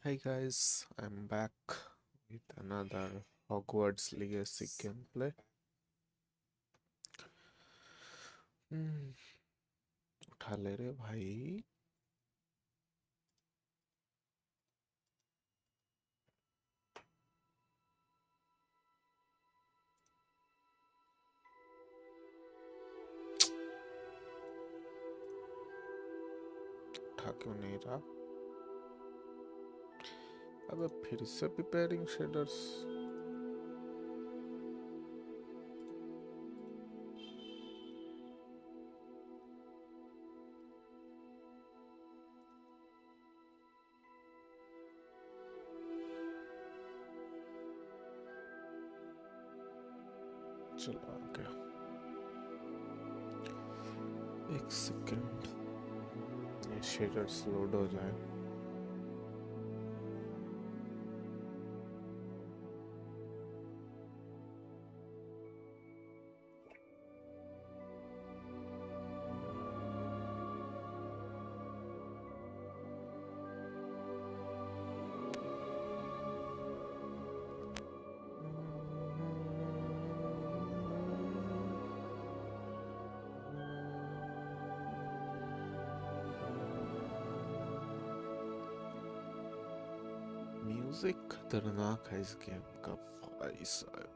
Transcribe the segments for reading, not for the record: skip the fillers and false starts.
Hey guys, I'm back with another Hogwarts Legacy gameplay. Hmm, उठा ले रे भाई। उठा क्यों नहीं रहा? अबे फिर से प्रिपेयरिंग शेडर्स। चलो आ गया। एक सेकंड, ये शेडर्स लोड हो जाए। म्यूजिक खतरनाक है इस गेम का भाई साहब।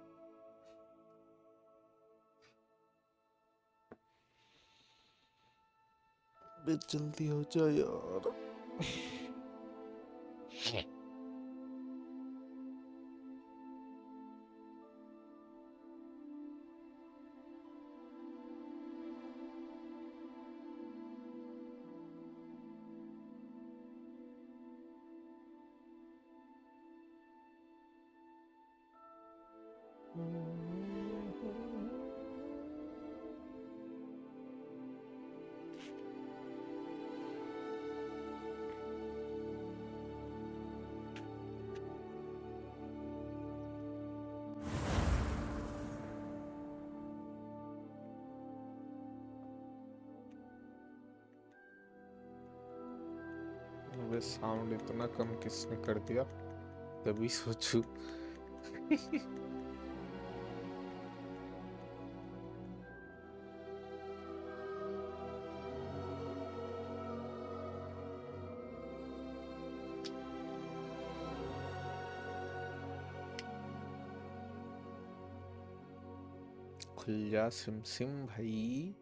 बे जल्दी हो जाए यार। वे साउंड इतना कम किसने कर दिया? तभी सोचू। खुल जा सिम सिम भाई।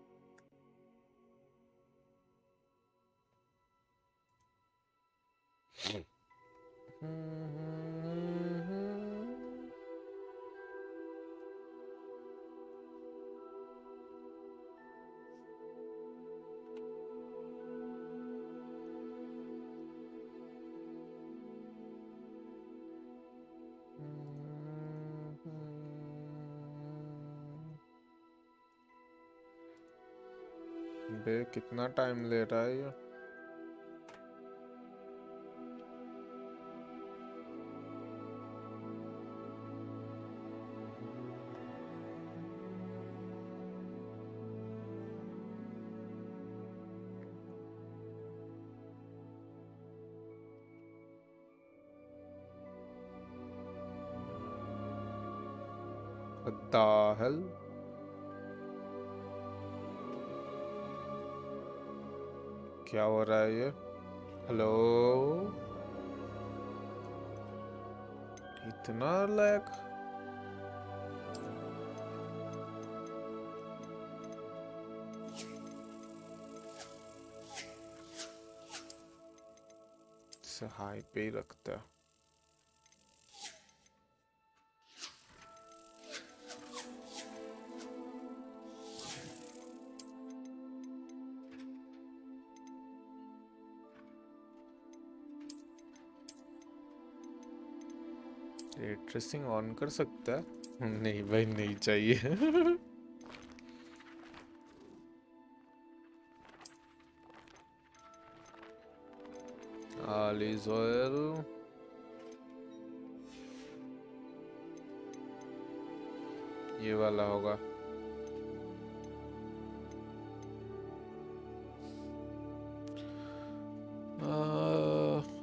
बे कितना टाइम ले रहा है ये? What the hell? क्या हो रहा है ये? हेलो, इतना लैग? से हाई पे ही रखता है। रे ट्रेसिंग ऑन कर सकता है? नहीं भाई, नहीं चाहिए। All is well. ये वाला होगा।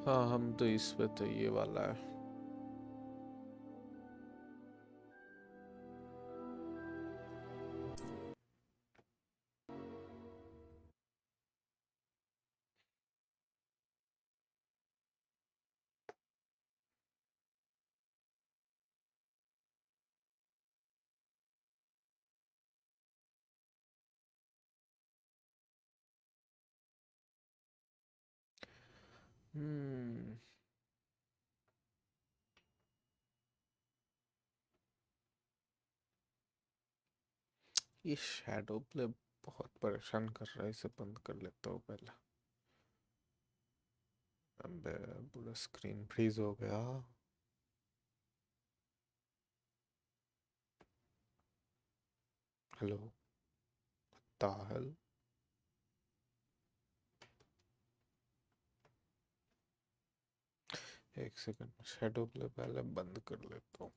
हाँ, हम तो इस पे तो ये वाला है। ये शैडो प्ले बहुत परेशान कर रहा है, इसे बंद कर लेता हूँ पहले। अबे पूरा स्क्रीन फ्रीज हो गया। हेलो, ताहल एक सेकंड, शैडो प्ले पहले बंद कर लेता हूँ।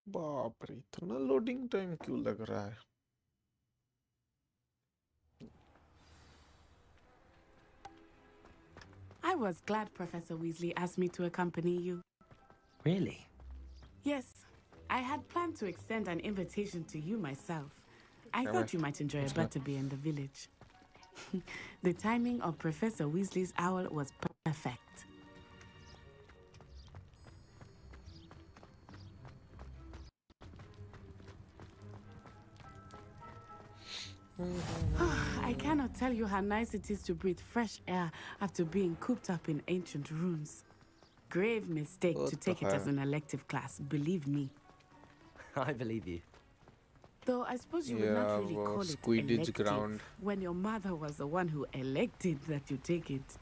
बाप रे, इतना लोडिंग टाइम क्यों लग रहा है? I was glad Professor Weasley asked me to accompany you. Really? Yes, I had planned to extend an invitation to you myself. I thought you might enjoy a butterbeer in the village. The timing of Professor Weasley's owl was perfect. I cannot tell you how nice it is to breathe fresh air after being cooped up in ancient rooms. Grave mistake to take it as an elective class, believe me. I believe you. Though I suppose you would not really call it elective when your mother was the one who elected that you take it.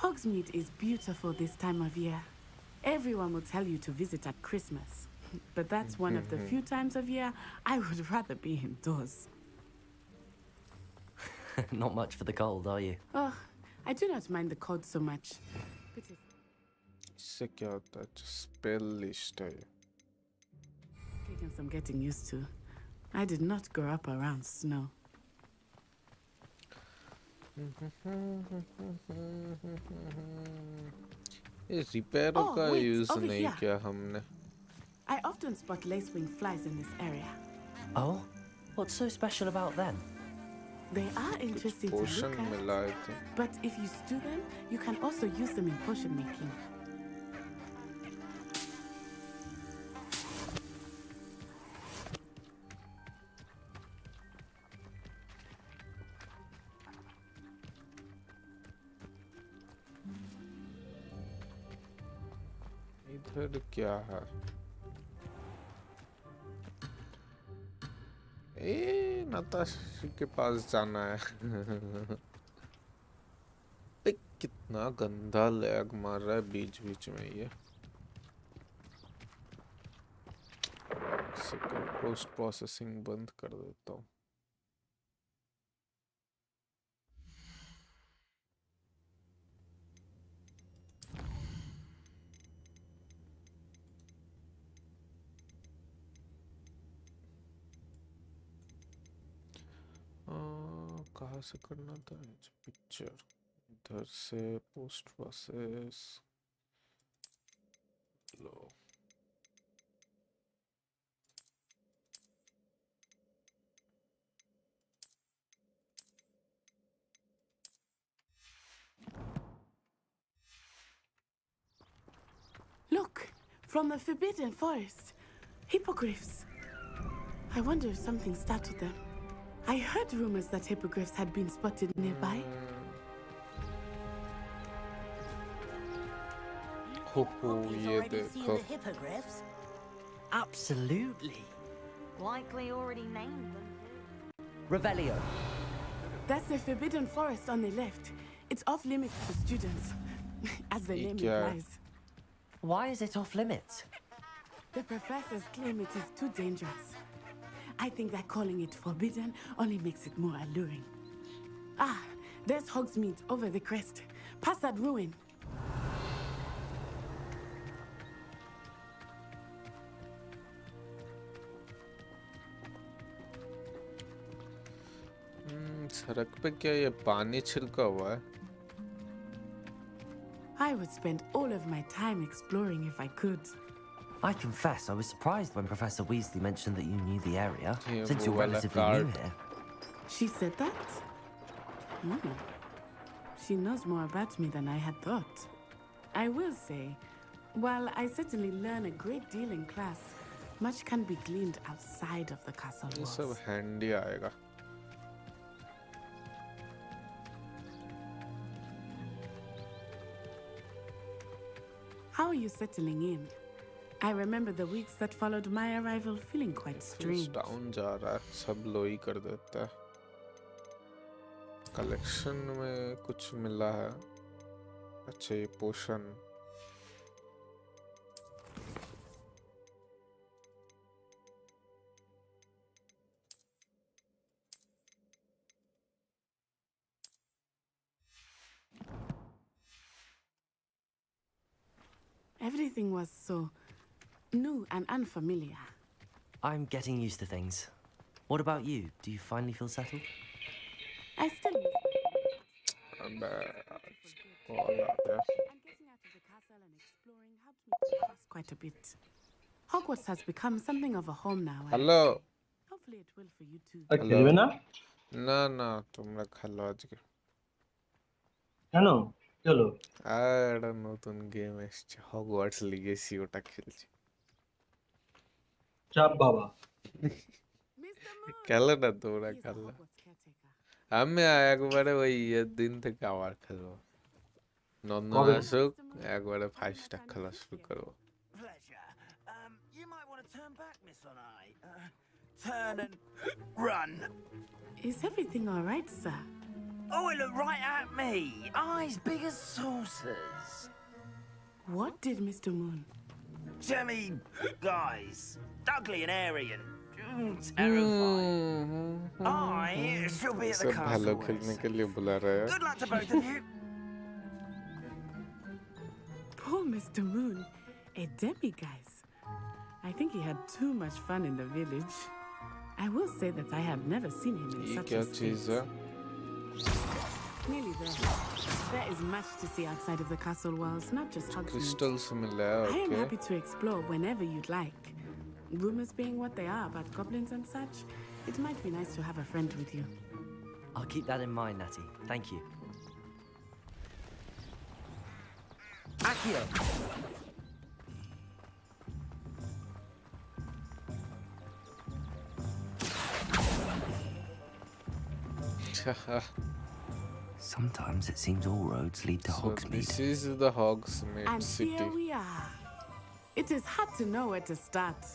Hogsmeade is beautiful this time of year. Everyone will tell you to visit at Christmas. But that's one of the few times of year I would rather be indoors. Not much for the cold, are you? Oh, I do not mind the cold so much. इससे क्या होता है? Spell list है। Taking some getting used to. I did not grow up around snow. ये रिपेयरों का use नहीं किया हमने। I often spot lacewing flies in this area. Oh, what's so special about them? They are interesting to look at, but if you stew them, you can also use them in potion making. इधर क्या है? नताशा के पास जाना है। कितना गंदा lag मार रहा है बीच बीच में ये। पोस्ट प्रोसेसिंग बंद कर देता हूँ। कहाँ से करना था? पिक्चर इधर से post process low. From the Forbidden Forest. Hippogriffs. I wonder if something startled them. I heard rumors that hippogriffs had been spotted nearby. ये देखो. Hippogriffs? Absolutely. Likely already named them. Revelio. That's the Forbidden Forest on the left. It's off limits to students, as the name implies. Why is it off limits? The professors claim it is too dangerous. I think that calling it forbidden only makes it more alluring. Ah, there's Hogsmeade over the crest. Past that ruin. सड़क पे क्या ये पानी छिड़का हुआ है? I would spend all of my time exploring if I could. I confess I was surprised when Professor Weasley mentioned that you knew the area, Yeah, since you're वो वाला relatively card. new here. She said that? She knows more about me than I had thought. I will say, while I certainly learn a great deal in class, much can be gleaned outside of the castle ये walls. सब handy आएगा. How are you settling in? I remember the weeks that followed my arrival feeling quite strange. Down जा रहा है, सब लो ही कर देता है. कलेक्शन में कुछ मिला है. अच्छा ये पोशन. Everything was so new and unfamiliar. I'm getting used to things. What about you? Do you finally feel settled? I still miss अबे कॉल आ गया. and getting out of the castle and exploring helped me to progress quite a bit. Hogwarts has become something of a home now. I would Hello. say. Hopefully it will for you too. Hello. না না না তোমরা খেলো আজকে. কেন চলো আর একটা নতুন গেম এসেছে হগওয়ার্টস লিগেসি, ওটা খেলছি. চাপ বাবা Mr. Moon! খেলো না তোমরা He is the খেলো. Hogwarts caretaker. আমি একবারে ওই ইয়ের দিন থেকে আবার খেলবো. নন্দন কবে? আসুক একবারে 5 স্টার খেলা শুরু করবো. Pleasure. You might want to turn back, Miss On Eye. Turn and run. Is everything all right, sir? Oh, it looked right at me. Eyes big as saucers. What did Mr. Moon? Jemmy guys. Ugly and airy and terrifying. I shall be at the सब भालो castle. खेलने के लिए बुला रहा है. Good luck to both of you. Poor Mr. Moon. A demi-guise. I think he had too much fun in the village. I will say that I have never seen him in ये such क्या a चीज state. है? Nearly there. There is much to see outside of the castle walls, not just Hogsmeade. Crystals मिला है. I am okay. happy to explore whenever you'd like. Rumors being what they are about goblins and such, it might be nice to have a friend with you. I'll keep that in mind, Natty. Thank you. Accio! Sometimes it seems all roads lead to So Hogsmeade. this is the Hogsmeade And city. here we are. It is hard to know where to start.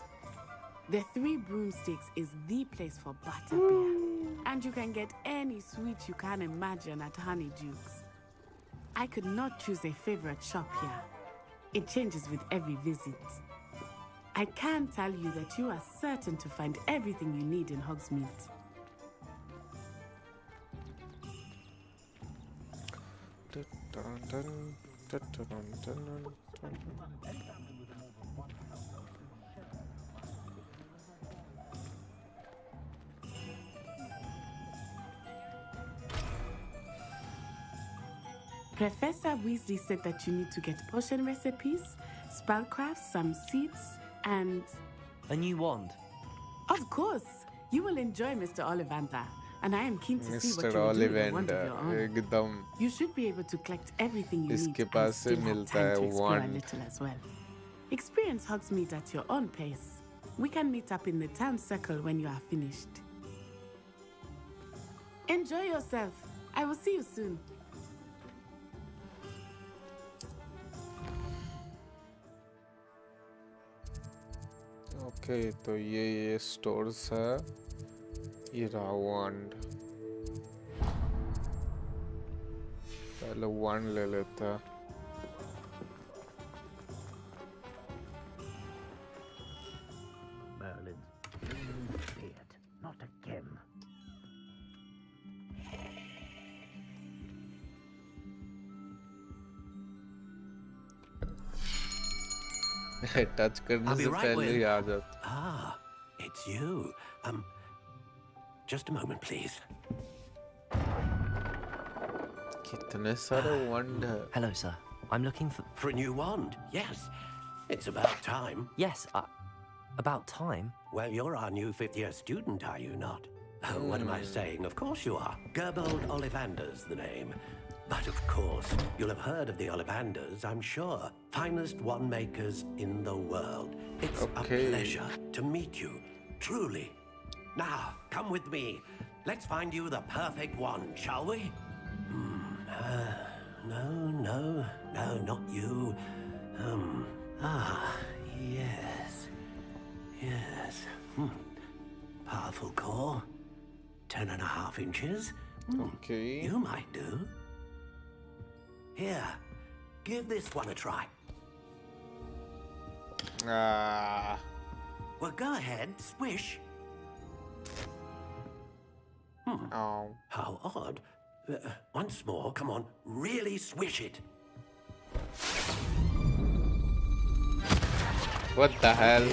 The Three Broomsticks is the place for butterbeer. And you can get any sweet you can imagine at Honeydukes. I could not choose a favorite shop here. It changes with every visit. I can tell you that you are certain to find everything you need in Hogsmeade. Dun, dun, dun, dun, dun, dun, dun. Professor Weasley said that you need to get potion recipes, spellcrafts, some seeds, and... A new wand. Of course! You will enjoy Mr. Ollivander, and I am keen to see what Mr. you will do with a wand of Ollivander your own. एकदम You should be able to collect everything you need इसके and पास से still have मिलता time है to explore a wand. little as well. Experience Hogsmeade at your own pace. We can meet up in the town circle when you are finished. Enjoy yourself. I will see you soon. Okay तो ये stores है, ये रहा वंड। पहले वंड ले लेता है। Merlin's beard, not again. Touch करने I'll be से right पहले with- ही आ जाता। Ah, it's you. Just a moment, please. कितने सारे वंड है। Hello, sir. I'm looking for... For a new wand, yes. It's about time. Yes, about time. Well, you're our new fifth-year student, are you not? Oh, what am I saying? Of course you are. Gerbold Ollivander's the name. But of course, you'll have heard of the Ollivanders, I'm sure. Finest wand makers in the world. It's Okay. a pleasure to meet you, truly. Now, come with me. Let's find you the perfect wand, shall we? No, not you. Yes. Powerful core. 10.5 inches. Okay. You might do. Here, give this one a try. Ah, Well, go ahead, swish. oh. How odd. Once more, come on, really swish it. What the hell?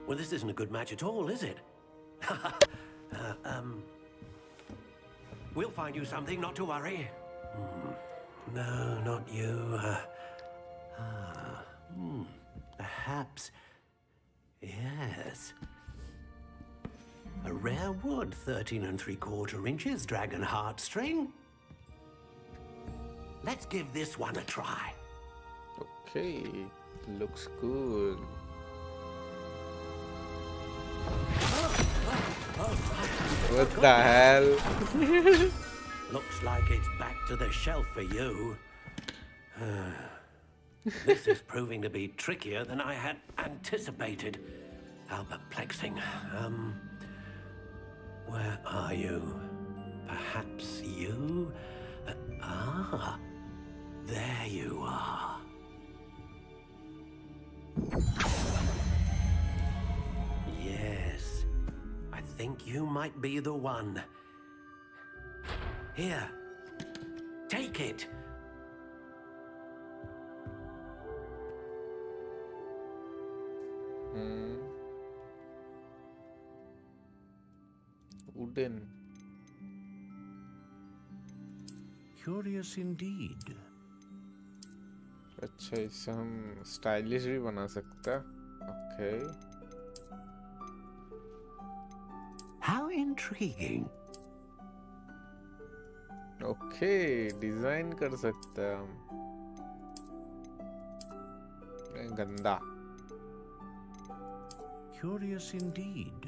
Well, this isn't a good match at all, is it? We'll find you something, not to worry. No, not you. Perhaps. Yes. A rare wood, 13 3/4 inches, dragon heartstring. Let's give this one a try. Okay, looks good. What the hell? Looks like it's back to the shelf for you. This is proving to be trickier than I had anticipated. How perplexing. Where are you? Perhaps you? There you are. Yes, I think you might be the one. Here, take it. Wooden. Curious indeed. अच्छा, इसे हम stylish भी बना सकते हैं। Okay. How intriguing. Okay, design कर सकते हैं हम। गंदा। Curious indeed.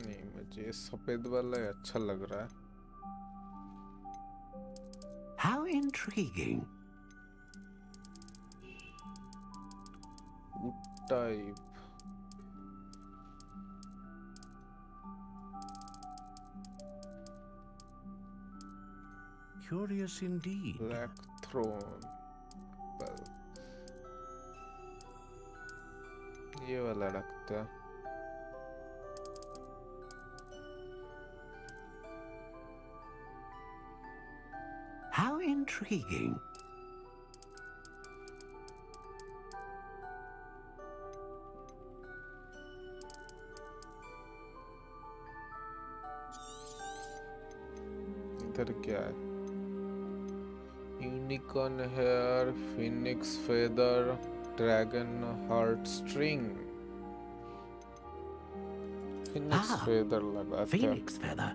नहीं, मुझे सफेद वाला ही अच्छा लग रहा है। How intriguing. Wood type. Curious indeed. Black throne. Well, ये वाला रखता है। How intriguing. इधर क्या है? Unicorn hair, phoenix feather, dragon heart string. Phoenix feather लगाते हैं. Phoenix feather.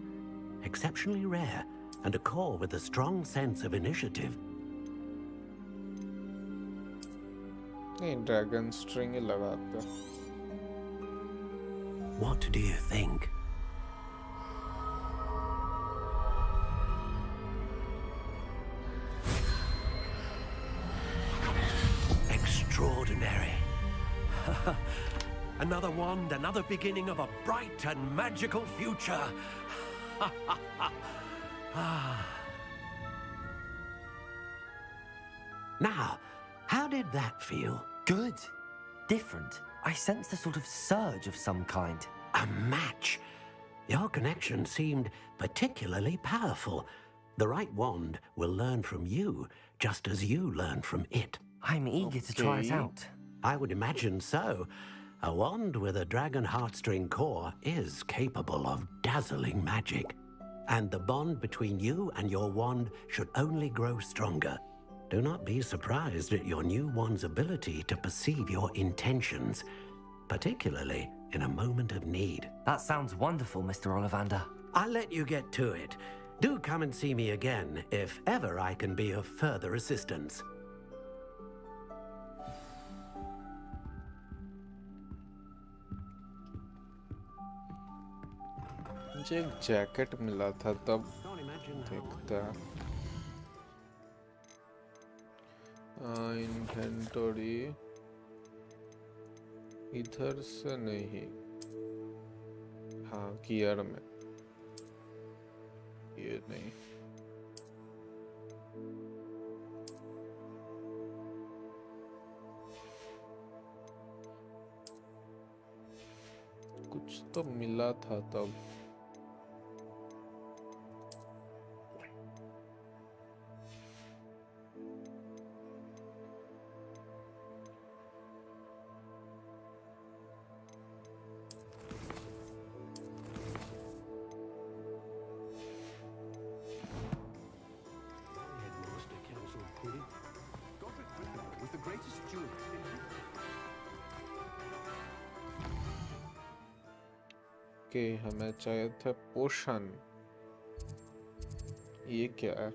Exceptionally rare, and a core with a strong sense of initiative. नहीं ड्रैगन स्ट्रिंग ही लगाते हैं. What do you think? Extraordinary. Another wand, another beginning of a bright and magical future. Now, how did that feel? Good. Different. I sensed a sort of surge of some kind. A match. Your connection seemed particularly powerful. The right wand will learn from you, just as you learn from it. I'm eager to try it Okay. out. I would imagine so. A wand with a dragon heartstring core is capable of dazzling magic. And the bond between you and your wand should only grow stronger. Do not be surprised at your new wand's ability to perceive your intentions, particularly in a moment of need. That sounds wonderful, Mr. Ollivander. I'll let you get to it. Do come and see me again if ever I can be of further assistance. मुझे एक jacket मिला था तब देखता है. Inventory इधर से नहीं. हाँ गियर में ये नहीं. कुछ तो मिला था तब. के हमें चाहिए था पोशन. ये क्या है?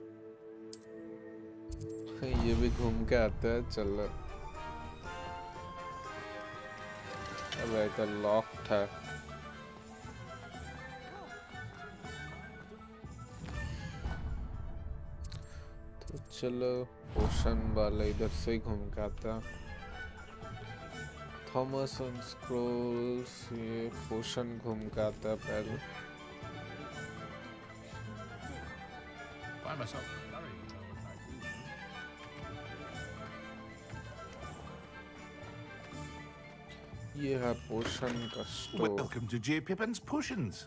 ये भी घूम के आता है. चलो अब एक लॉक्ड है. तो चलो पोशन वाला इधर से ही घूम के आता है. थॉमस एंड स्क्रोल्स ये पोशन घूम के आता है पहले. ये है पोशन का store. Welcome to J. Pippin's Potions.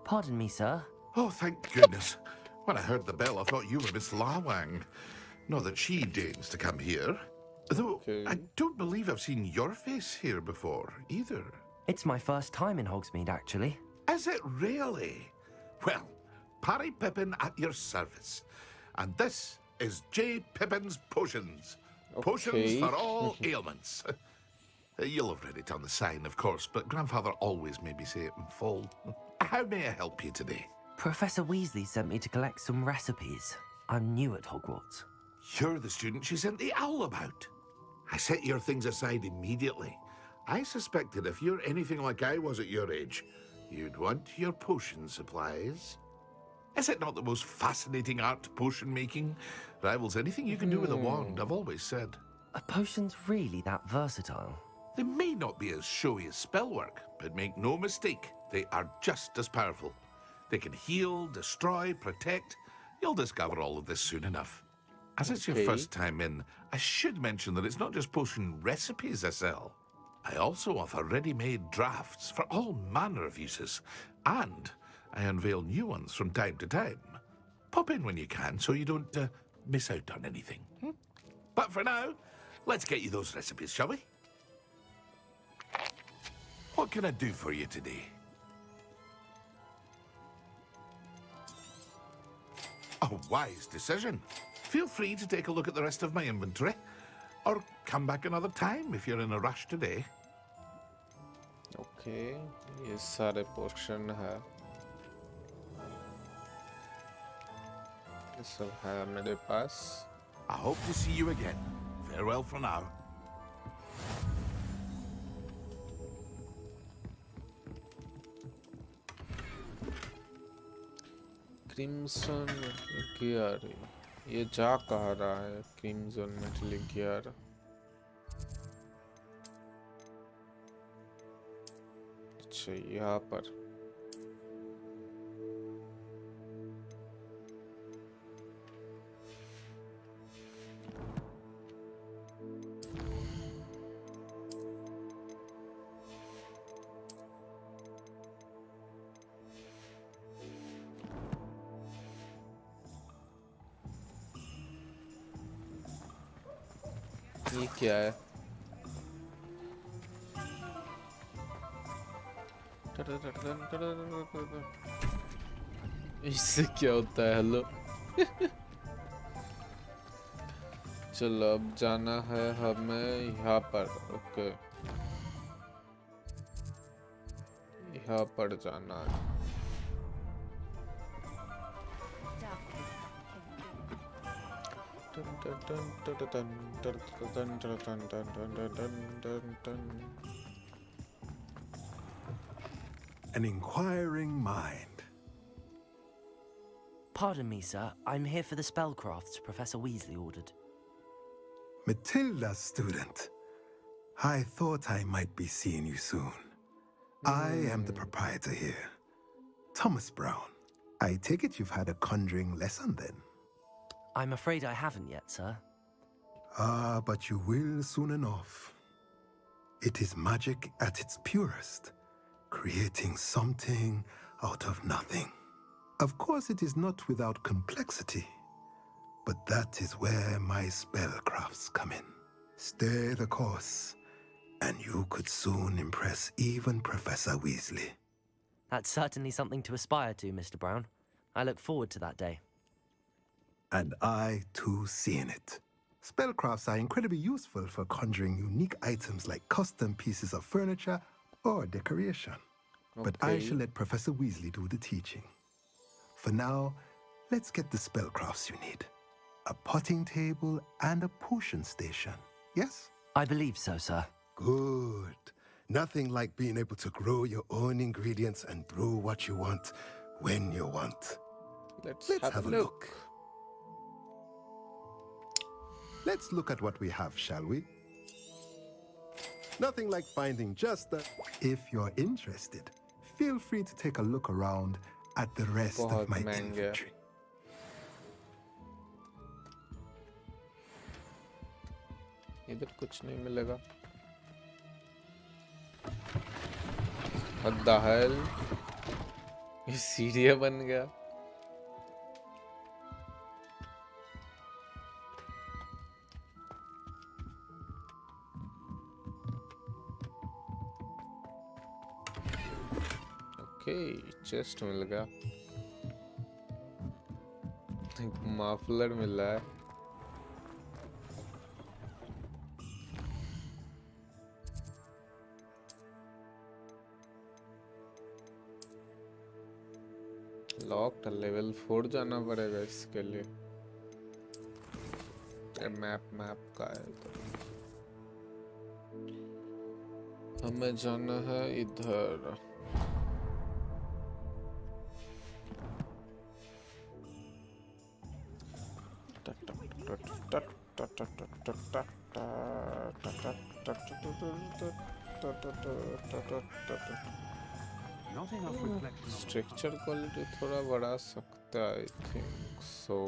Pardon me, sir. Oh, thank goodness. When I heard the bell, I thought you were Miss Lawang. Not that she deigns to come here. Though, Okay. I don't believe I've seen your face here before, either. It's my first time in Hogsmeade, actually. Is it really? Well, Parry Pippin at your service. And this is J. Pippin's Potions. Potions Okay. for all ailments. You'll have read it on the sign, of course, but Grandfather always made me say it in full. How may I help you today? Professor Weasley sent me to collect some recipes. I'm new at Hogwarts. You're the student she sent the owl about. I set your things aside immediately. I suspected if you're anything like I was at your age, you'd want your potion supplies. Is it not the most fascinating art, potion making? Rivals anything you can do with a wand, I've always said. Are potions really that versatile? They may not be as showy as spellwork, but make no mistake, they are just as powerful. They can heal, destroy, protect. You'll discover all of this soon enough. As it's your Okay. first time in, I should mention that it's not just potion recipes I sell. I also offer ready-made drafts for all manner of uses, and I unveil new ones from time to time. Pop in when you can so you don't miss out on anything. But for now, let's get you those recipes, shall we? What can I do for you today? A wise decision. Feel free to take a look at the rest of my inventory, or come back another time if you're in a rush today. Okay, ये सारे portion है, ये सब है मेरे पास। I hope to see you again. Farewell for now. Crimson gear, ये जा कहाँ रहा है? क्रिम्सन मेटल गियर, अच्छा यहाँ पर। ये क्या है? इससे क्या होता है? हेलो चलो अब जाना है हमें यहाँ पर। ओके, यहाँ पर जाना है। An inquiring mind. Pardon me, sir. I'm here for the spellcrafts Professor Weasley ordered. Matilda, student. I thought I might be seeing you soon. I am the proprietor here, Thomas Brown. I take it you've had a conjuring lesson then? I'm afraid I haven't yet, sir. Ah, but you will soon enough. It is magic at its purest, creating something out of nothing. Of course, it is not without complexity, but that is where my spellcrafts come in. Stay the course, and you could soon impress even Professor Weasley. That's certainly something to aspire to, Mr. Brown. I look forward to that day. And I, too, seeing it. Spellcrafts are incredibly useful for conjuring unique items like custom pieces of furniture or decoration. But I shall let Professor Weasley do the teaching. For now, let's get the spellcrafts you need. A potting table and a potion station, yes? I believe so, sir. Good. Nothing like being able to grow your own ingredients and brew what you want when you want. Let's have a look. Let's look at what we have, shall we? Nothing like finding just the... If you're interested, feel free to take a look around at the rest of my inventory. इधर कुछ नहीं मिलेगा। What the hell? ये सीढ़ियाँ बन गया। Chest मिल गया, एक मफलर मिला है। लॉक्ड, लेवल 4 जाना पड़ेगा इसके लिए। मैप का है तो हमें जाना है इधर। स्ट्रक्चर क्वालिटी थोड़ा बढ़ा सकता है, I think so.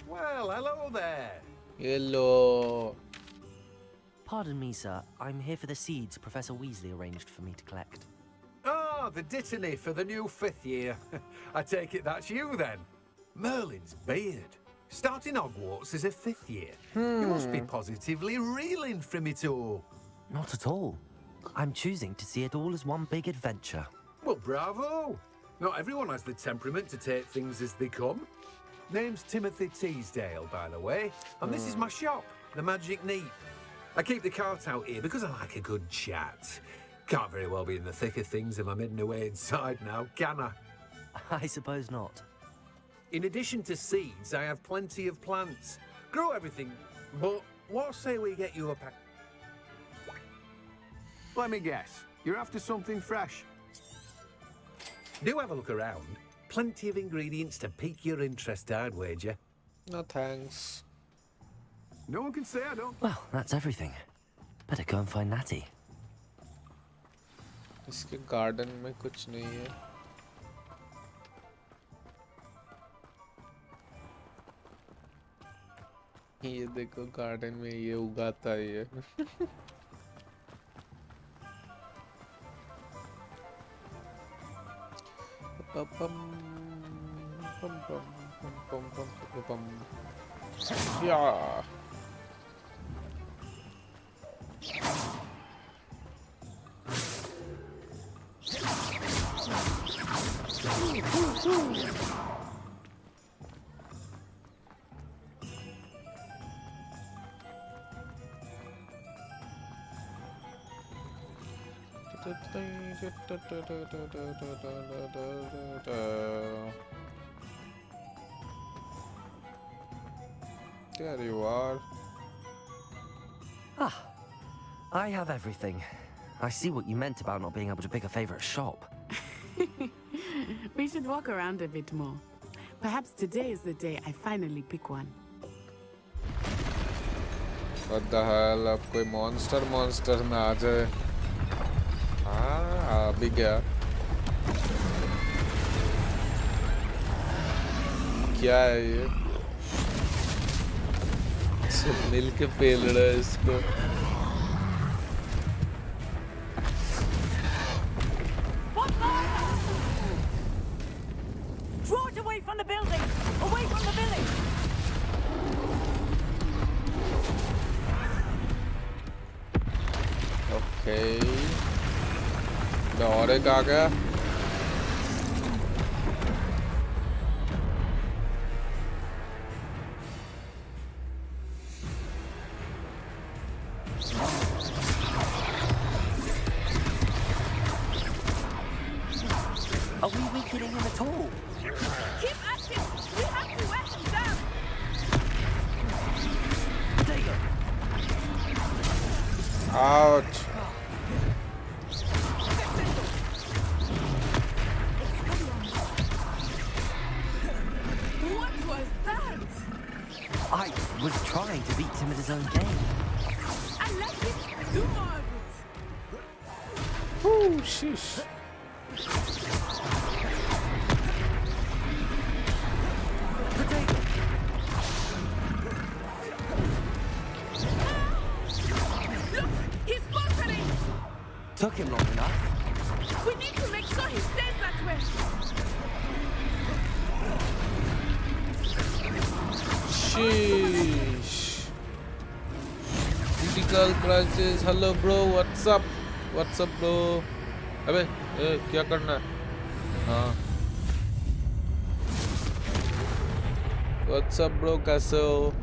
Well, hello there. Hello. Pardon me, sir. I'm here for the seeds Professor Weasley arranged for me to collect. Ah, the dittany for the new 5th year. I take it that's you then. Merlin's beard. Starting Hogwarts as a 5th year. You must be positively reeling from it all. Not at all. I'm choosing to see it all as one big adventure. Well, bravo. Not everyone has the temperament to take things as they come. Name's Timothy Teasdale, by the way. And this is my shop, the Magic Neep. I keep the cart out here because I like a good chat. Can't very well be in the thick of things if I'm hidden away inside now, can I? I suppose not. In addition to seeds, I have plenty of plants. Grow everything, but what say we get you a pack? Let me guess, you're after something fresh. Do have a look around. Plenty of ingredients to pique your interest, I'd wager. No thanks. No one can say I don't. Well, that's everything. Better go and find Natty. इसके garden में कुछ नहीं है. ये देखो garden में ये उगाता है ये. पम पम पम पम पम पम पम या. There you are. Ah, I have everything. I see what you meant about not being able to pick a favorite shop. We should walk around a bit more. Perhaps today is the day I finally pick one. What the hell? अब कोई monster में आ जाए. हाँ, अभी क्या? क्या है ये? सब मिलके पेल रहा है इसको. Draw it away from the building! Away from the village! Okay. और एक आ गया. Are we weakening him at all? Keep at him! We have to wear him down! Take it! Ouch. What was that? I was trying to beat him at his own game. I like it. Do more of it. Ooh, sheesh. Potato! Look, he's faltering. Took him long enough. We need to make sure he stays that way. Sheesh. Critical crisis. Hello, bro. What's up? What's up, bro? अबे, क्या करना है? हाँ. What's up, bro? कैसे हो?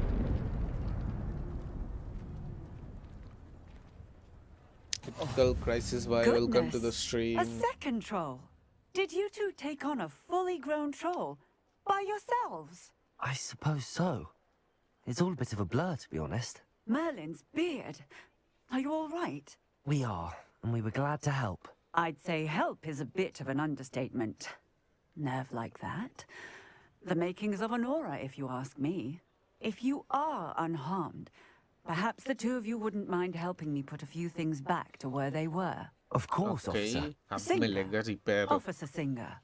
Critical crisis. Bye. Welcome to the stream. A second troll. Did you two take on a fully grown troll by yourselves? I suppose so. It's all a bit of a blur, to be honest. Merlin's beard. Are you all right? We are, and we were glad to help. I'd say help is a bit of an understatement. Nerve like that. The makings of an aura, if you ask me. If you are unharmed, perhaps the two of you wouldn't mind helping me put a few things back to where they were. Of course, officer. Singer. Officer Singer.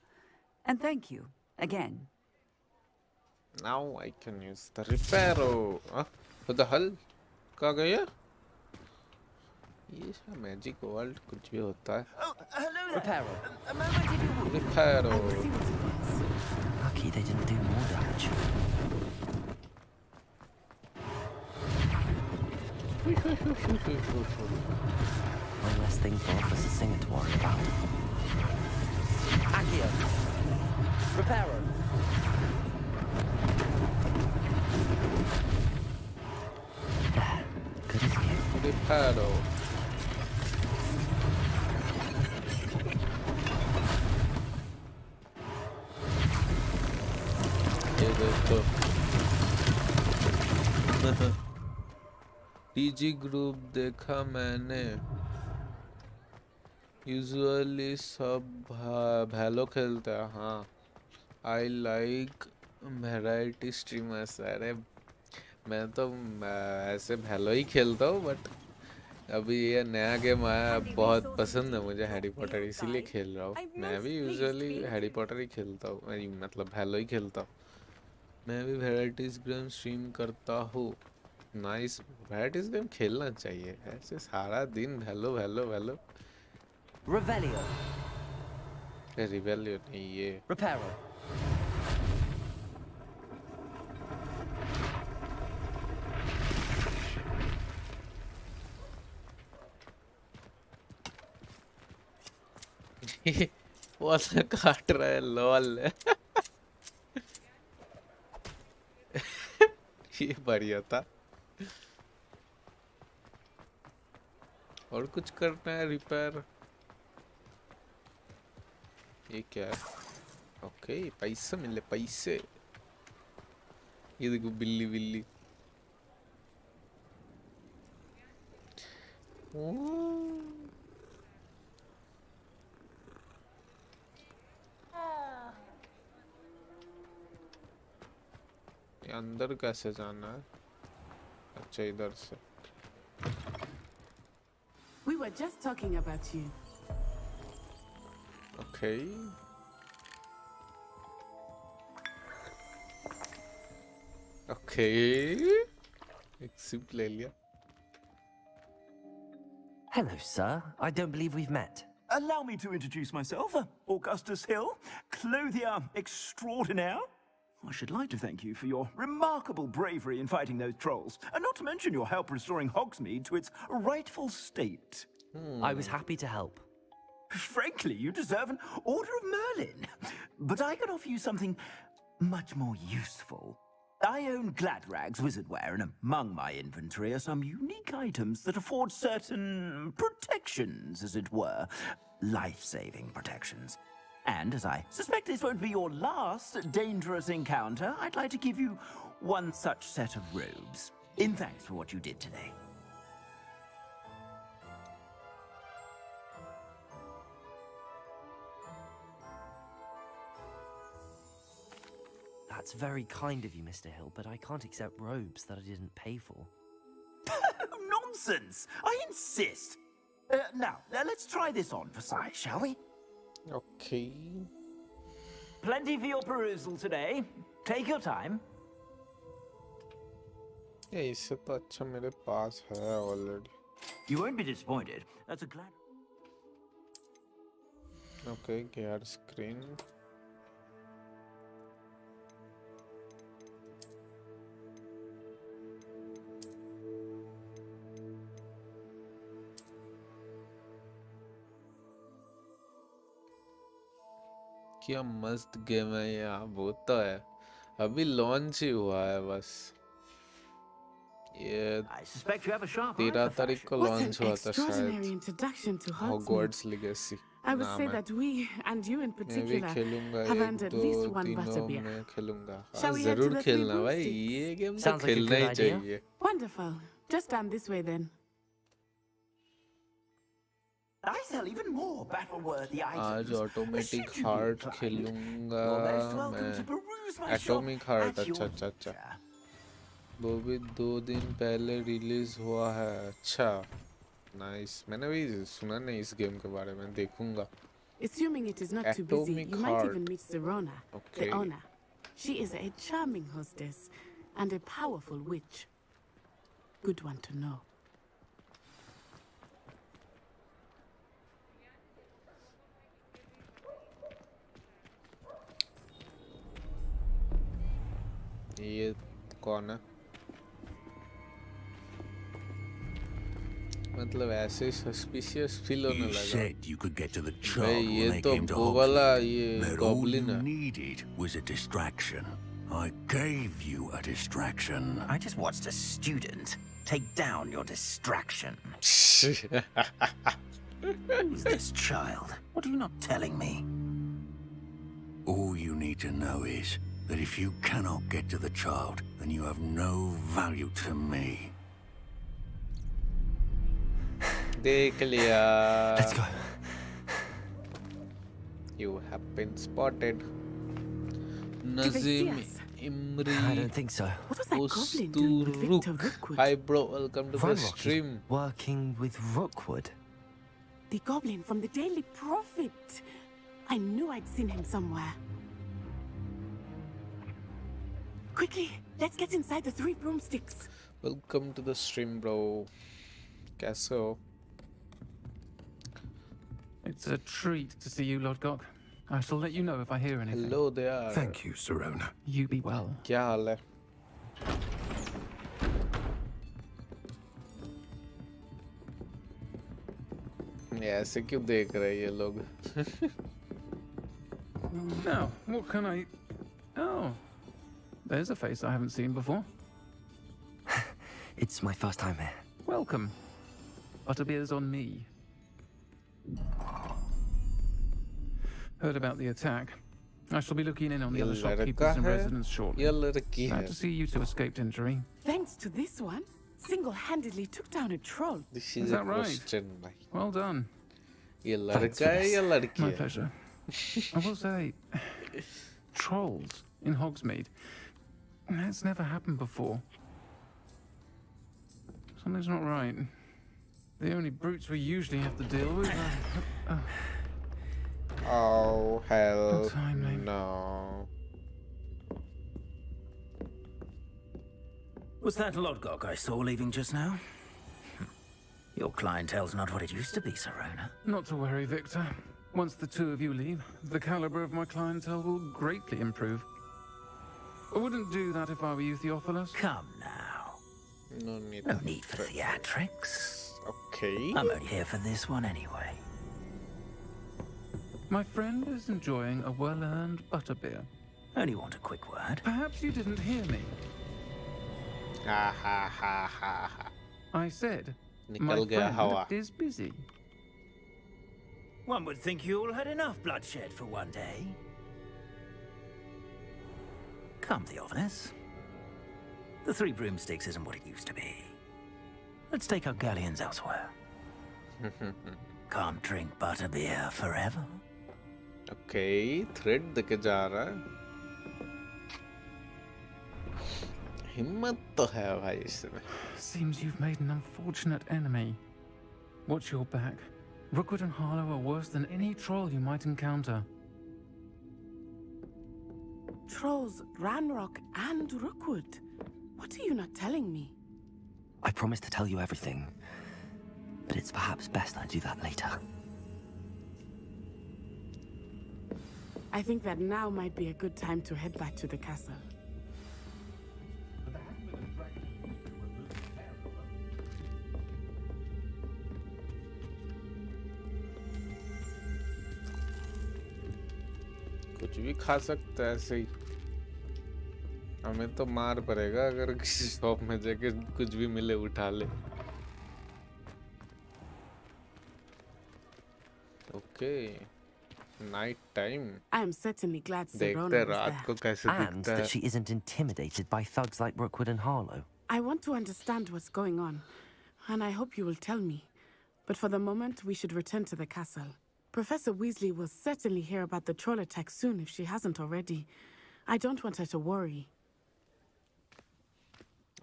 And thank you, again. Now I can use the reparo. Huh? What the hell? कहाँ गया? ये magic world कुछ भी होता है. Oh, hello there. Reparo. A moment if you would. Reparo. I will see what it is. Lucky they didn't do more damage. One less thing for Officer Singer to worry about. Accio. Reparo. Good as new. Reparo. ये दोस्तों TG group देखा मैंने. Usually सब भैलो खेलते हैं. हाँ, I like variety streamers. अरे मैं तो ऐसे भैलो ही खेलता हूँ, बट अभी ये नया गेम आया, बहुत पसंद है मुझे हैरी पॉटर, इसीलिए खेल रहा हूँ. मैं भी यूजुअली हैरी पॉटर ही खेलता हूँ, मतलब भैलो ही खेलता हूँ. मैं भी वैराइटीज गेम स्ट्रीम करता हूँ. नाइस. वैराइटीज गेम खेलना चाहिए, ऐसे सारा दिन भैलो भैलो भैलो. Revelio. रिवेलियो नहीं, ये Reparo. वो काट रहा है. लॉल. ये बढ़िया था. और कुछ करना है रिपेयर. ये क्या है? ओके, पैसे मिले, पैसे. ये देखो बिल्ली बिल्ली. ये अंदर कैसे जाना है? अच्छा, इधर से. We were just talking about you. Okay. Okay. एक सिप ले लिया. Hello, sir. I don't believe we've met. Allow me to introduce myself, Augustus Hill, clothier extraordinaire. I should like to thank you for your remarkable bravery in fighting those trolls, and not to mention your help restoring Hogsmeade to its rightful state. I was happy to help. Frankly, you deserve an Order of Merlin. But I can offer you something much more useful. I own Gladrag's wizardware, and among my inventory are some unique items that afford certain protections, as it were. Life-saving protections. And as I suspect this won't be your last dangerous encounter, I'd like to give you one such set of robes, in thanks for what you did today. That's very kind of you, Mr. Hill, but I can't accept robes that I didn't pay for. Nonsense! I insist! Now, let's try this on for size, shall we? Okay. Plenty for your perusal today. Take your time. ये इससे तो अच्छा मेरे पास है already. You won't be disappointed. That's a glad. Okay, gear screen. क्या मस्त game है ये. वो तो है, अभी लॉन्च ही हुआ है बस. ये 13 तारीख को लॉन्च हुआ था शायद. Hogwarts Legacy. I would say that we, and you in particular, have earned at least one butterbeer. मैं खेलूंगा. Shall we head to जरूर the खेलना three भाई. broomsticks? ये गेम तो Sounds like a खेलना good ही idea. चाहिए. Wonderful. Just stand this way then. I sell even more battle-worthy items. आज automatic Should you be heart inclined, खेलूंगा you're most welcome to मैं. peruse my shop atomic heart. at your अच्छा अच्छा अच्छा. leisure. वो भी 2 दिन पहले रिलीज हुआ है. अच्छा, नाइस. मैंने भी सुना नहीं इस गेम के बारे में. देखूंगा. Assuming it is not too busy, Atomic you might heart. even meet Serona, Okay. the owner. She is a charming hostess and a powerful witch. Good one to know. ये कौन है? मतलब ऐसे सस्पिशियस फील होने You लगा। said you could get to the भाई child when ये they तो came to वो वाला Hogsmeade. ये That all you गॉब्लिन है। needed was a distraction. I gave you a distraction. I just watched a student take down your distraction. Who's this child? What are you not telling me? All you need to know is that if you cannot get to the child, then you have no value to me. देख लिया। Let's go. You have been spotted. Do they see Nazim us? Imri I don't think so. What was that goblin doing with Victor Usturuk. Rookwood? Hi bro, welcome to the Ranrock is stream. working with Rookwood. The goblin from the Daily Prophet. I knew I'd seen him somewhere. Quickly, let's get inside the 3 broomsticks. Welcome to the stream bro. कैसे हो? It's a treat to see you, Lodgok. I shall let you know if I hear anything. Hello there. Thank you, Serona. You be well. क्या हाल है? ये ऐसे क्यों देख रहे हैं ये लोग? Now, what can I... Oh, there's a face I haven't seen before. It's my first time here. Welcome. Butterbeer's on me. Heard about the attack. I shall be looking in on the other shopkeepers and residents shortly. Glad to see you two escaped injury. Thanks to this one, single-handedly took down a troll. This Is is that a right? question, भाई. Well done. ये लड़का है या लड़की My है? pleasure. I will say, trolls in Hogsmeade. That's never happened before. Something's not right. The only brutes we usually have to deal with are... Oh hell Untimely. no. Was that Lodgok I saw leaving just now? Your clientele's not what it used to be, Serona. Not to worry, Victor. Once the two of you leave, the caliber of my clientele will greatly improve. I wouldn't do that if I were you, Theophilus. Come now. No need. No need for theatrics. Okay. I'm only here for this one anyway. My friend is enjoying a well-earned butterbeer. Only want a quick word. Perhaps you didn't hear me. Ha ha ha ha ha. I said, my निकल गया friend हवा. is busy. One would think you all had enough bloodshed for one day. Come, Theophilus. The 3 broomsticks isn't what it used to be. Let's take our galleons elsewhere. Can't drink butterbeer forever. Okay, thread देके जा रहा है. हिम्मत तो है भाई इसमें. Seems you've made an unfortunate enemy. Watch your back. Rookwood and Harlow are worse than any troll you might encounter. Trolls, Ranrock, and Rookwood. What are you not telling me? I promised to tell you everything, but it's perhaps best I do that later. I think that now might be a good time to head back to the castle. कुछ भी खा सकता है ऐसे ही. हमें तो मार पड़ेगा अगर किसी शॉप में जाके कुछ भी मिले उठा ले. Okay. Night time. I am certainly glad देखते Serona हैं was रात को there. कैसे And दिखता है. that she isn't intimidated by thugs like Rookwood and Harlow. I want to understand what's going on, and I hope you will tell me. But for the moment, we should return to the castle. Professor Weasley will certainly hear about the troll attack soon if she hasn't already. I don't want her to worry.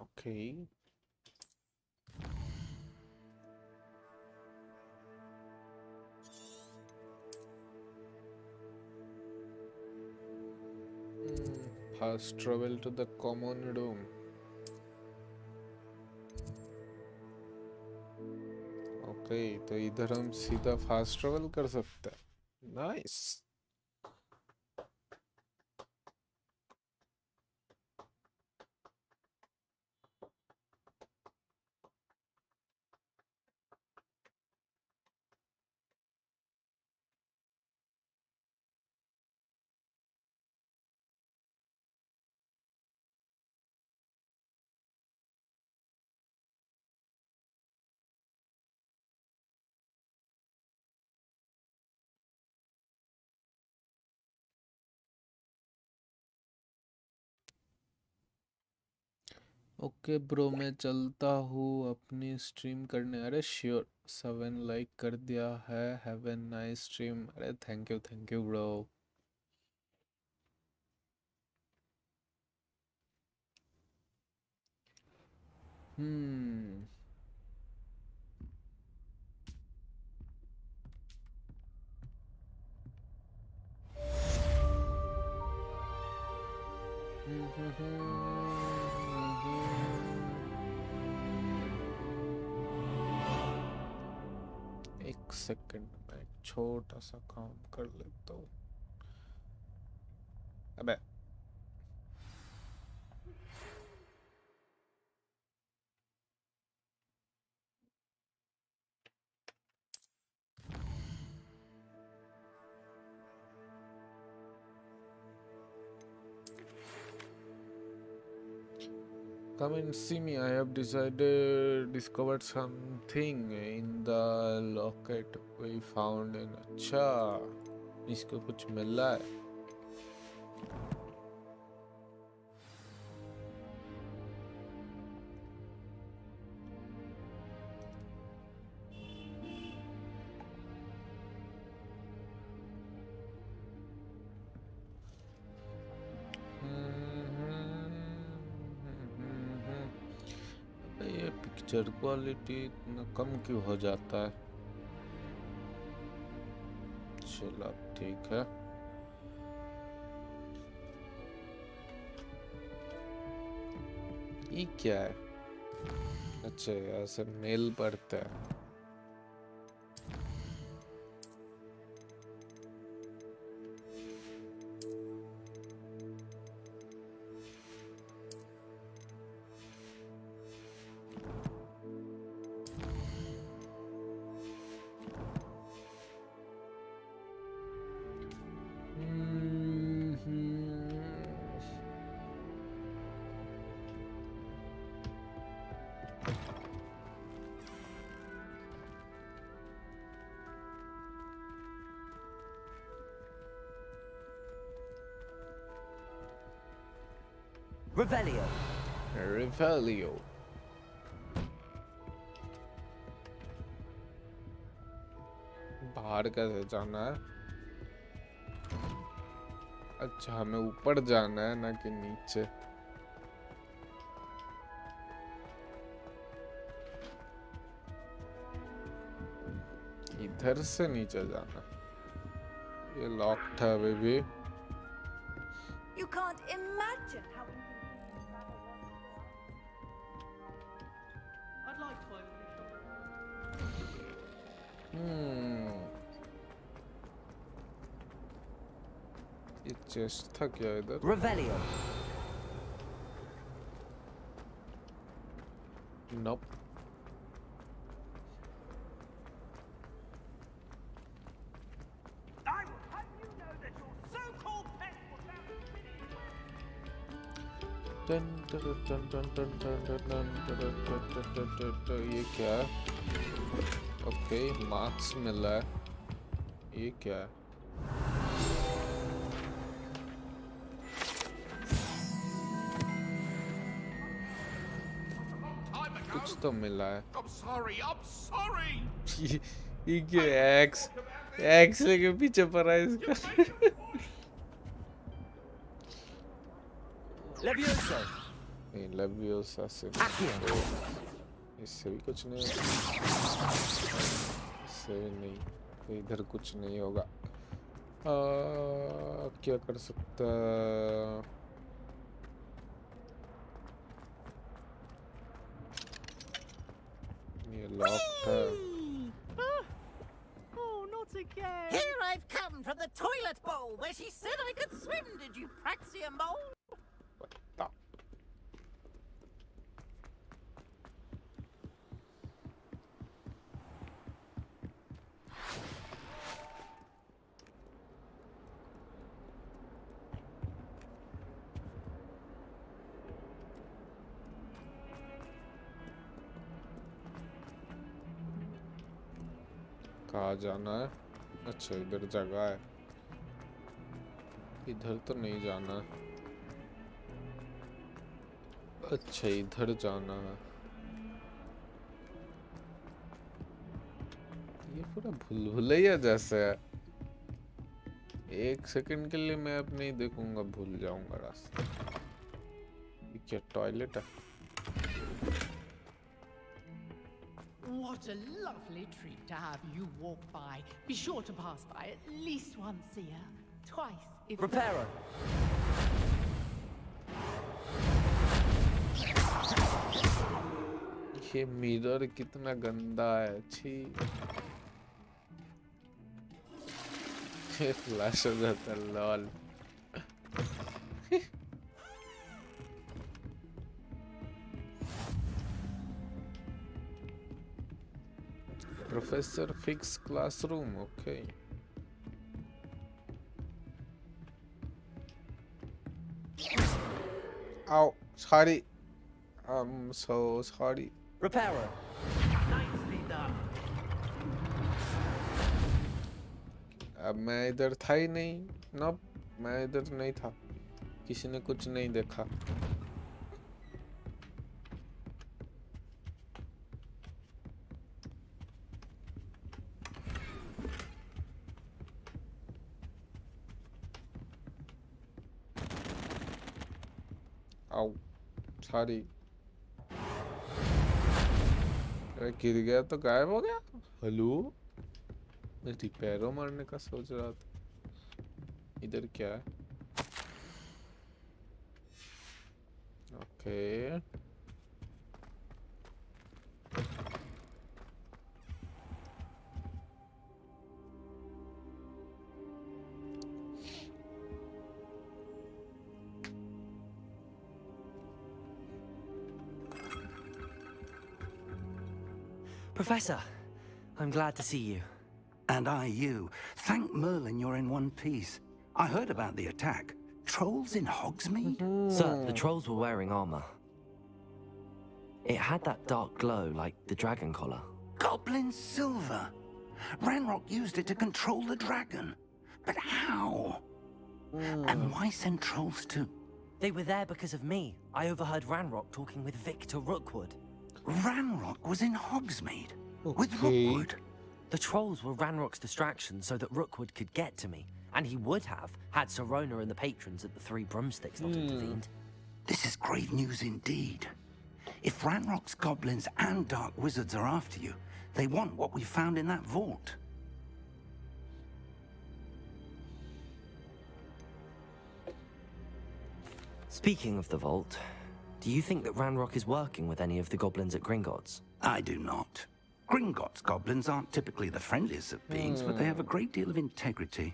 Okay. Fast travel to the common room. Okay, तो इधर हम सीधा fast travel कर सकते हैं. Nice. Okay bro, मैं चलता हूँ अपनी स्ट्रीम करने। अरे श्योर, 7 लाइक कर दिया है। Have a nice stream. अरे थैंक यू ब्रो। हम्म एक सेकंड में एक छोटा सा काम कर लेता हूँ। अबे come and see me. I have discovered something in the locket we found in. अच्छा, इसको कुछ मिला है। ये पिक्चर क्वालिटी इतना कम क्यों हो जाता है? चलो ठीक है। ये क्या है? अच्छा, ऐसे मेल पढ़ता है। Revelio. Revelio. बाहर कैसे जाना है? अच्छा, हमें ऊपर जाना है ना कि नीचे? इधर से नीचे जाना। ये लॉक्ड है अभी भी। You can't imagine how. I'd like to open ये चेस्ट था क्या इधर? Revelio. Nope. I will have you know that your so-called pet was found Dun, dun, dun, dun, dun, dun, dun, dun, dun, dun, dun, dun, dun, dun, ये क्या है? Okay, marks मिला है। ये क्या है? कुछ तो मिला है। I'm sorry. ये क्या है? एक्स लेके पीछे पड़ा है इसका। Levioso. नहीं, लेवियोसा से इससे भी कुछ नहीं होगा। इससे भी नहीं, तो इधर कुछ नहीं होगा। क्या कर सकता? ये लॉक्ड है। Oh, not again. Here I've come from the toilet bowl where she said I could swim. Did you praxia mole? कहाँ जाना है? अच्छा, इधर जगह है। इधर तो नहीं जाना। अच्छा इधर जाना है। ये पूरा भूलभुलैया जैसा है। एक सेकंड के लिए मैं अब नहीं देखूंगा, भूल जाऊंगा रास्ता। ये क्या टॉयलेट है? What a lovely treat to have you walk by. Be sure to pass by at least once a year. Twice if... Repairer! ये मिरर कितना गंदा है, छी। ये फ्लैश हो जाता है, lol. Professor fix classroom, okay. Ow, sorry. I'm so sorry. Repairer. Nicely done. अब मैं इधर था ही नहीं। ना, मैं इधर नहीं था। किसी ने कुछ नहीं देखा। आओ, सॉरी। अरे गिर गया तो गायब हो गया। हेलो, मैं रिपेयरों मारने का सोच रहा था। इधर क्या है? Okay, Professor, I'm glad to see you. And I you. Thank Merlin you're in one piece. I heard about the attack. Trolls in Hogsmeade? Sir, the trolls were wearing armor. It had that dark glow like the dragon collar. Goblin silver. Ranrock used it to control the dragon. But how? And why send trolls too? They were there because of me. I overheard Ranrock talking with Victor Rookwood. Ranrock was in Hogsmeade? With Rookwood? The trolls were Ranrock's distraction so that Rookwood could get to me. And he would have, had Sirona and the patrons at the Three Broomsticks not intervened. This is grave news indeed. If Ranrock's goblins and dark wizards are after you, they want what we found in that vault. Speaking of the vault, do you think that Ranrock is working with any of the goblins at Gringotts? I do not. Gringotts goblins aren't typically the friendliest of beings, but they have a great deal of integrity.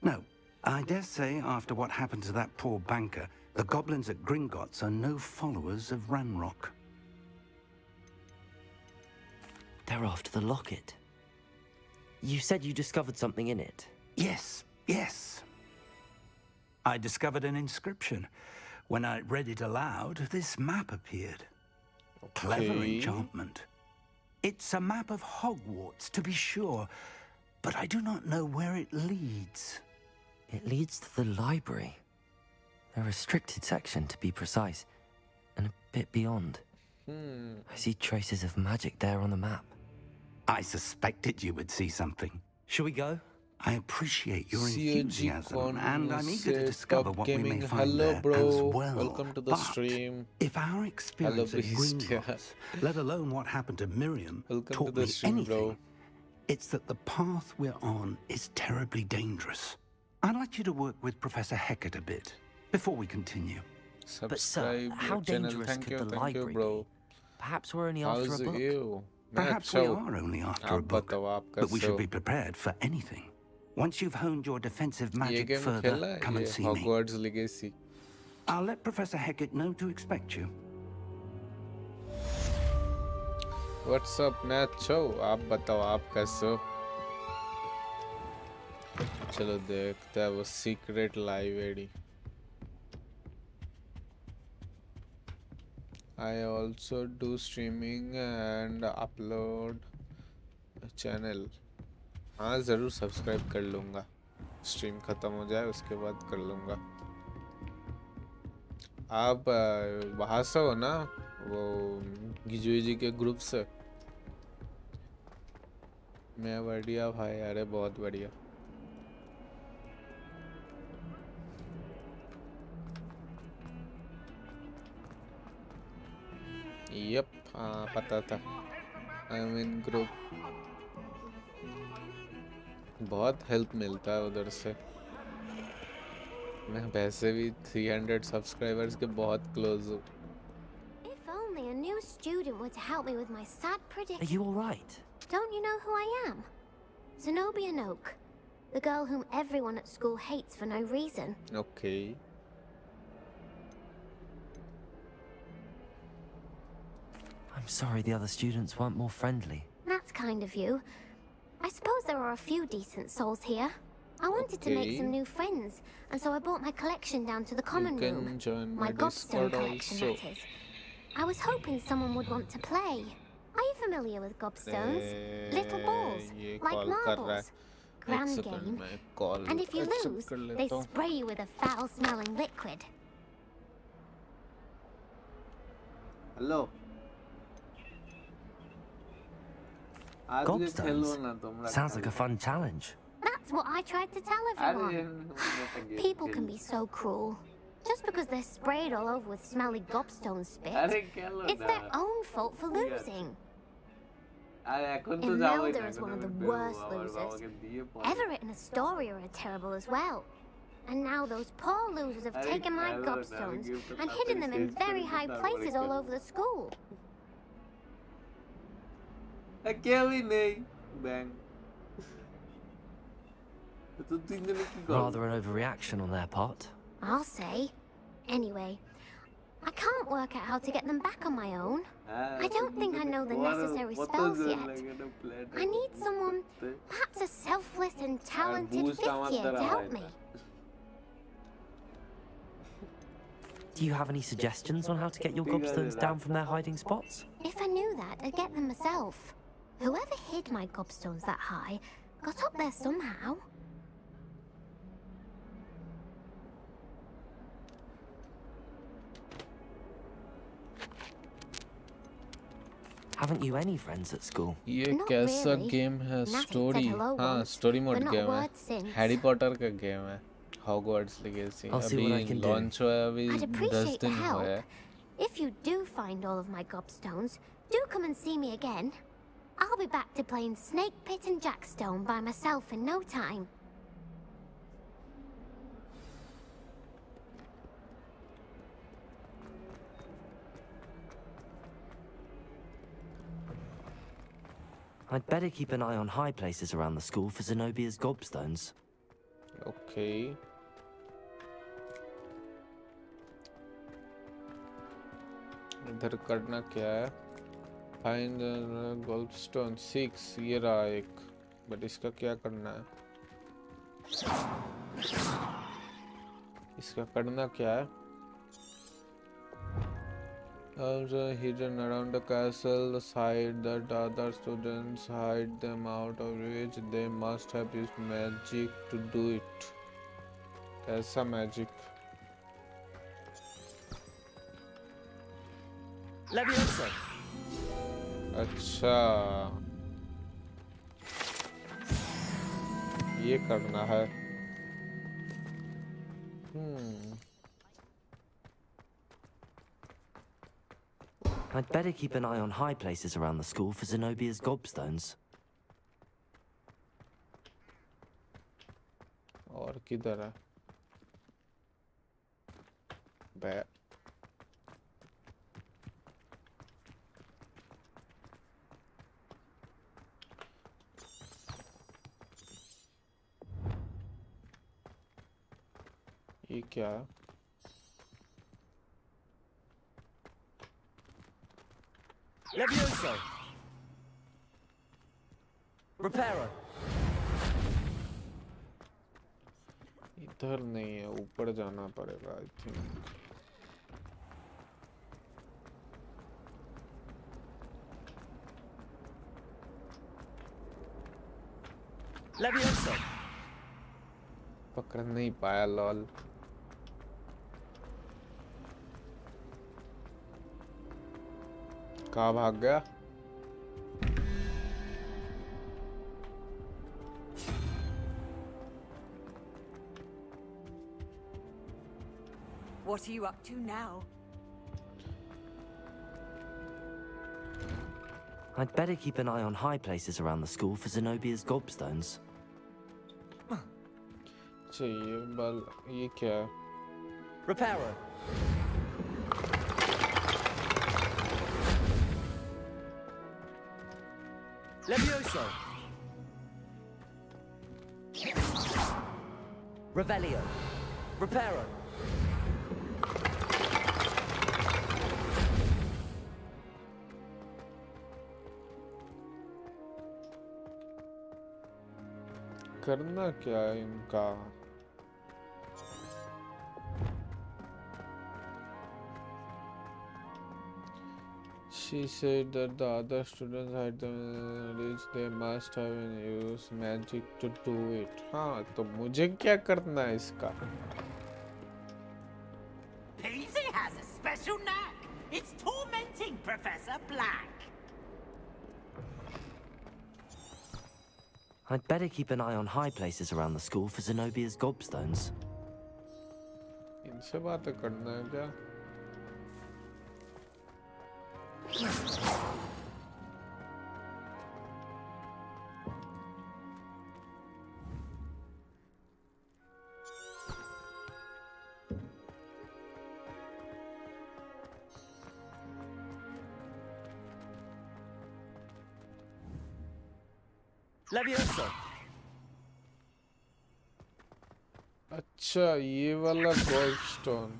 No, I dare say after what happened to that poor banker, the goblins at Gringotts are no followers of Ranrock. They're after the locket. You said you discovered something in it. Yes, yes. I discovered an inscription. When I read it aloud, this map appeared. Clever enchantment. It's a map of Hogwarts, to be sure, but I do not know where it leads. It leads to the library. A restricted section, to be precise, and a bit beyond. I see traces of magic there on the map. I suspected you would see something. Shall we go? I appreciate your COG enthusiasm, and I'm eager to said, discover Top what we Gaming, may find hello, there bro. as well. Welcome to the But stream. if our experience at Beast, Gringotts, let alone what happened to Miriam, Welcome to taught the me stream, anything, bro. it's that the path we're on is terribly dangerous. I'd like you to work with Professor Hecat a bit before we continue. But sir, how dangerous could the library be? Perhaps we're only after a book. You? Perhaps we are only after a book, but we should be prepared for anything. Once you've honed your defensive magic further, come and see me. Hogwarts Legacy. I'll let Professor Hecat know to expect you. What's up, Nacho? आप बताओ आप कैसे हो? चलो देखते हैं वो secret live AD. I also do streaming and upload channel. हाँ ज़रूर सब्सक्राइब कर लूँगा. स्ट्रीम ख़त्म हो जाए उसके बाद कर लूँगा. आप वहाँ से हो ना, वो गिजुई जी के ग्रुप से? मैं बढ़िया भाई, अरे बहुत बढ़िया। यप, हाँ पता था। I am in group. बहुत हेल्प मिलता है उधर से। मैं वैसे भी 300 सब्सक्राइबर्स के बहुत क्लोज हूँ। If only a new student were to help me with my sad predicament. Are you all right? Don't you know who I am? Zenobia Noak, the girl whom everyone at school hates for no reason. Okay. I'm sorry the other students weren't more friendly. That's kind of you. I suppose there are a few decent souls here. I wanted to make some new friends, and so I brought my collection down to the common room. Join my gobstone collection, also. that is. I was hoping someone would want to play. Are you familiar with gobstones? Little balls, like marbles. Grand game. And if you lose, they spray you with a foul-smelling liquid. Hello. Gobstones? Sounds like a fun challenge. That's what I tried to tell everyone. People can be so cruel. Just because they're sprayed all over with smelly gobstone spit, it's their own fault for losing. Imelda is one of the worst losers. Everett and Astoria are terrible as well. And now those poor losers have taken my gobstones and hidden them in very high places all over the school. Rather an overreaction on their part. I'll say. Anyway, I can't work out how to get them back on my own. I don't think I know the necessary spells yet. I need someone, perhaps a selfless and talented fifth year to help me. Do you have any suggestions on how to get your gobstones down from their hiding spots? If I knew that, I'd get them myself. Whoever hid my gobstones that high got up there somehow. Haven't you any friends at school? ये कैसा game है? Story, हाँ story mode game है, Harry Potter का game है, Hogwarts legacy. अभी launch हुआ है, अभी 10 दिन हुआ है। If you do find all of my gobstones, do come and see me again. I'll be back to playing Snake Pit and Jackstone by myself in no time. I'd better keep an eye on high places around the school for Zenobia's gobstones. Okay. इधर करना क्या है? Find gobstone 6, ये रहा एक, but इसका क्या करना है? इसका करना क्या है? Hidden around the castle side that other students hide them, out of which they must have used magic to do it. कैसा magic? Leviosa. अच्छा, ये करना है। I'd better keep an eye on high places around the school for Zenobia's gobstones. और किधर है? बे ये क्या है? Levioso. Reparo. इधर नहीं है, ऊपर जाना पड़ेगा आई थिंक। Levioso. पकड़ नहीं पाया लॉल। कहाँ भाग गया? What are you up to now? I'd better keep an eye on high places around the school for Zenobia's gobstones. चाहिए बल ये क्या है? Repairer. Levioso. Revelio. Repairer. करना क्या है इनका? She said that the other students had the knowledge they must have used magic to do it. हाँ तो मुझे क्या करना है इसका? Peasy has a special knack. It's tormenting Professor Black. I'd better keep an eye on high places around the school for Zenobia's gobstones. इनसे बातें करना है क्या? Levioso. अच्छा ये वाला गोल्डस्टोन.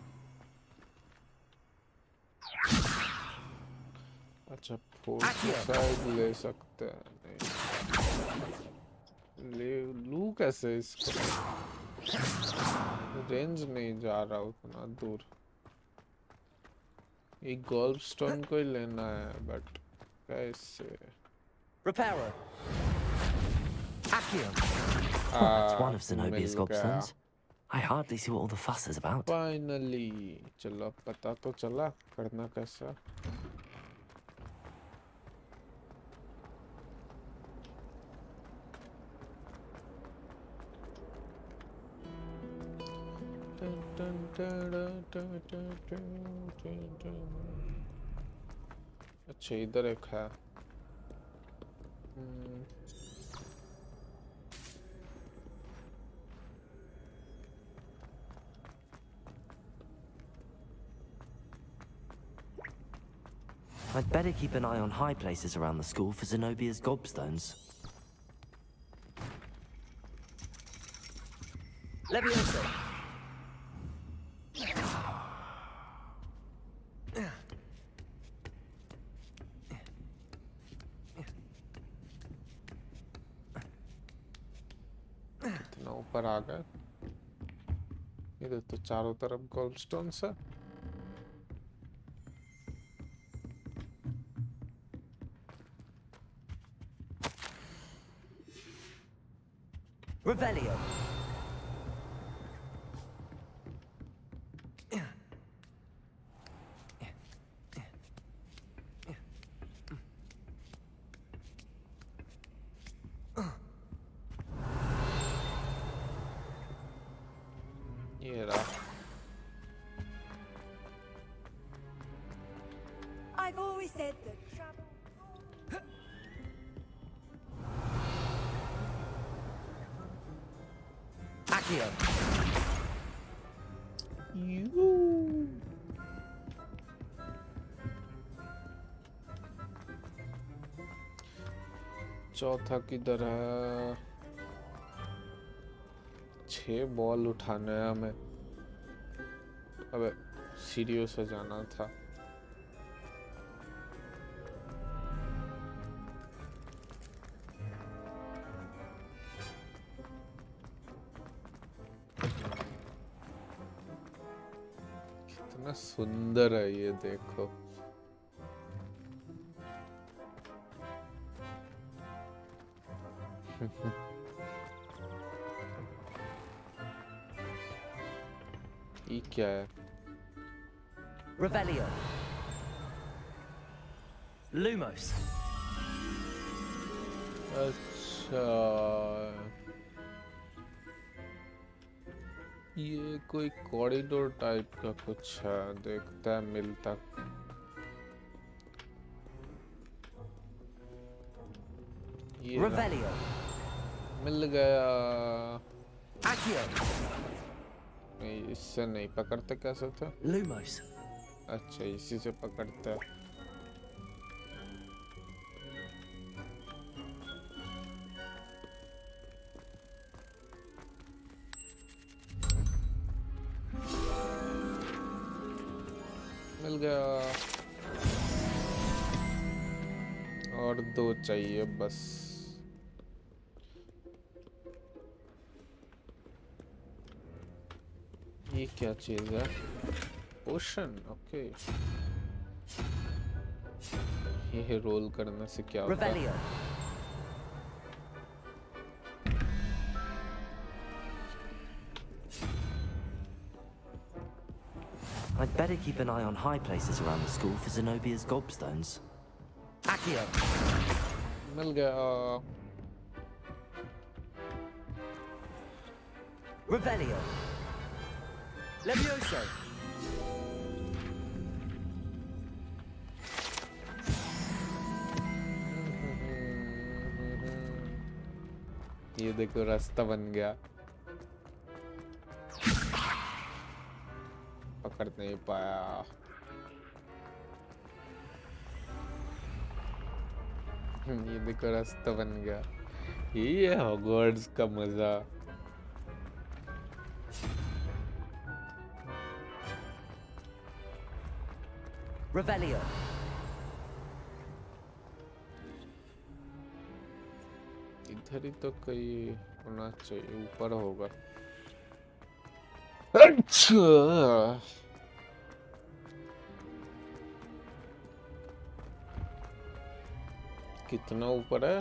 अच्छा फोर्थ साइड ले सकते हैं. नहीं ले लूँ कैसे इसको? रेंज नहीं जा रहा उतना दूर. ये गोल्डस्टोन को ही लेना है बट कैसे? Repairer. Accio. That's one of Zenobia's gobstones. I hardly see what all the fuss is about. Finally, चलो पता तो चला करना कैसा. अच्छा इधर एक है. I'd better keep an eye on high places around the school for Zenobia's gobstones. Levioso. इतना ऊपर आ गए. इधर तो चारों तरफ गोल्डस्टोन्स है. Revelio. ये रहा. I've always said that travel. Accio. चौथा किधर है? 6 बॉल उठाना है हमें. अबे सीढ़ियों से जाना था. कितना सुंदर है ये देखो. ये क्या है? Revelio. Lumos. अच्छा, ये कोई कॉरिडोर टाइप का कुछ है, देखता है मिलता। ये Revelio. मिल गया। Accio. नहीं, इससे नहीं पकड़ते, कैसे थे? Lumos. अच्छा, इसी से पकड़ते हैं। मिल गया। और 2 चाहिए बस। ये क्या चीज है? पोशन, ओके। ये रोल करने से क्या होता है? I'd better keep an eye on high places around the school for Zenobia's gobstones. Accio. मिल गया। Revelio. Levioso. ये देखो, रास्ता बन गया। पकड़ नहीं पाया। ये देखो, रास्ता बन गया। यही है हॉगवर्ट्स का मजा। Revelio. इधर ही तो कहीं होना चाहिए, ऊपर होगा। अच्छा, कितना ऊपर है?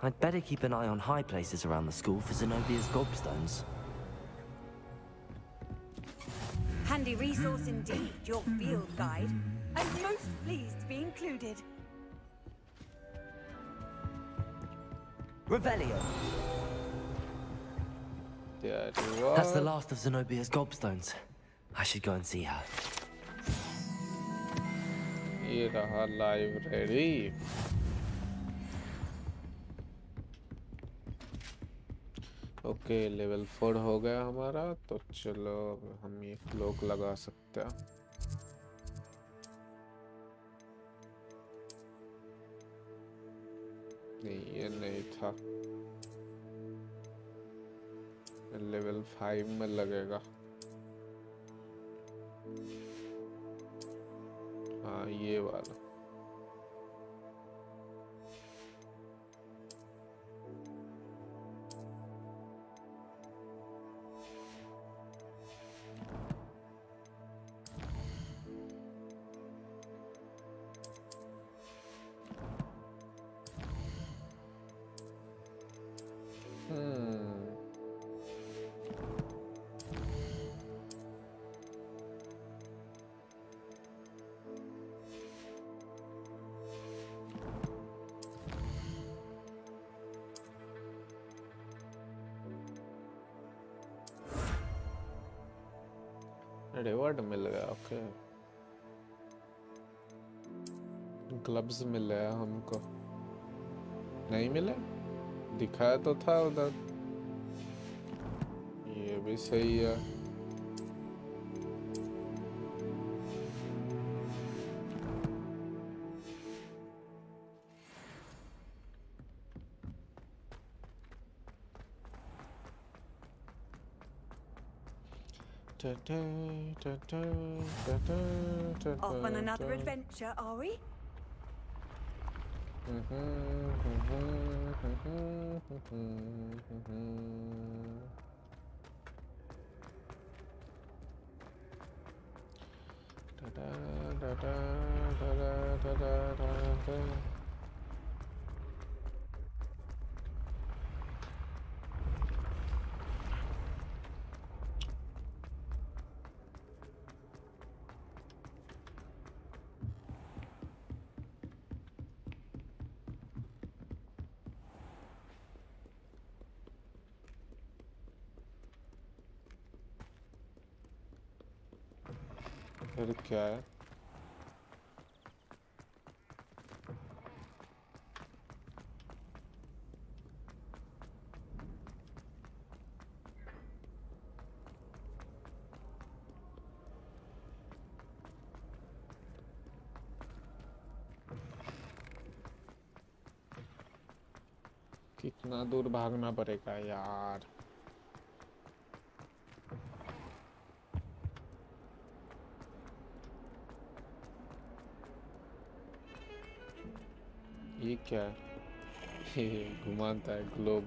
I'd better keep an eye on high places around the school for Zenobia's gobstones. Handy resource indeed, your field guide. I'm most pleased to be included. Revelio. There you are. That's the last of Zenobia's gobstones. I should go and see her. ये रहा library. Okay, level 4 हो गया हमारा, तो चलो हम ये cloak लगा सकते हैं। नहीं, ये नहीं था। लेवल 5 में लगेगा। हाँ, ये वाला। रिवॉर्ड मिल गया, ओके। ग्लव्स मिल गया हमको। नहीं मिले, दिखाया तो था उधर। ये भी सही है। Off on another adventure, are we? फिर क्या है? कितना दूर भागना पड़ेगा यार? ये क्या है? घुमाता है globe.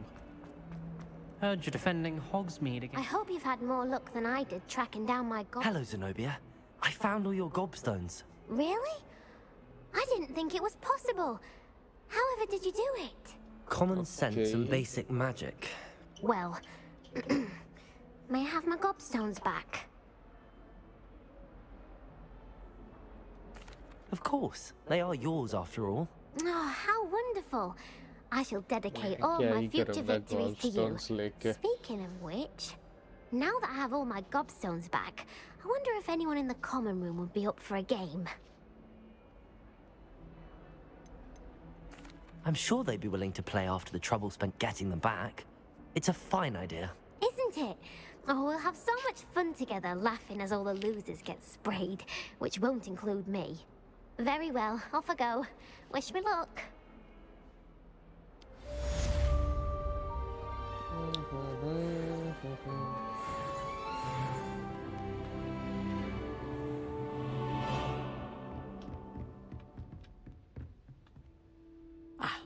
Heard you're defending Hogsmeade again. I hope you've had more luck than I did tracking down my Hello, Zenobia. I found all your gobstones. Really? I didn't think it was possible. However did you do it? Common sense and basic magic. Well, may I have my gobstones back? Of course. They are yours after all. Oh, how wonderful. I shall dedicate all my future victories to you. Speaking of which, now that I have all my gobstones back, I wonder if anyone in the common room would be up for a game. I'm sure they'd be willing to play after the trouble spent getting them back. It's a fine idea. Isn't it? Oh, we'll have so much fun together, laughing as all the losers get sprayed, which won't include me. Very well, off I go. Wish me luck.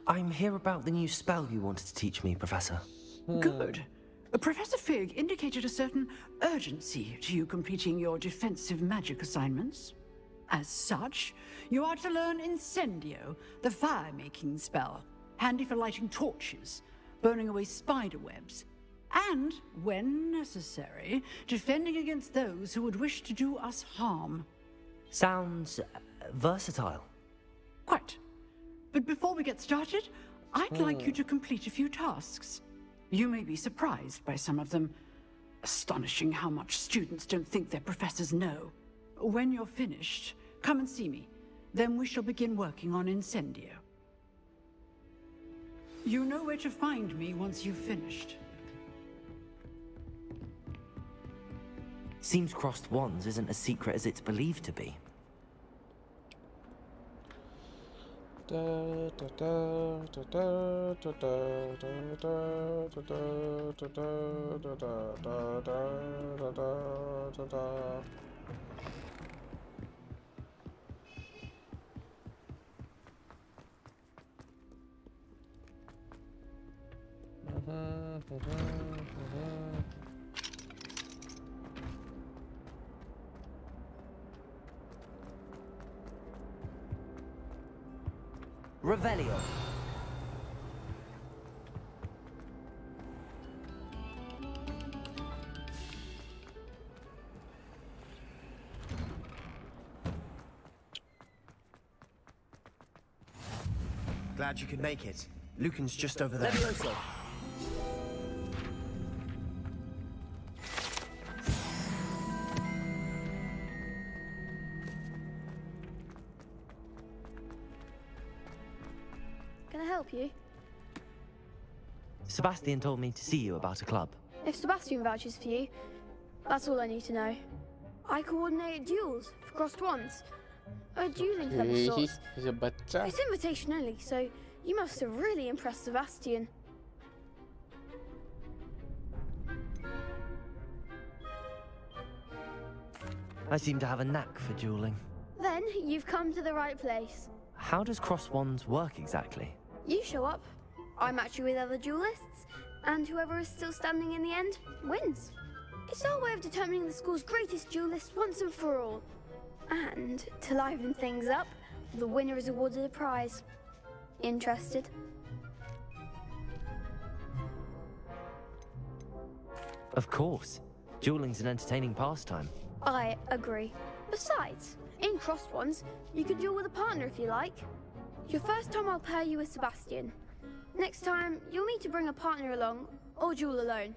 I'm here about the new spell you wanted to teach me, Professor. Good. Professor Fig indicated a certain urgency to you completing your defensive magic assignments. As such, you are to learn Incendio, the fire-making spell, handy for lighting torches, burning away spider webs, and, when necessary, defending against those who would wish to do us harm. Sounds versatile. Quite. But before we get started, I'd like you to complete a few tasks. You may be surprised by some of them. Astonishing how much students don't think their professors know. When you're finished, come and see me. Then we shall begin working on Incendio. You know where to find me once you've finished. Seems crossed wands isn't as secret as it's believed to be. Revelio. Glad you could make it. Lucan's just over there. Levioso. Can I help you? Sebastian told me to see you about a club. If Sebastian vouches for you, that's all I need to know. I coordinate duels for crossed wands. A dueling club of sorts. It's invitation only, so you must have really impressed Sebastian. I seem to have a knack for dueling. Then you've come to the right place. How does cross wands work exactly? You show up, I match you with other duelists, and whoever is still standing in the end wins. It's our way of determining the school's greatest duelist once and for all. And to liven things up, the winner is awarded a prize. Interested? Of course. Dueling's an entertaining pastime. I agree. Besides, in crossed ones, you can duel with a partner if you like. Your first time I'll pair you with Sebastian. Next time, you'll need to bring a partner along, or duel alone.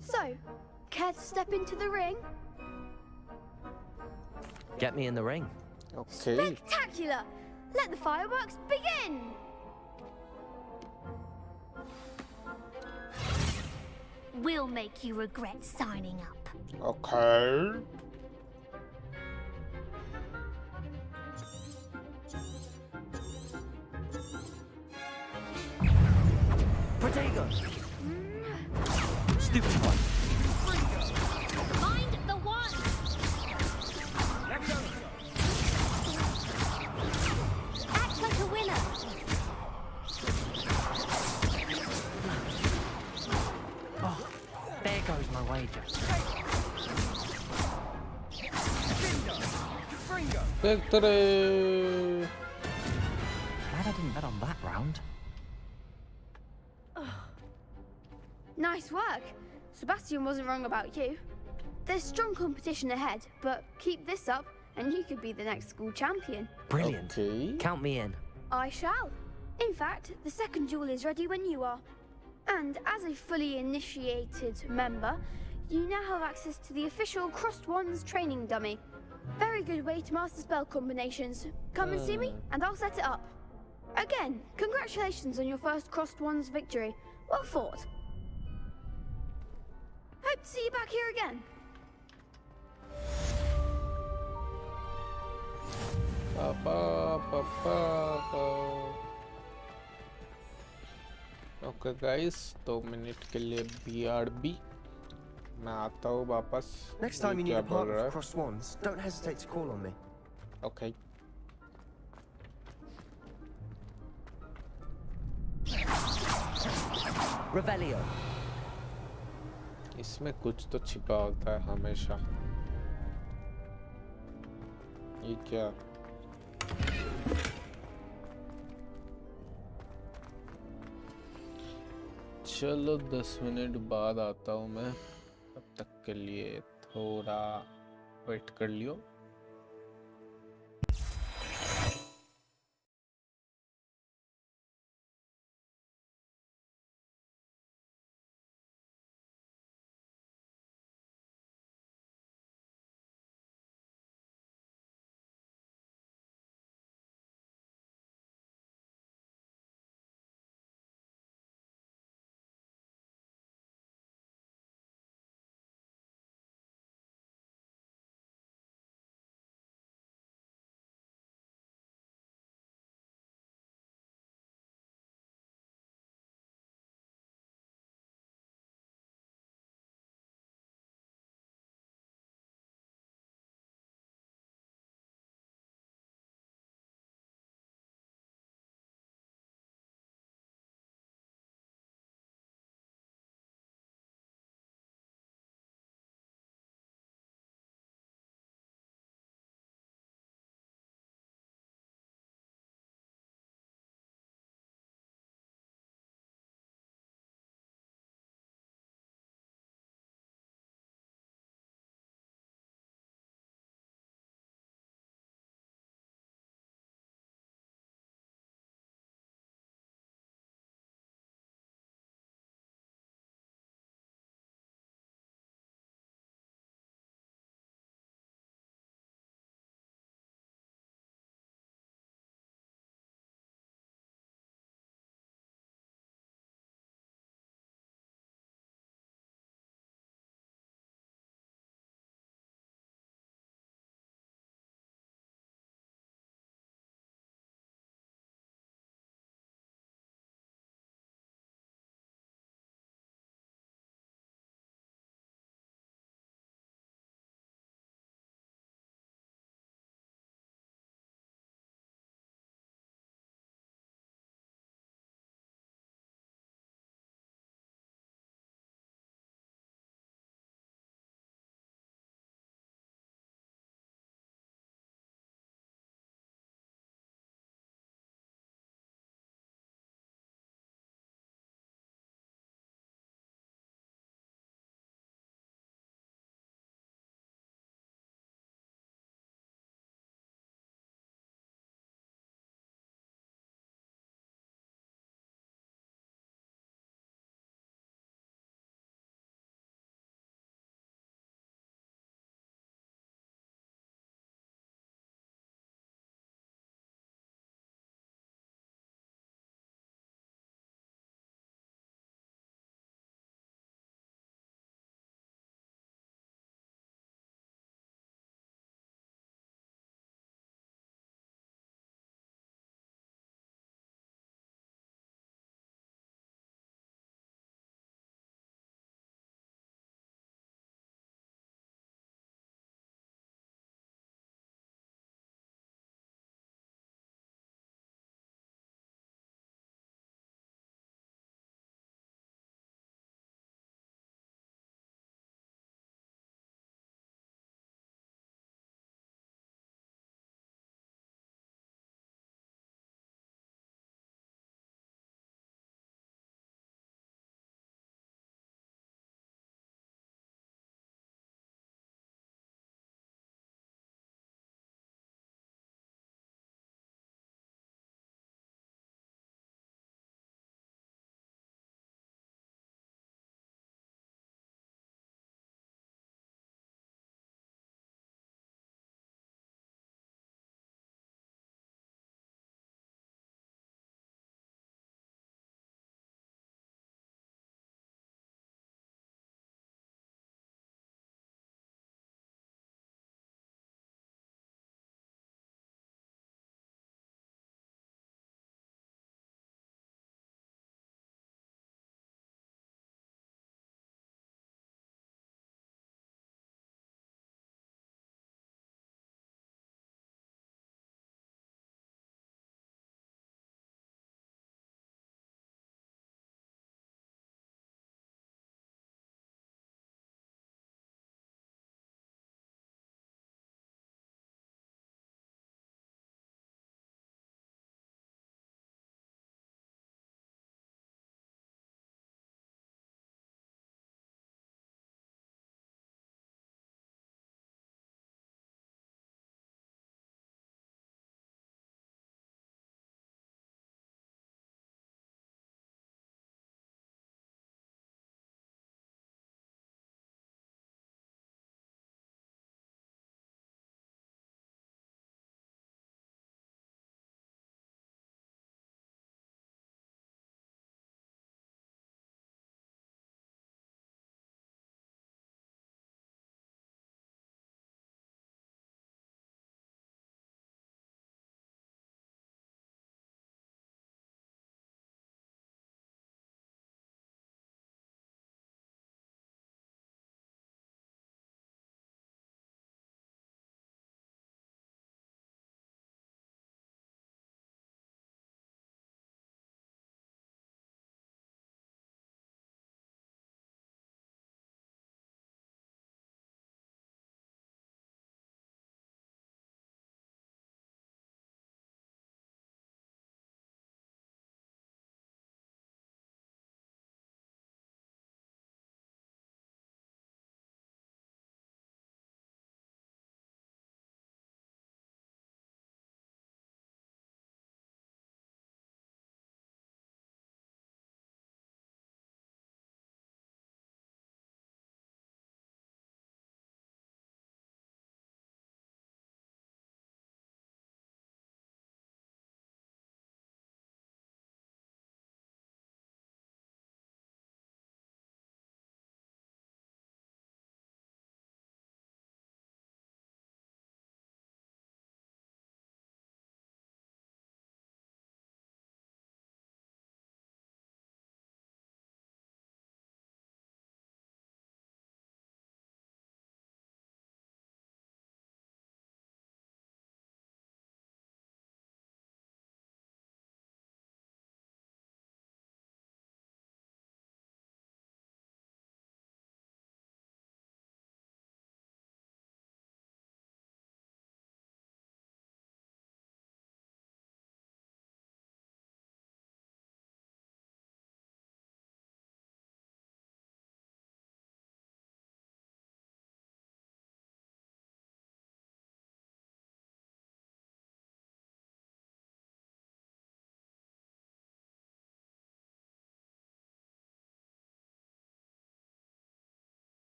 So, care to step into the ring? Get me in the ring. Okay. Spectacular! Let the fireworks begin! We'll make you regret signing up. Okay. Protego! Stupid one. Find the one! Act like a winner! Oh, there goes my wager. Victory! Glad I didn't bet on that round. Nice work. Sebastian wasn't wrong about you. There's strong competition ahead, but keep this up and you could be the next school champion. Brilliant. Okay. Count me in. I shall. In fact, the second duel is ready when you are. And as a fully initiated member, you now have access to the official Crossed Wands training dummy. Very good way to master spell combinations. Come and see me, and I'll set it up. Again, congratulations on your first Crossed Wands victory. Well fought. Hope to see you back here again. Okay guys 2 minute के लिए BRB मैं आता हूँ वापस Next time you need a partner for Crossed Wands, don't hesitate to call on me. Okay. Revelio. इसमें कुछ तो छिपा होता है हमेशा. ये क्या? चलो 10 मिनट बाद आता हूँ मैं. तब तक के लिए थोड़ा वेट कर लियो.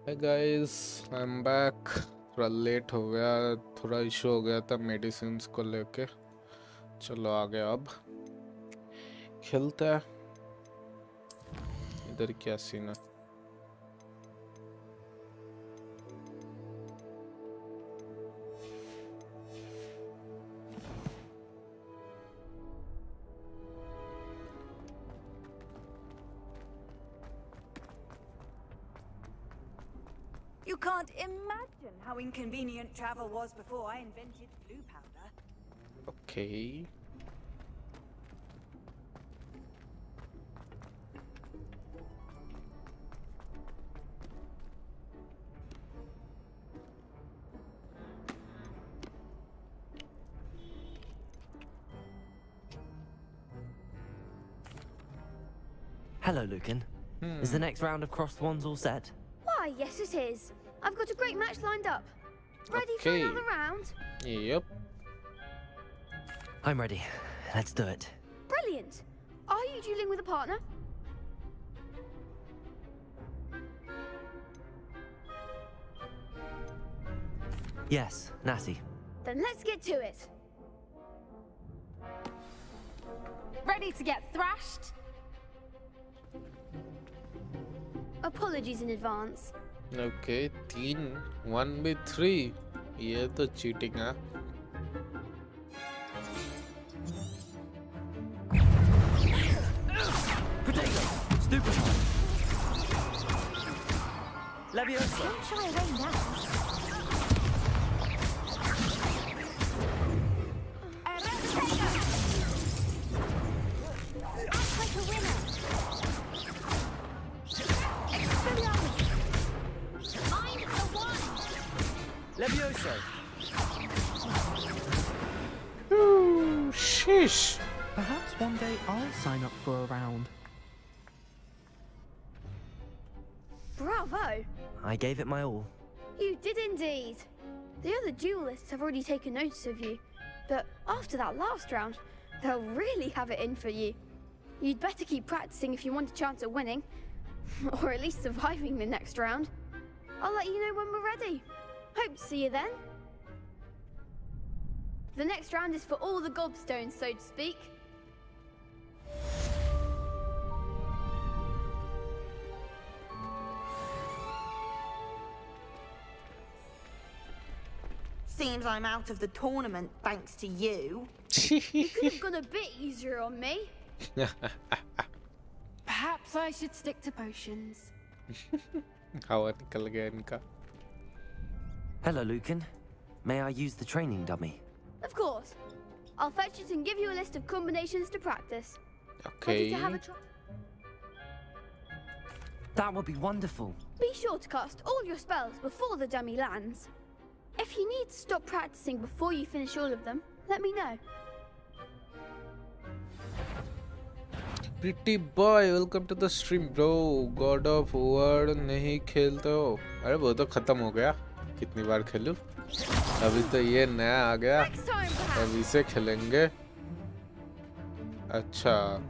Hey guys, I'm back. थोड़ा लेट हो गया, थोड़ा इशू हो गया था मेडिसिन्स को लेके. चलो आगे अब खेलते हैं. इधर क्या सीन है? You can't imagine how inconvenient travel was before I invented blue powder. Okay. Hello, Lucan. Is the next round of crossed wands all set? Why, yes it is. I've got a great match lined up. Ready for Okay. another round? Yep. I'm ready. Let's do it. Brilliant. Are you dueling with a partner? Yes, Natty. Then let's get to it. Ready to get thrashed? Apologies in advance. Okay, 1v3. ये तो cheating है. Potato! Stupid! Leviosa! Don't shy away now. Like a winner. Expelliarmus. I'm the one. Leviosa! Ooh, sheesh. Perhaps one day I'll sign up for a round. Bravo. I gave it my all. You did indeed. The other duelists have already taken notice of you, but after that last round, they'll really have it in for you. You'd better keep practicing if you want a chance at winning, or at least surviving the next round. I'll let you know when we're ready. Hope to see you then. The next round is for all the gobstones, so to speak. Seems I'm out of the tournament thanks to you. You could have gone a bit easier on me. Perhaps I should stick to potions. हवा निकल गया इनका. Hello, Lucan. May I use the training dummy? Of course. I'll fetch it and give you a list of combinations to practice. Okay. Ready to have a try? That would be wonderful. Be sure to cast all your spells before the dummy lands. If you need to stop practicing before you finish all of them, let me know. Pretty boy, welcome to the stream, bro. God of War नहीं खेलते हो? अरे वो तो खत्म हो गया. कितनी बार खेलूं? अभी तो ये नया आ गया. अभी से खेलेंगे. अच्छा.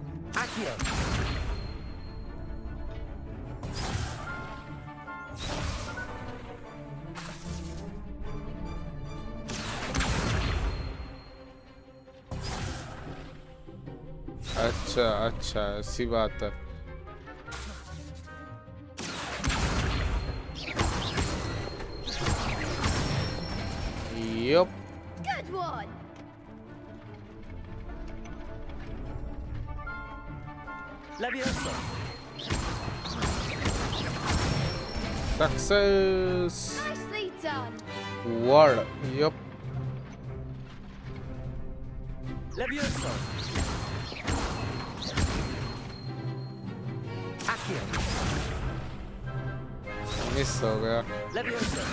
अच्छा अच्छा ऐसी बात है. Yup. Good one. Leviosa. Success. Nicely done. Word. Yup. Leviosa. Miss हो गया. Leviosa.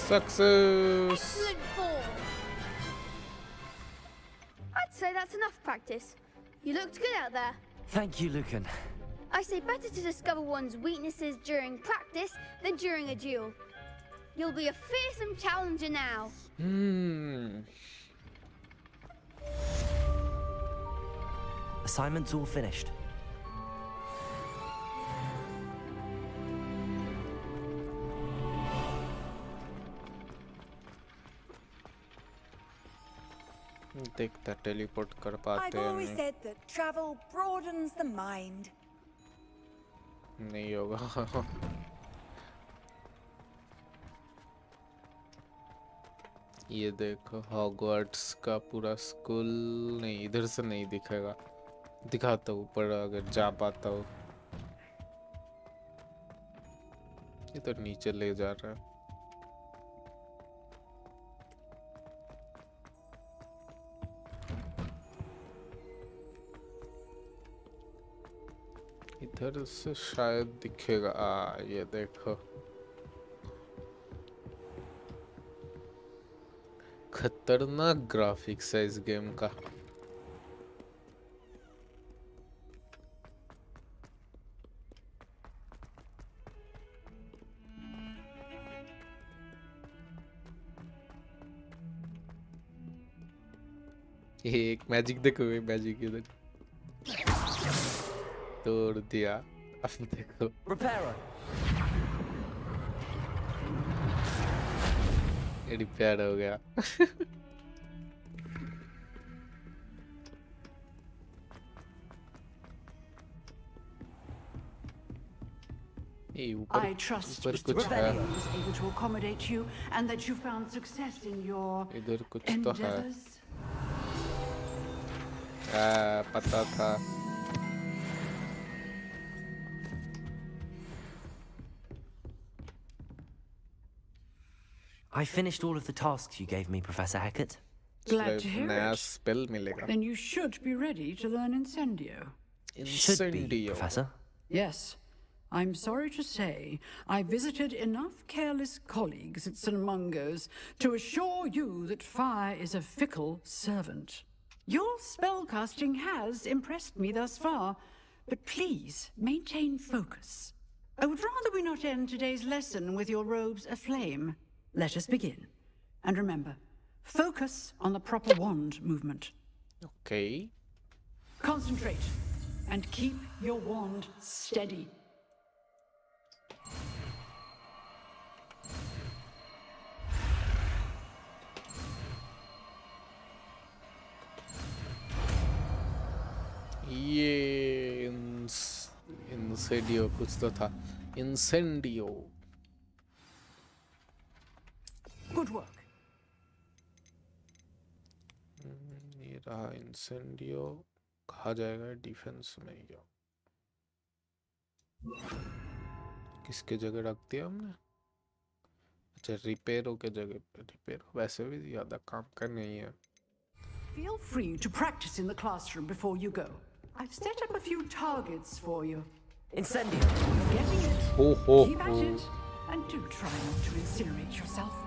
Success. Excellent form. I'd say that's enough practice. You looked good out there. Thank you, Lucan. I say better to discover one's weaknesses during practice than during a duel. You'll be a fearsome challenger now. Assignment's all finished. देखता teleport कर पाते I've हैं always said that travel broadens the mind. नहीं होगा ये देखो Hogwarts का पूरा स्कूल नहीं इधर से नहीं दिखेगा दिखाता हूँ ऊपर अगर जा पाता हूँ ये तो नीचे ले जा रहा है इधर से शायद दिखेगा ये देखो खतरनाक ग्राफिक्स है इस गेम का ये एक मैजिक देखो ये मैजिक इधर तोड़ दिया अब देखो रिपेयर हो गया I trust Mr. Revelio was able to accommodate you and that you found success in your इधर कुछ तो है endeavors. पता था I finished all of the tasks you gave me, Professor Hackett. Glad to hear नया it. Spell मिलेगा Then you should be ready to learn Incendio. Should be, Professor. Yes. I'm sorry to say, I visited enough careless colleagues at St. Mungo's to assure you that fire is a fickle servant. Your spellcasting has impressed me thus far, but please maintain focus. I would rather we not end today's lesson with your robes aflame. Let us begin. And remember, focus on the proper wand movement. Okay. Concentrate and keep your wand steady. ये इंसेंडियो कुछ तो था इंसेंडियो Good work. ये रहा इंसेंडियो कहा जाएगा defence में क्या किसके जगह रख दिया हमने अच्छा रिपेयरों के जगह पे रिपेयर वैसे भी ज़्यादा काम का नहीं है Feel free to practice in the classroom before you go. I've set up a few targets for you. Incendio. Getting it. Ho, ho, Keep at ho. it. And do try not to incinerate yourself.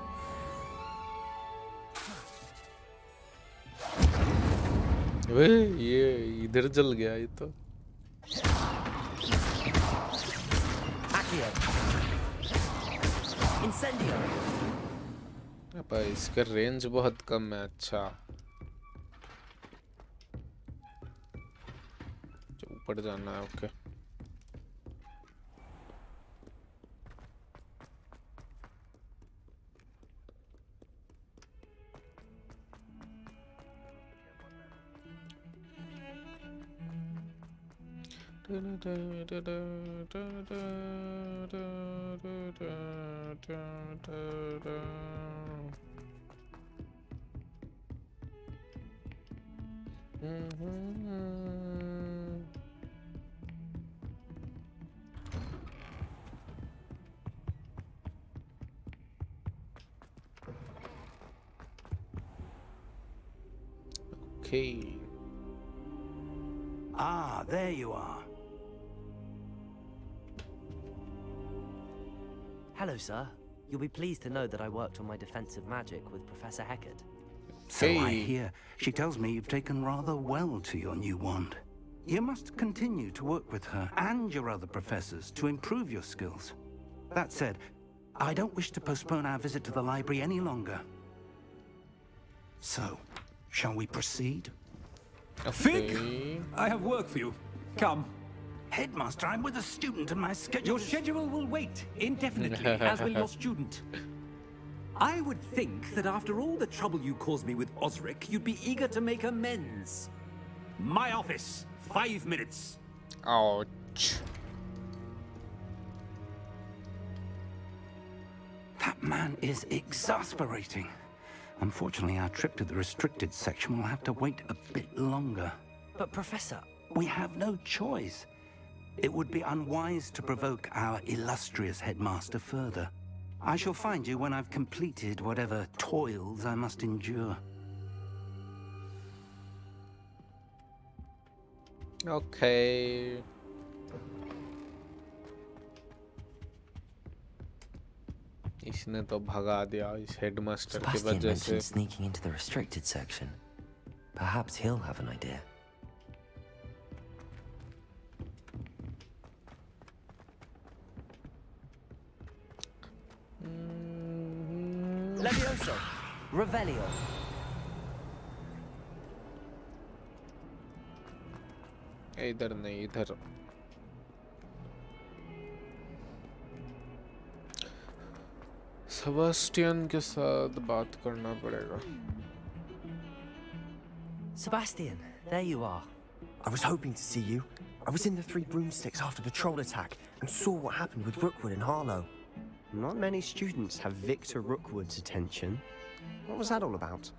वे ये इधर जल गया ये तो Incendio. अब इसका range बहुत कम है अच्छा ऊपर जाना है okay Okay. Ah, there you are. Hello, sir. You'll be pleased to know that I worked on my defensive magic with Professor Hackett. So I hear. She tells me you've taken rather well to your new wand. You must continue to work with her and your other professors to improve your skills. That said, I don't wish to postpone our visit to the library any longer. So, shall we proceed? Fig, I have work for you. Come. Headmaster, I'm with a student and my schedule. Your schedule will wait indefinitely, as will your student. I would think that after all the trouble you caused me with Osric, you'd be eager to make amends. My office, 5 minutes. Ouch. That man is exasperating. Unfortunately, our trip to the restricted section will have to wait a bit longer. But Professor... We have no choice. It would be unwise to provoke our illustrious headmaster further. I shall find you when I've completed whatever toils I must endure. Okay. इसने तो भगा दिया इस headmaster की Sebastian वजह से. mentioned sneaking into the restricted section. Perhaps he'll have an idea. Levioso, Revelio. इधर नहीं इधर. सेबास्टियन के साथ बात करना पड़ेगा. Sebastian, there you are. I was hoping to see you. I was in the Three Broomsticks after the troll attack and saw what happened with Rookwood and Harlow. Not many students have Victor Rookwood's attention. What was that all about?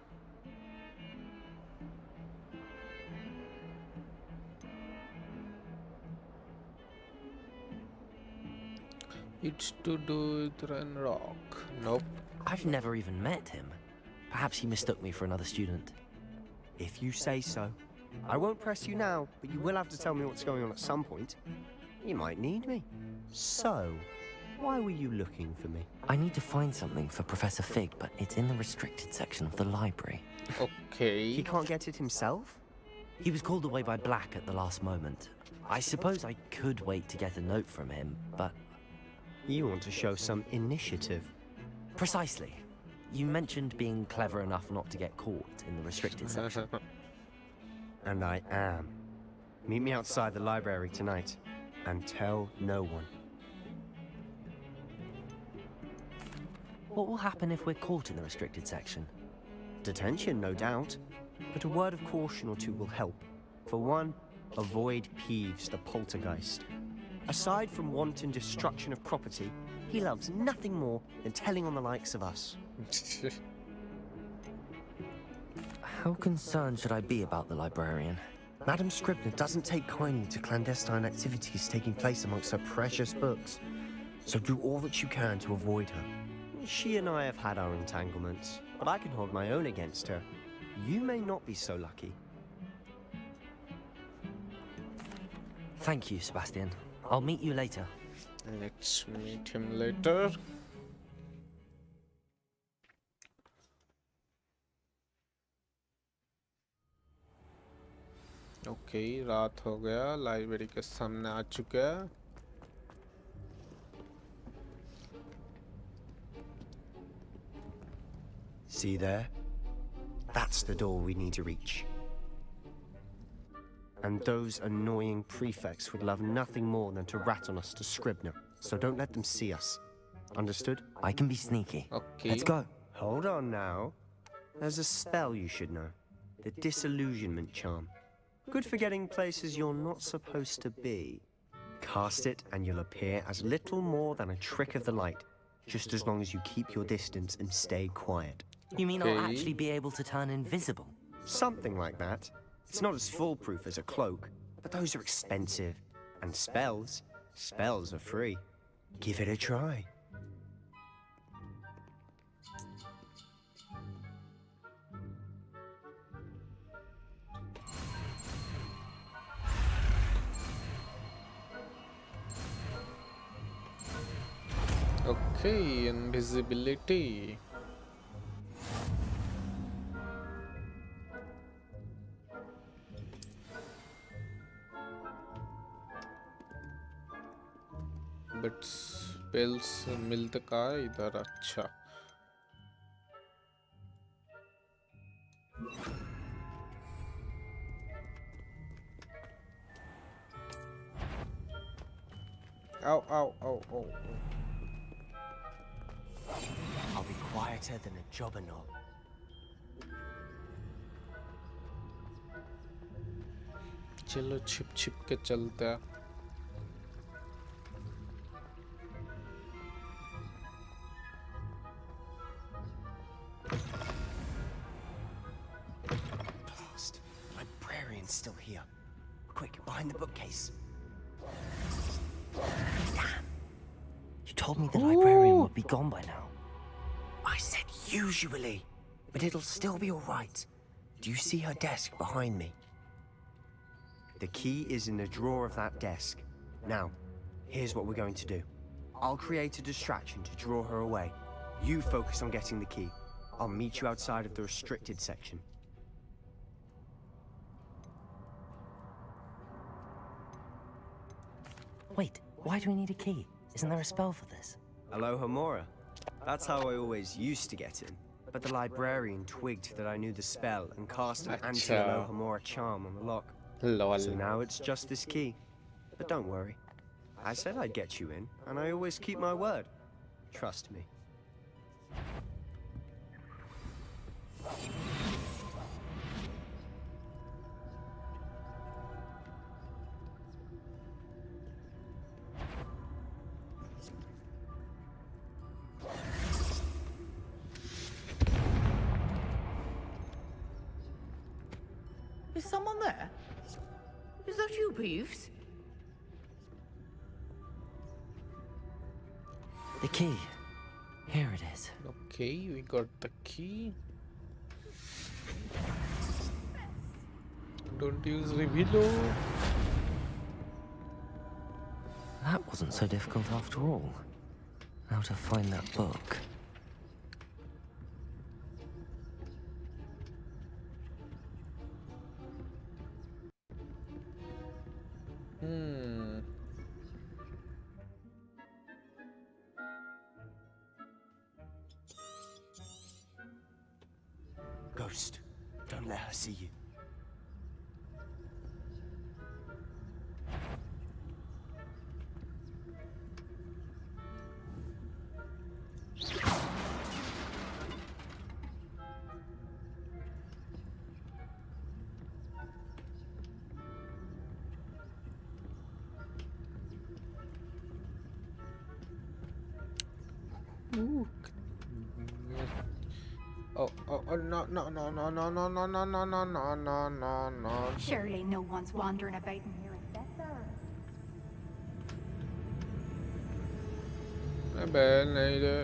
It's to do with Ren Rock. Nope. I've never even met him. Perhaps he mistook me for another student. If you say so. I won't press you now, but you will have to tell me what's going on at some point. You might need me. So, why were you looking for me? I need to find something for Professor Fig, but it's in the restricted section of the library. Okay. He can't get it himself? He was called away by Black at the last moment. I suppose I could wait to get a note from him, but... You want to show some initiative. Precisely. You mentioned being clever enough not to get caught in the restricted section. And I am. Meet me outside the library tonight, and tell no one. What will happen if we're caught in the restricted section? Detention, no doubt. But a word of caution or two will help. For one, avoid Peeves, the poltergeist. Aside from wanton destruction of property, he loves nothing more than telling on the likes of us. How concerned should I be about the librarian? Madam Scribner doesn't take kindly to clandestine activities taking place amongst her precious books. So do all that you can to avoid her. She and I have had our entanglements, but I can hold my own against her. You may not be so lucky. Thank you, Sebastian. I'll meet you later. Let's meet him later. Okay रात हो गया library के सामने आ चुका है. See there? That's the door we need to reach. And those annoying prefects would love nothing more than to rat on us to Scribner. So don't let them see us. Understood? I can be sneaky. Okay. Let's go. Hold on now. There's a spell you should know. The Disillusionment Charm. Good for getting places you're not supposed to be. Cast it and you'll appear as little more than a trick of the light. Just as long as you keep your distance and stay quiet. You mean I'll actually be able to turn invisible? Something like that. It's not as foolproof as a cloak, but those are expensive. And spells are free. Give it a try. Okay, invisibility. But spells मिलते का इधर अच्छा. Ow, ow, ow, ow. I'll be quieter than a jobberknoll. चलो छिप छिप के चलते हैं. Blast. Librarian's still here. Quick, behind the bookcase. Damn. You told me the librarian would be gone by now. I said usually, but it'll still be all right. Do you see her desk behind me? The key is in the drawer of that desk. Now, here's what we're going to do. I'll create a distraction to draw her away. You focus on getting the key. I'll meet you outside of the restricted section. Wait, why do we need a key? Isn't there a spell for this? Alohomora. That's how I always used to get in. But the librarian twigged that I knew the spell and cast an anti-Alohomora charm on the lock. Lol. So now it's just this key. But don't worry. I said I'd get you in, and I always keep my word. Trust me. Is someone there? Is that you, Peeves? The key. Here it is. Okay, we got the key. Don't use revealo. That wasn't so difficult after all. How to find that book. Ghost, don't let her see you. Ooh. Oh, no, no, no, no, no, no, no, no, no, no, no, no, no, no. Surely no one's wandering about in here in Bethel. बैल नहीं दे.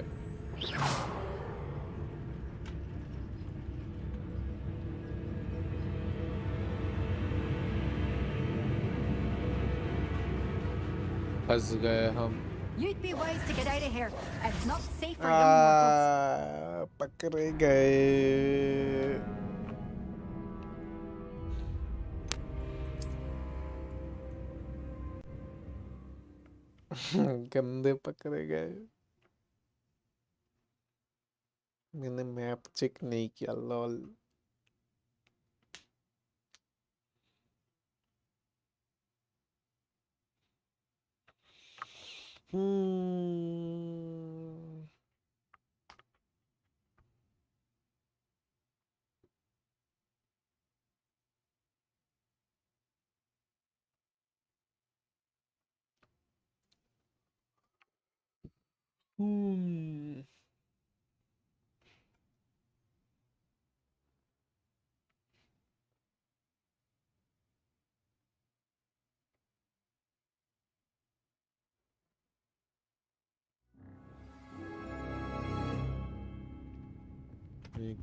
फंस गए हम. You'd be wise to get out of here. It's not safe for young mortals. पकड़े गए. गंदे पकड़े गए. मैंने मैप चेक नहीं किया. लॉल.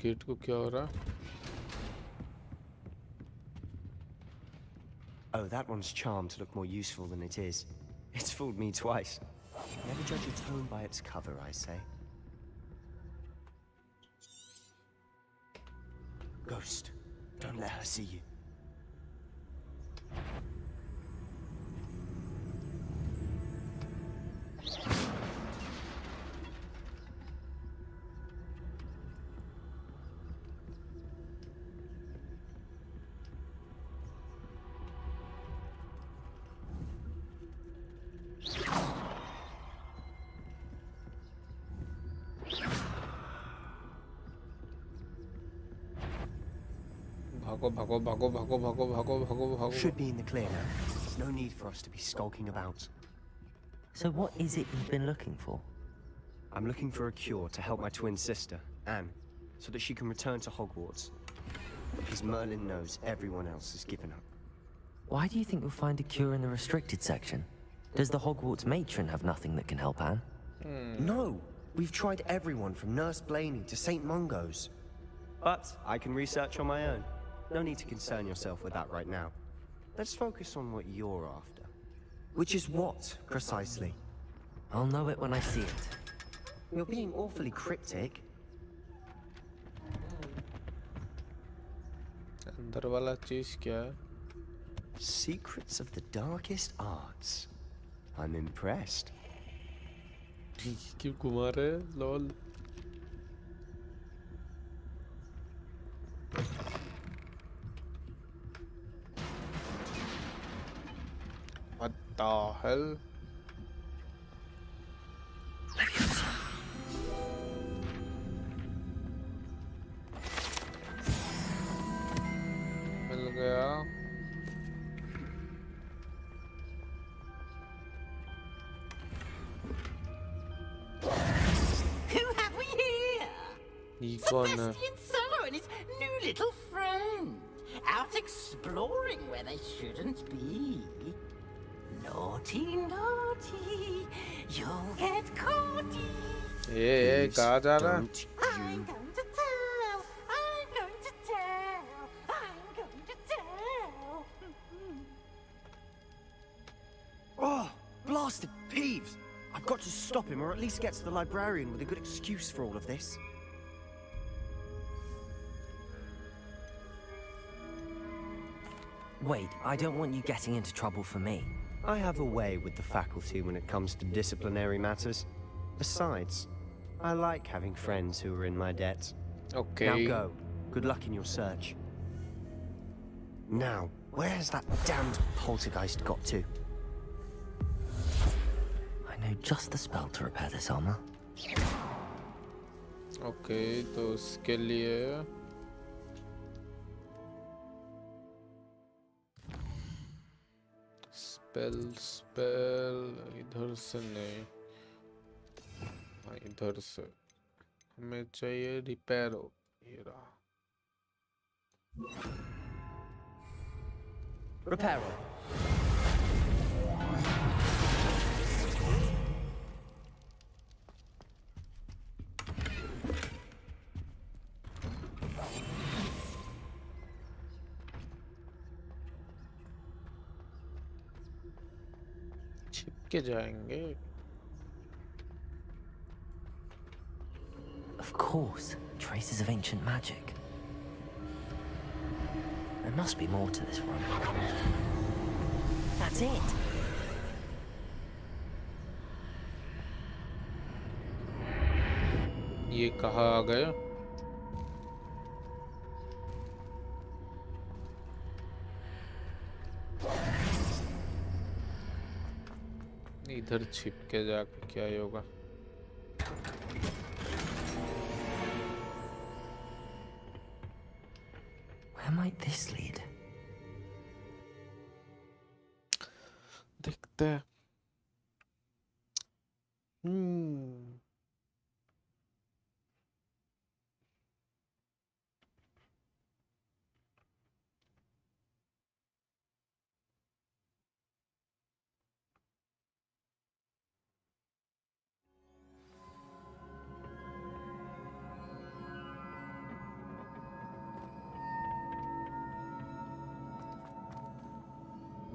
गेट को क्या हो रहा? Oh, that one's charmed to look more useful than it is. It's fooled me twice. Never judge a tome by its cover, I say. Ghost, don't let her see you. Should be in the clear now. No need for us to be skulking about. So what is it you've been looking for? I'm looking for a cure to help my twin sister, Anne, so that she can return to Hogwarts. Because Merlin knows everyone else has given up. Why do you think you'll find a cure in the restricted section? Does the Hogwarts matron have nothing that can help Anne? No! We've tried everyone from Nurse Blaney to St. Mungo's. But I can research on my own. No need to concern yourself with that right now. Let's focus on what you're after. Which is what, precisely? I'll know it when I see it. You're being awfully cryptic. अंदर वाला चीज क्या है? Secrets of the darkest arts. I'm impressed. क्यों घुमा रहे हैं? Lol. What the hell? मिल गया. Who have we here? Sebastian Cello and his new little friend. Out exploring where they shouldn't be. Naughty, naughty, you'll get caughty. ए कहाँ जा रहा है? I'm going to tell, I'm going to tell, I'm going to tell. Oh, blasted Peeves! I've got to stop him, or at least get to the librarian with a good excuse for all of this. Wait, I don't want you getting into trouble for me. I have a way with the faculty when it comes to disciplinary matters. Besides, I like having friends who are in my debt. Okay. Now go. Good luck in your search. Now, where has that damned poltergeist got to? I know just the spell to repair this armor. Okay, तो उसके लिए spell इधर से नहीं, हाँ इधर से हमें चाहिए रिपेयरो. ये रहा. Reparo. के जाएंगे. Of course, traces of ancient magic. There must be more to this room. That's it. ये कहाँ आ गया? इधर छिप के जाके क्या ही होगा? Where might this lead? देखते हैं.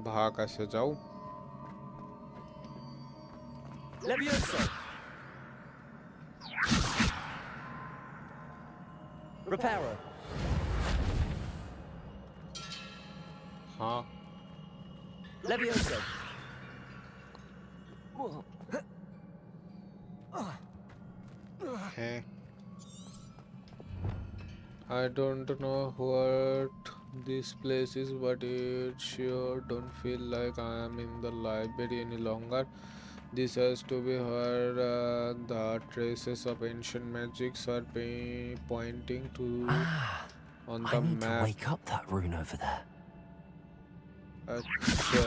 भाग कैसे जाऊं? Levioso. Reparo. हाँ. Levioso. है. I don't know what this place is, but it sure don't feel like I am in the library any longer. This has to be where the traces of ancient magics are pointing to. on I the need to map. wake up that rune over there. अच्छा.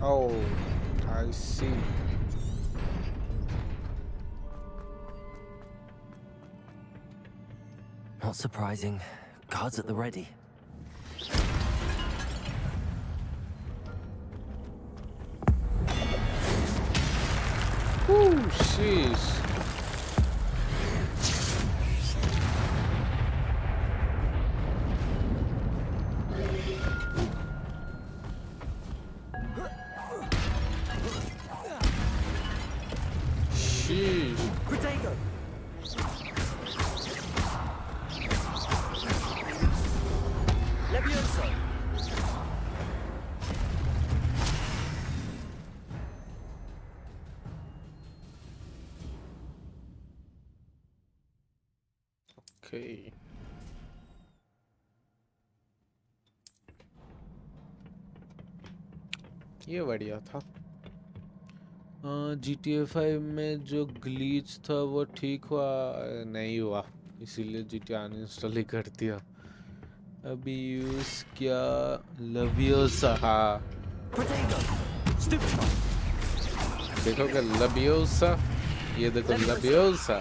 Oh, I see. Not surprising. Guards at the ready. Ooh, sheesh. Sheesh. Protego! Levioso! Okay. ये बढ़िया था. GTA 5 में जो glitch था वो ठीक हुआ नहीं हुआ, इसीलिए GTA अनइंस्टॉल ही कर दिया. अभी यूज किया लवियोसा. हाँ देखो क्या लवियोसा, ये देखो लवियोसा.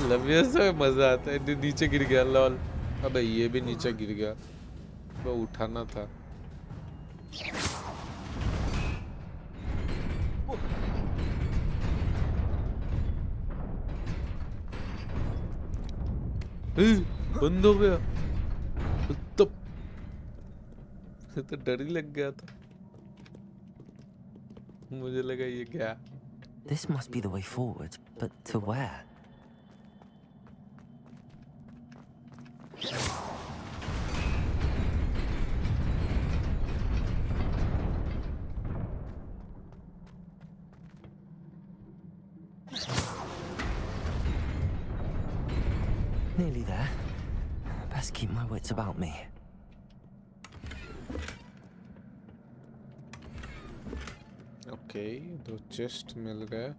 लवियोसा में मजा आता है. नीचे गिर गया लॉल. अबे ये भी नीचे गिर गया, वो उठाना था. बंद हो गया तो डर ही लग गया था. मुझे लगा ये क्या. This must be the way forward, but to where? Nearly there. Best keep my wits about me. Okay, दो चेस्ट मिल गए.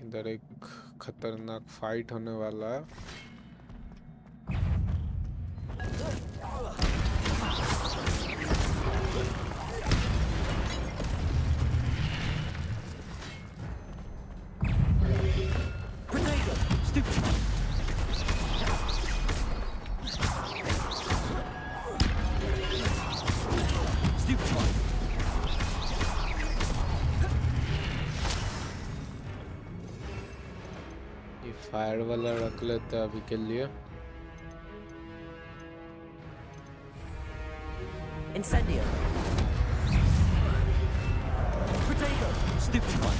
इधर एक खतरनाक फाइट होने वाला है. फायर वाला रख लेते हैं अभी के लिए. Incendio. Protego. Stupid one.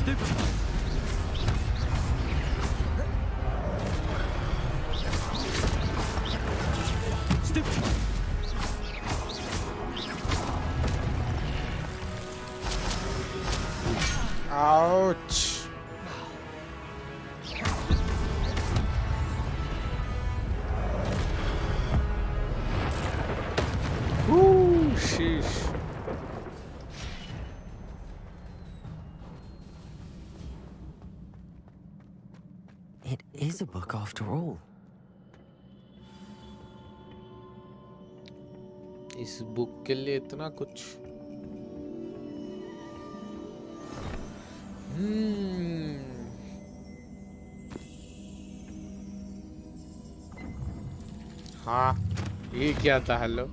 Stupid one. Stupid one. Ouch. Ooh, sheesh. It is a book after all. इस बुक के लिए इतना कुछ. हाँ, ये क्या था. हेलो,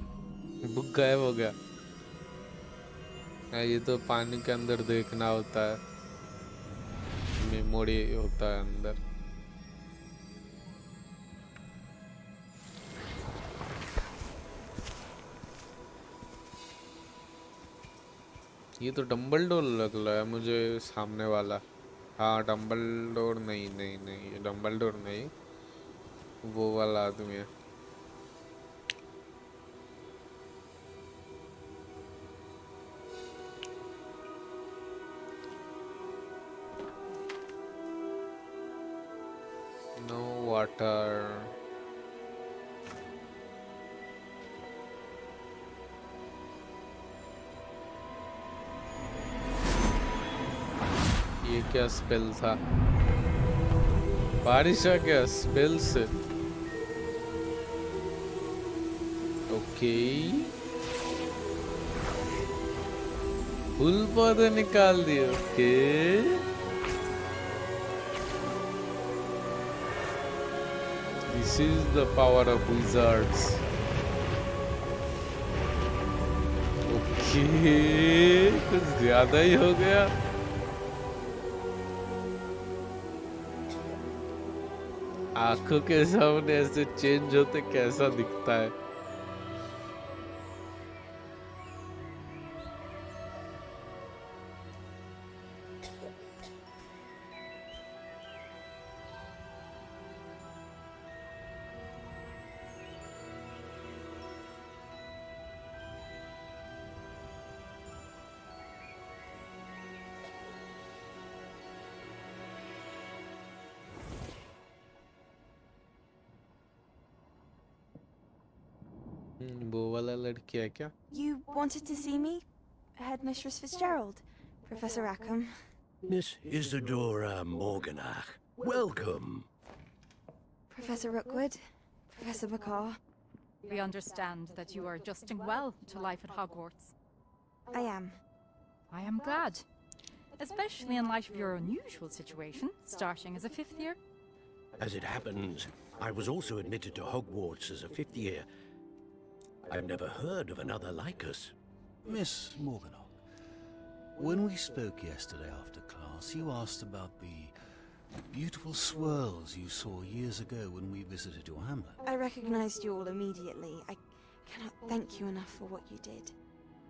बुक गायब हो गया. ये तो पानी के अंदर देखना होता है. मेमोरी होता है अंदर. ये तो डम्बलडोर लग रहा है मुझे सामने वाला. हाँ, डम्बलडोर नहीं नहीं नहीं, ये डम्बलडोर नहीं, वो वाला आदमी है. No water. क्या स्पेल था? बारिश आ गया स्पेल से। ओके फूल पौधे निकाल दिए। Okay this is the power of Wizards. Okay कुछ ज्यादा ही हो गया। आंखों के सामने ऐसे चेंज होते कैसा दिखता है? वो वाला लड़की है क्या? You wanted to see me? Headmistress Fitzgerald? Professor Rackham? Miss Isadora Morganach, welcome. Professor Rookwood? Professor Bakar? We understand that you are adjusting well to life at Hogwarts. I am. I am glad. Especially in light of your unusual situation, starting as a 5th year. As it happens, I was also admitted to Hogwarts as a 5th year. I've never heard of another like us. Miss Morganock, when we spoke yesterday after class, you asked about the beautiful swirls you saw years ago when we visited your hamlet. I recognized you all immediately. I cannot thank you enough for what you did.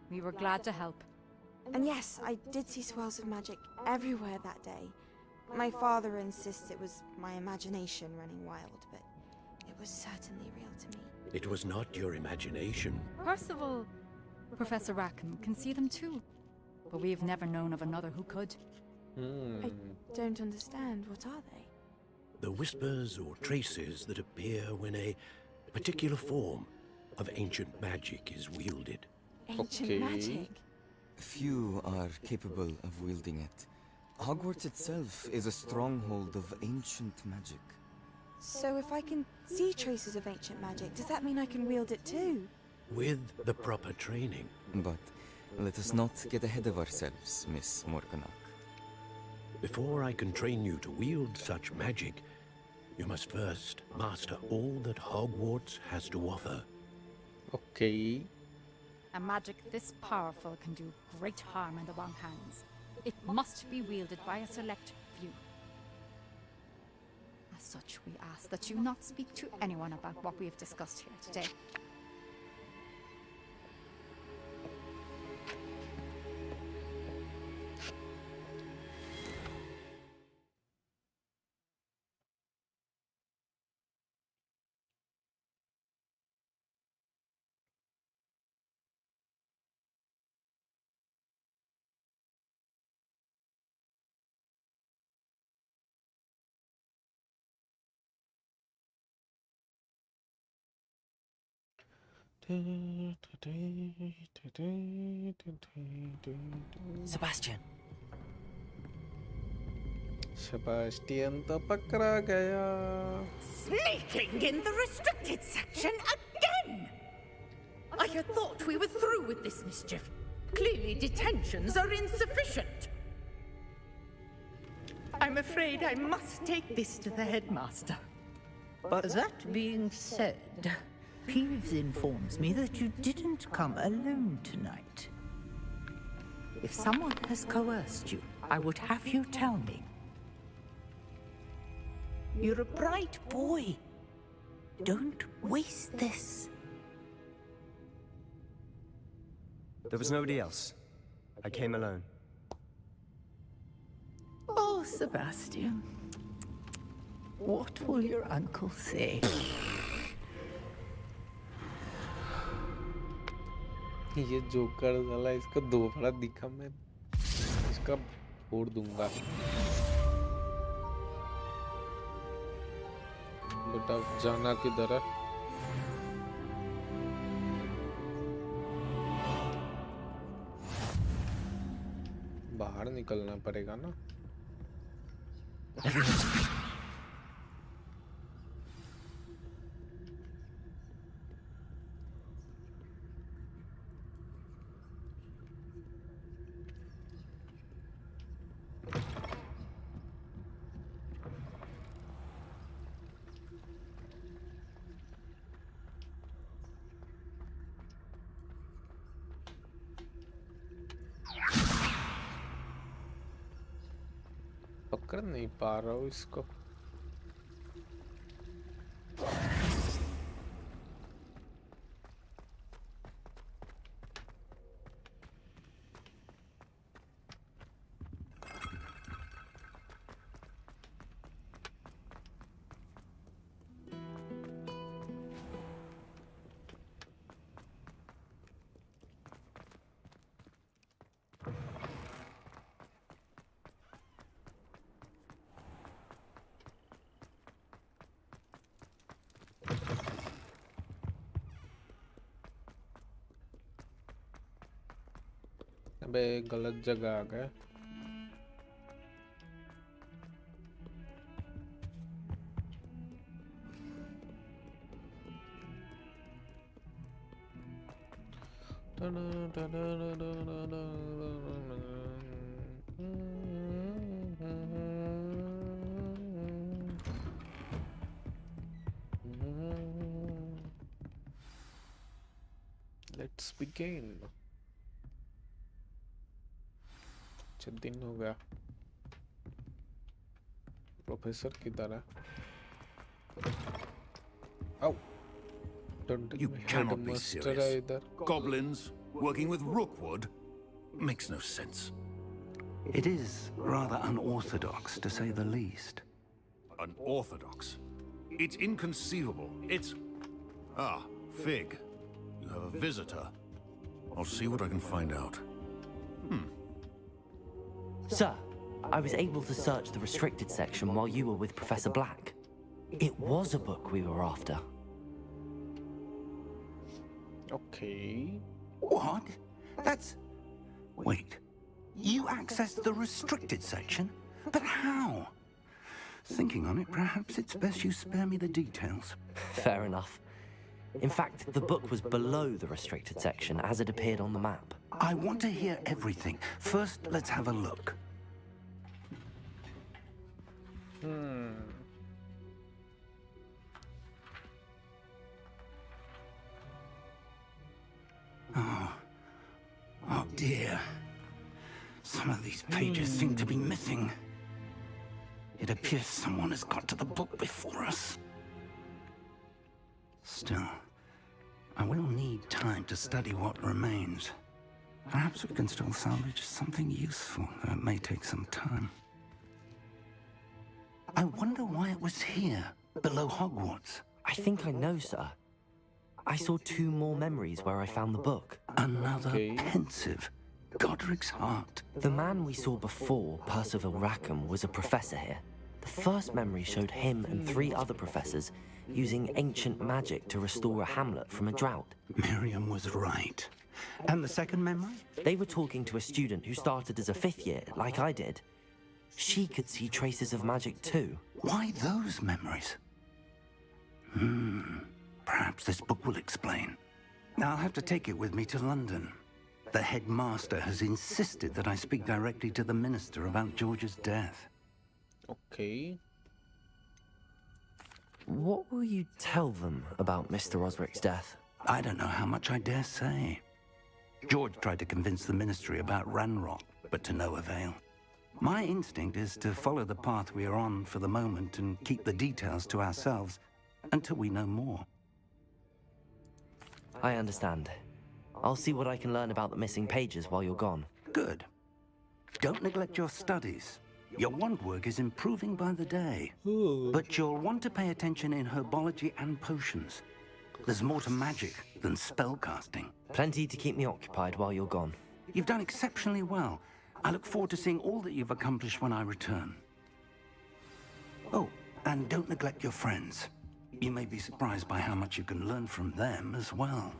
We were glad to help. And yes, I did see swirls of magic everywhere that day. My father insists it was my imagination running wild, but it was certainly real to me. It was not your imagination. Percival, Professor Rackham can see them too. But we've never known of another who could. I don't understand. What are they? The whispers or traces that appear when a particular form of ancient magic is wielded. Ancient magic? Few are capable of wielding it. Hogwarts itself is a stronghold of ancient magic. So if I can see traces of ancient magic, does that mean I can wield it too? With the proper training. But let us not get ahead of ourselves, Miss Morganock. Before I can train you to wield such magic, you must first master all that Hogwarts has to offer. Okay. A magic this powerful can do great harm in the wrong hands. It must be wielded by a select few. As such, we ask that you not speak to anyone about what we have discussed here today. Sebastian. Sebastian तो पकड़ा गया. Sneaking in the restricted section again! I had thought we were through with this mischief. Clearly detentions are insufficient. I'm afraid I must take this to the headmaster. But that being said, Peeves informs me that you didn't come alone tonight. If someone has coerced you, I would have you tell me. You're a bright boy. Don't waste this. There was nobody else. I came alone. Oh, Sebastian. What will your uncle say? ये joker वाला इसका दोबारा दिखा मैं इसका फोड़ दूंगा. बेटा जाना किधर है? बाहर निकलना पड़ेगा ना. Everyone's... पकड़ नहीं पा रहा हूँ इसको। अबे गलत जगह आ गए। Let's begin. 6 दिन हो गया। प्रोफेसर किधर है? Oh, don't You cannot be serious. Goblins working with rookwood makes no sense. It is rather unorthodox, to say the least. Unorthodox? It's inconceivable. It's... Ah, Fig. You have a visitor. I'll see what I can find out. Sir, I was able to search the restricted section while you were with Professor Black. It was a book we were after. Okay. What? That's... Wait. You accessed the restricted section? But how? Thinking on it, perhaps it's best you spare me the details. Fair enough. In fact, the book was below the restricted section as it appeared on the map. I want to hear everything. First, let's have a look. Oh dear. Some of these pages seem to be missing. It appears someone has got to the book before us. Still, I will need time to study what remains. Perhaps we can still salvage something useful, though it may take some time. I wonder why it was here, below Hogwarts. I think I know, sir. I saw 2 more memories where I found the book. Another pensive. Godric's heart. The man we saw before, Percival Rackham, was a professor here. The first memory showed him and 3 other professors using ancient magic to restore a hamlet from a drought. Miriam was right. And the second memory? They were talking to a student who started as a 5th year, like I did. She could see traces of magic too. Why those memories? Perhaps this book will explain. I'll have to take it with me to London. The headmaster has insisted that I speak directly to the minister about George's death. Okay. What will you tell them about Mr. Osric's death? I don't know how much I dare say. George tried to convince the ministry about Ranrock, but to no avail. My instinct is to follow the path we are on for the moment and keep the details to ourselves until we know more. I understand. I'll see what I can learn about the missing pages while you're gone. Good. Don't neglect your studies. Your wand work is improving by the day. But you'll want to pay attention in herbology and potions. There's more to magic than spellcasting. Plenty to keep me occupied while you're gone. You've done exceptionally well. I look forward to seeing all that you've accomplished when I return. Oh, and don't neglect your friends. You may be surprised by how much you can learn from them as well.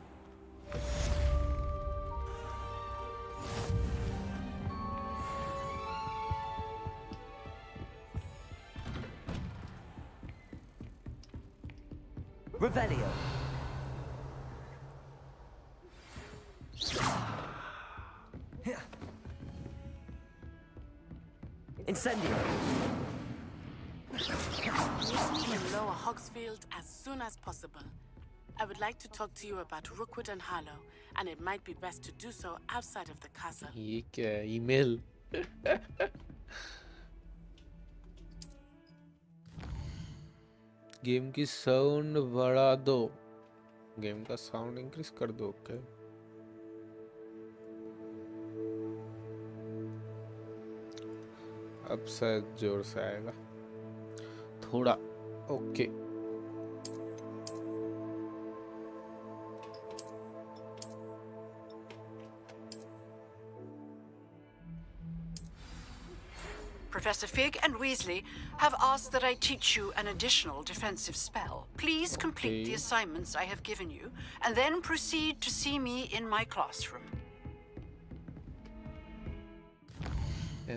Oxfield as soon as possible. I would like to talk to you about Rookwood and Harlow, and it might be best to do so outside of the castle. ये क्या है? Email? Game की sound बढ़ा दो. Game का sound increase कर दो. Okay. अब शायद जोर से आएगा. थोड़ा. Okay. Professor Fig and Weasley have asked that I teach you an additional defensive spell. Please complete the assignments I have given you, and then proceed to see me in my classroom.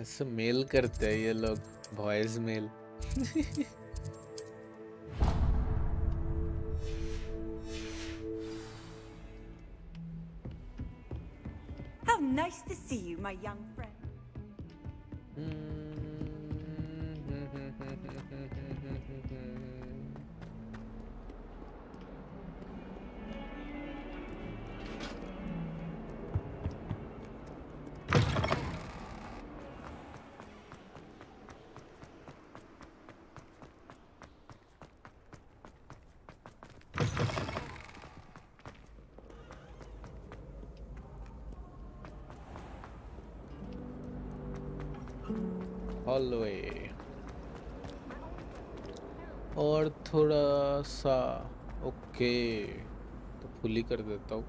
ऐसे mail करते हैं ये लोग. Voice mail. How nice to see you, my young friend. Hallway और थोड़ा सा. Okay, तो fully कर देता हूँ.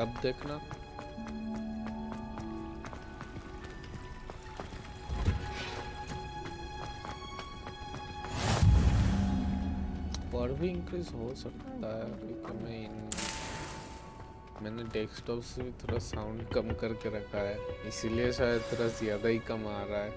अब देखना. और भी इंक्रीज हो सकता है क्योंकि मैंने डेस्कटॉप से भी थोड़ा साउंड कम करके रखा है, इसीलिए शायद थोड़ा ज्यादा ही कम आ रहा है.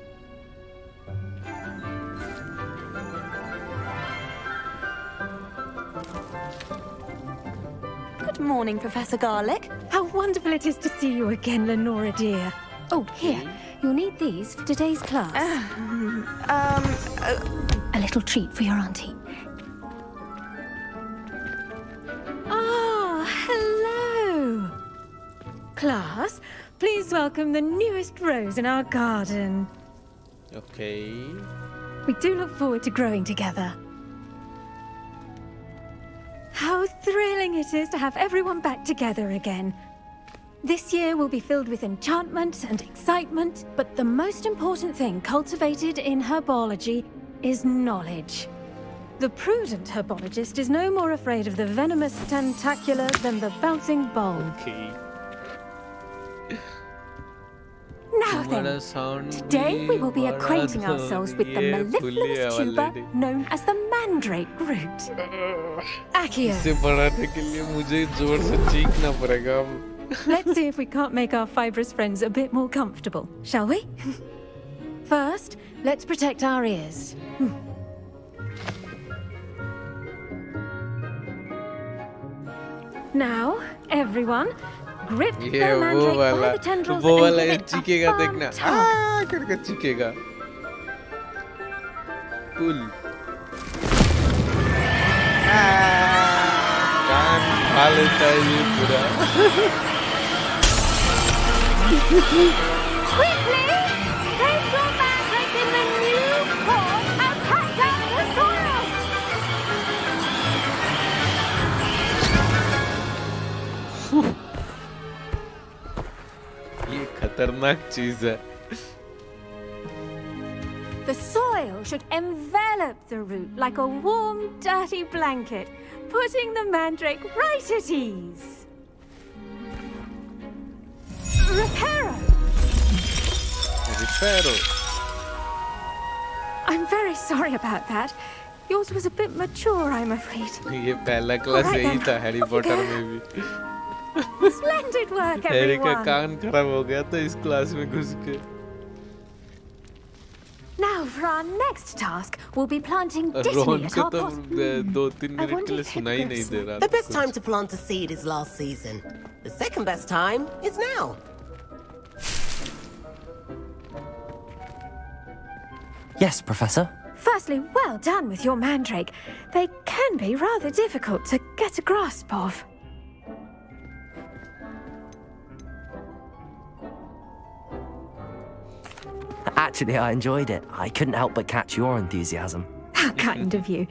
Good morning, Professor Garlick. How wonderful it is to see you again, Lenora dear. Oh, here. You'll need these for today's class. A little treat for your auntie. Hello! Class, please welcome the newest rose in our garden. Okay. We do look forward to growing together. How thrilling it is to have everyone back together again. This year will be filled with enchantment and excitement, but the most important thing cultivated in herbology is knowledge. The prudent herbologist is no more afraid of the venomous tentacular than the bouncing bulb. Okay. Now then, today we will be acquainting ourselves with the mellifluous tuber known as the mandrake root. Accio. इसे बढ़ाने के लिए मुझे जोर से चीखना पड़ेगा. Let's see if we can't make our fibrous friends a bit more comfortable, shall we? First, let's protect our ears. Now, everyone, grip the mandrake by the tendrils and give it a firm tug. करके चीखेगा. Cool. कान खा लेता है ये पूरा. Quickly, take your mandrake in the new form and cut down the soil. ये खतरनाक चीज है. The soil should envelop the root like a warm, dirty blanket, putting the mandrake right at ease. Reparo! Reparo. I'm very sorry about that. Yours was a bit mature, I'm afraid. ये पहला class यही था Harry Potter में भी. Splendid work, Harry का everyone. कान खराब हो गया था इस क्लास में घुस के. Now for our next task, we'll be planting Rohan dittany at को our तो pot. 2-3 मिनट के लिए सुना ही नहीं दे रहा The best time to plant a seed is last season. The second best time is now. Yes, Professor. Firstly, well done with your mandrake. They can be rather difficult to get a grasp of. Actually, I enjoyed it. I couldn't help but catch your enthusiasm. How kind of you.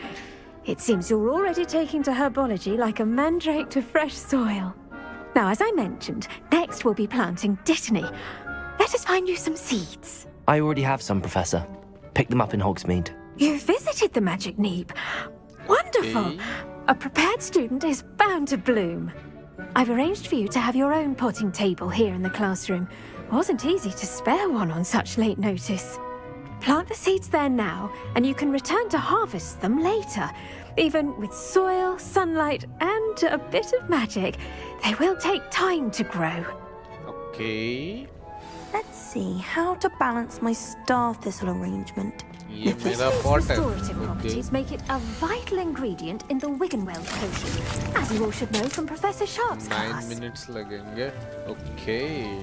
It seems you're already taking to herbology like a mandrake to fresh soil. Now, as I mentioned, next we'll be planting dittany. Let us find you some seeds. I already have some, Professor. Picked them up in Hogsmeade. You visited the Magic Neep. Wonderful. A prepared student is bound to bloom. I've arranged for you to have your own potting table here in the classroom. Wasn't easy to spare one on such late notice. Plant the seeds there now, and you can return to harvest them later. Even with soil, sunlight, and a bit of magic, they will take time to grow. Okay. Let's see how to balance my star thistle arrangement. ये मेरा pot है. Restorative properties make it a vital ingredient in the Wiggenweld potion, as you all should know from Professor Sharp's 9 class. minutes लगेंगे. Okay.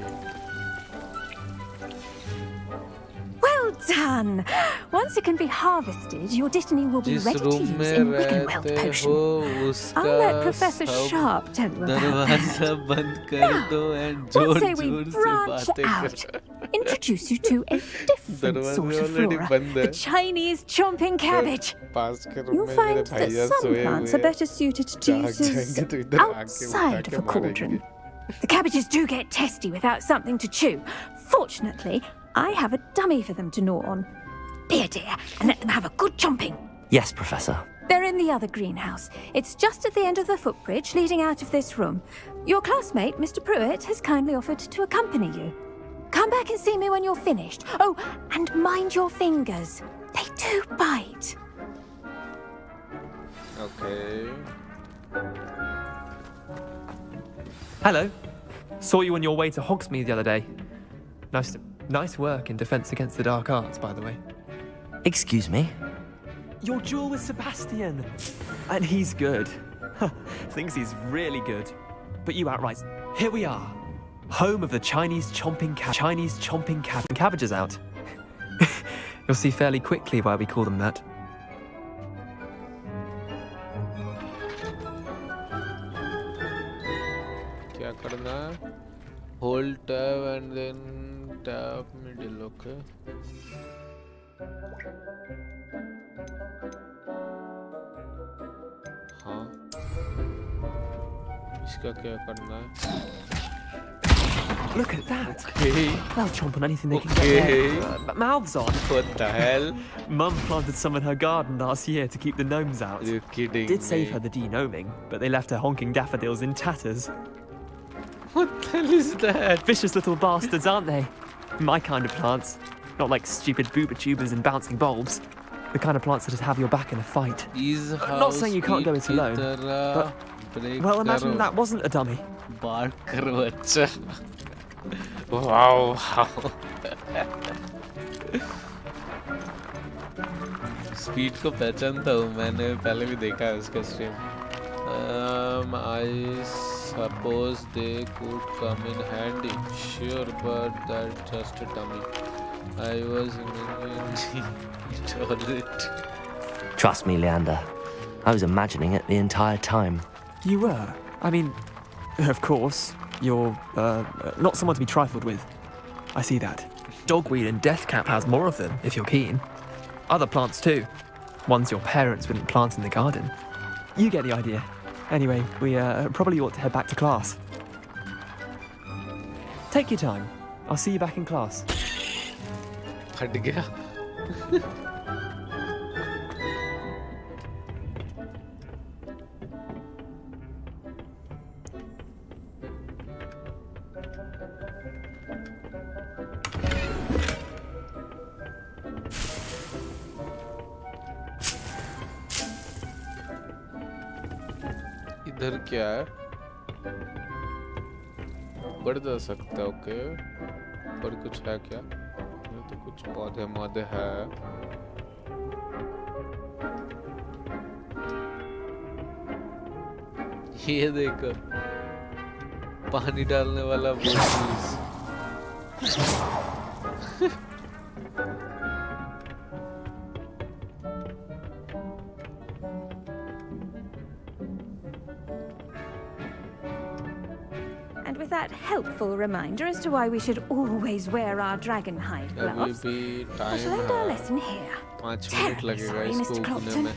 Well done! Once it can be harvested, your dittany will be जिस ready to room use में in Wiggenweld रहते potion. हो उसका I'll let Professor Sharp tell you about दरवाजा that. बंद कर दो and What say we जोर-जोर से branch बातें out? कर. Introduce you to a different दरवाजा sort of already flora, बंद है. the Chinese chomping cabbage. पास के room You'll में find मेरे that भैया some सोए plants हुए are better suited to जाग uses जाएंगे तो इधर आके outside उठा of a के cauldron. मारेंगे. The cabbages do get testy without something to chew. Fortunately, I have a dummy for them to gnaw on. Be a dear and let them have a good chomping. Yes, Professor. They're in the other greenhouse. It's just at the end of the footbridge leading out of this room. Your classmate, Mr. Pruitt, has kindly offered to accompany you. Come back and see me when you're finished. Oh, and mind your fingers. They do bite. Okay. Hello. Saw you on your way to Hogsmeade the other day. Nice work in Defense Against the Dark Arts, by the way. Excuse me? Your duel with Sebastian. And he's good. Thinks he's really good. But you outright. Here we are. Home of the Chinese chomping cabbages out. You'll see fairly quickly why we call them that. क्या करना है? Hold tab and then tap middle. Okay. हाँ. इसका क्या करना है? Look at that. Okay. They'll chomp on anything they can Okay. get their mouths on. What the hell? Mum planted some in her garden last year to keep the gnomes out. You're kidding Did save me. her the de-gnoming, but they left her honking daffodils in tatters. What the hell is that? Vicious little bastards, aren't they? My kind of plants. Not like stupid booba tubers and bouncing bulbs. The kind of plants that have your back in a fight. Not saying you can't go it alone, but... Well, imagine that wasn't a dummy. बात करो अच्छा. Wow. Speed को पहचानता हूँ, मैंने पहले भी देखा है उसका stream. I suppose they could come in handy. Sure, but that's just a dummy. I was imagining it. Trust me, Leander. I was imagining it the entire time. You were? I mean, of course, you're not someone to be trifled with. I see that. Dogweed and deathcap has more of them, if you're keen. Other plants too. Ones your parents wouldn't plant in the garden. You get the idea. Anyway, we probably ought to head back to class. Take your time. I'll see you back in class. हट गया. इधर क्या है? बढ़ जा सकता है. Okay. और कुछ है क्या? इसमें तो कुछ पौधे मौधे हैं। ये देखो पानी डालने वाला बोतल। And with that helpful reminder as to why we should always wear our dragon hide gloves, अभी भी we'll टाइम end our है। lesson here. 5 मिनट Terribly लगेगा sorry, इसको Mr. उगने Clopton. में।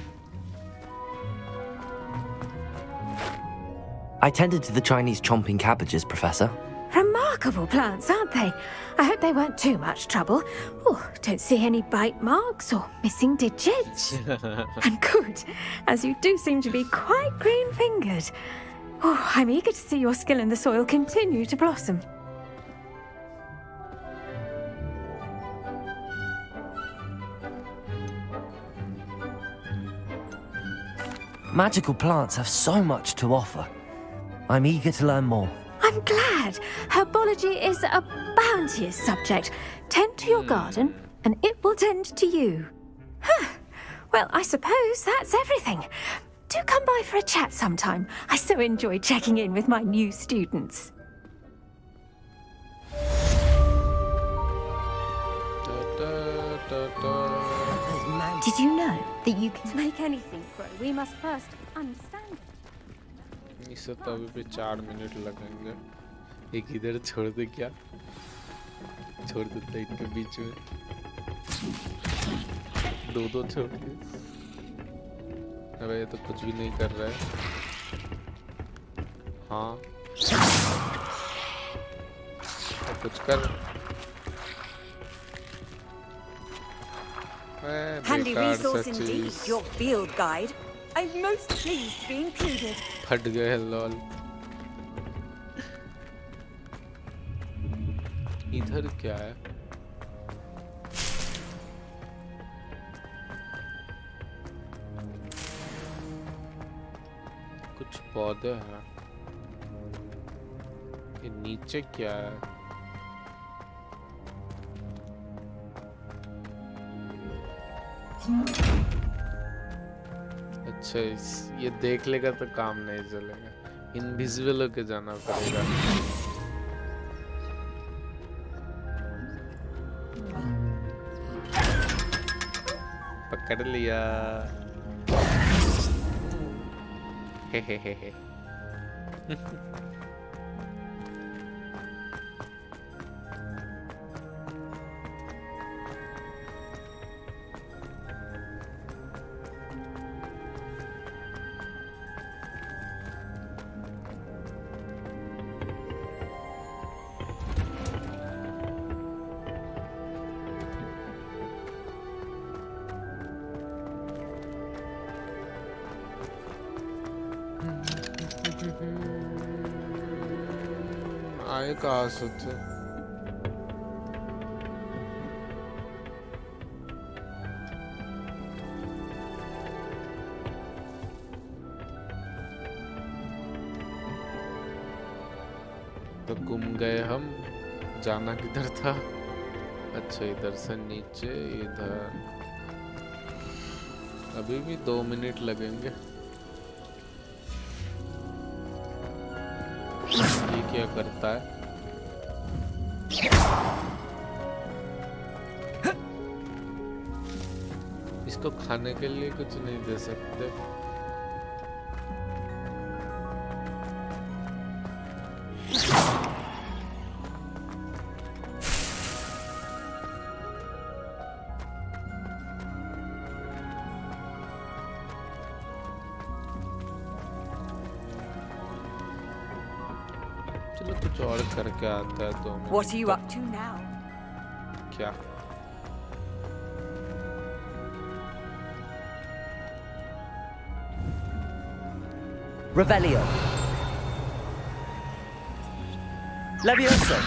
I tended to the Chinese chomping cabbages, Professor. Remarkable plants, aren't they? I hope they weren't too much trouble. Oh, don't see any bite marks or missing digits. And good, as you do seem to be quite green-fingered. Oh, I'm eager to see your skill in the soil continue to blossom. Magical plants have so much to offer. I'm eager to learn more. I'm glad. Herbology is a bounteous subject. Tend to your garden, and it will tend to you. Huh. Well, I suppose that's everything. Do come by for a chat sometime. I so enjoy checking in with my new students. Did you know that you can make anything grow? We must first understand it. इसे तो अभी भी 4 minute लगेंगे। एक इधर छोड़ दे क्या? छोड़ देते इनके बीच में। दो छोड़ दे। अबे ये तो कुछ भी नहीं कर रहा है। हाँ। तो कुछ कर। Handy resource indeed, your field guide. I'm most pleased to be included. फट गए लॉल। इधर क्या है? कुछ पौधे हैं। ये नीचे क्या है? अच्छा ये देख लेगा तो काम नहीं चलेगा। इनविजिबल होके जाना पड़ेगा। पकड़ लिया। हे। आए कहाँ से थे? तो गुम गए हम। जाना किधर था? अच्छा इधर से नीचे इधर। अभी भी 2 मिनट लगेंगे। ये क्या करता है? इसको खाने के लिए कुछ नहीं दे सकते। चलो कुछ और करके आता है तो। What are you up to now? क्या? Revelio. Levioso.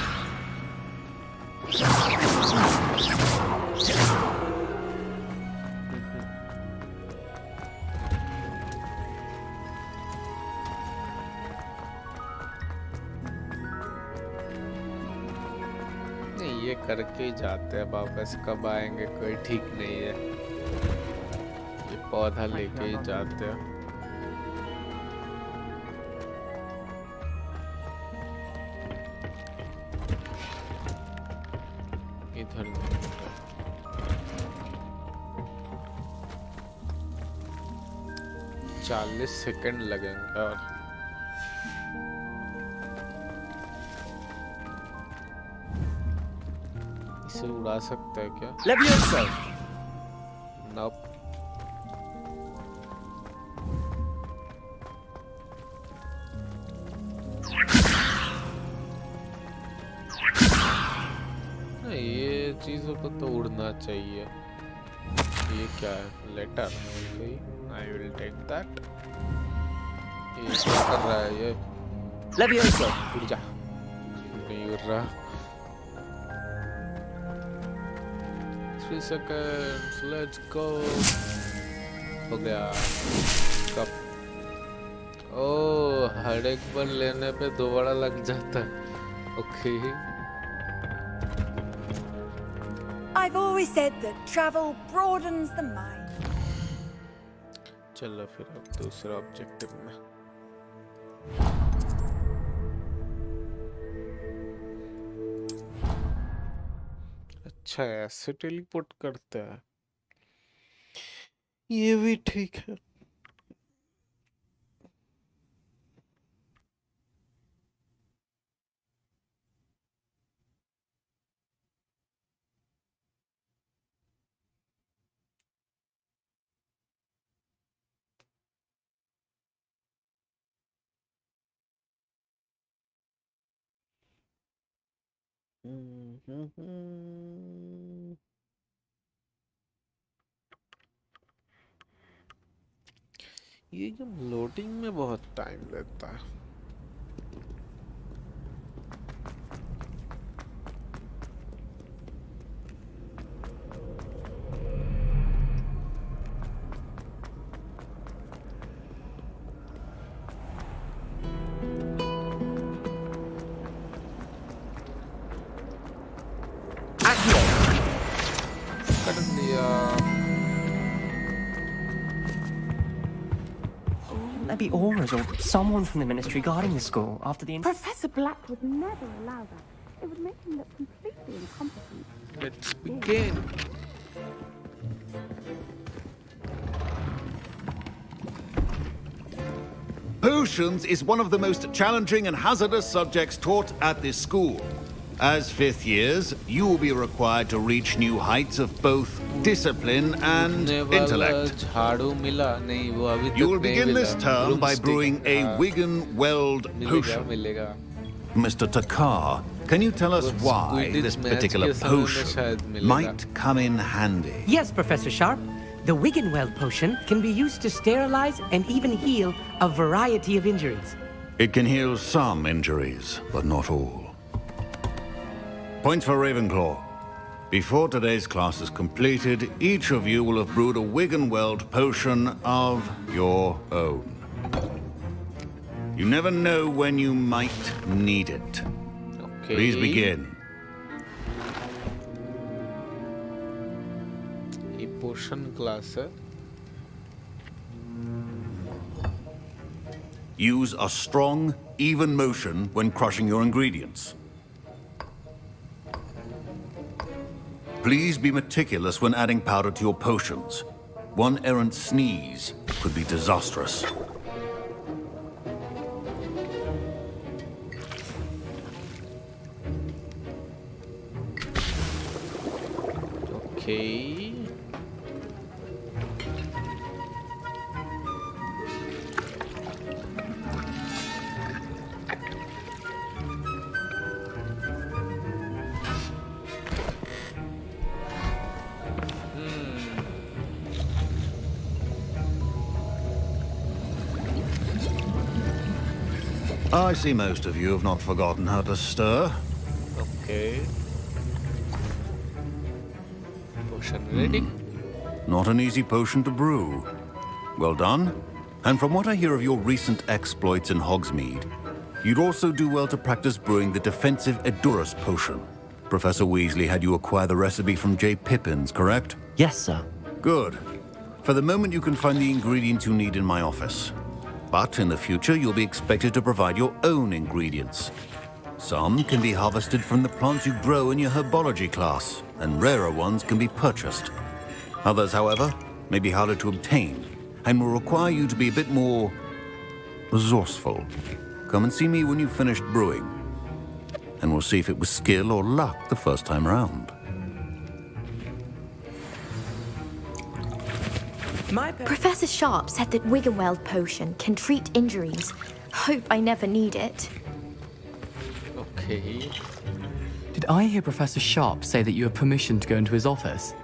नहीं ये करके ही जाते हैं, वापस कब आएंगे कोई ठीक नहीं है। ये पौधा लेके ही जाते हैं। इधर 40 सेकंड लगेंगे और इसे उड़ा सकता है क्या? Levioso! Nope. नहीं, ये चीजों को तो उड़ना चाहिए। ये क्या है? Letter. Okay, I will take that. ये क्या कर रहा है ये? Levioso! उड़ जा। नहीं उड़ रहा। 3 seconds, let's go. हो गया। कब? ओह, हर एक बार लेने पे दोबारा लग जाता है। Okay. I've always said that travel broadens the mind. चलो फिर अब दूसरा ऑब्जेक्टिव में। अच्छा, ऐसे टेलीपोर्ट करता है। ये भी ठीक है। ये गेम लोडिंग में बहुत टाइम लेता है। कर दिया। Maybe Aura's or someone from the ministry guarding the school after the... Professor Black would never allow that. It would make him look completely incompetent. Let's begin. Potions is one of the most challenging and hazardous subjects taught at this school. As 5th years, you will be required to reach new heights of both discipline and intellect. You will begin this term by brewing a Wigan-Weld potion. Mr. Takar, can you tell us why this particular potion might come in handy? Yes, Professor Sharp. The Wigan-Weld potion can be used to sterilize and even heal a variety of injuries. It can heal some injuries, but not all. Points for Ravenclaw. Before today's class is completed, each of you will have brewed a Wigan-Weld potion of your own. You never know when you might need it. Okay. Please begin. ये पोशन class है। Use a strong, even motion when crushing your ingredients. Please be meticulous when adding powder to your potions. One errant sneeze could be disastrous. Okay. I see most of you have not forgotten how to stir. Okay. Potion ready? Not an easy potion to brew. Well done. And from what I hear of your recent exploits in Hogsmeade, you'd also do well to practice brewing the defensive Edurus potion. Professor Weasley had you acquire the recipe from J. Pippin's, correct? Yes, sir. Good. For the moment, you can find the ingredients you need in my office. But in the future, you'll be expected to provide your own ingredients. Some can be harvested from the plants you grow in your herbology class, and rarer ones can be purchased. Others, however, may be harder to obtain, and will require you to be a bit more resourceful. Come and see me when you've finished brewing, and we'll see if it was skill or luck the first time round. Professor Sharp said that Wiggenweld potion can treat injuries. Hope I never need it. Okay. Did I hear Professor Sharp say that you have permission to go into his office?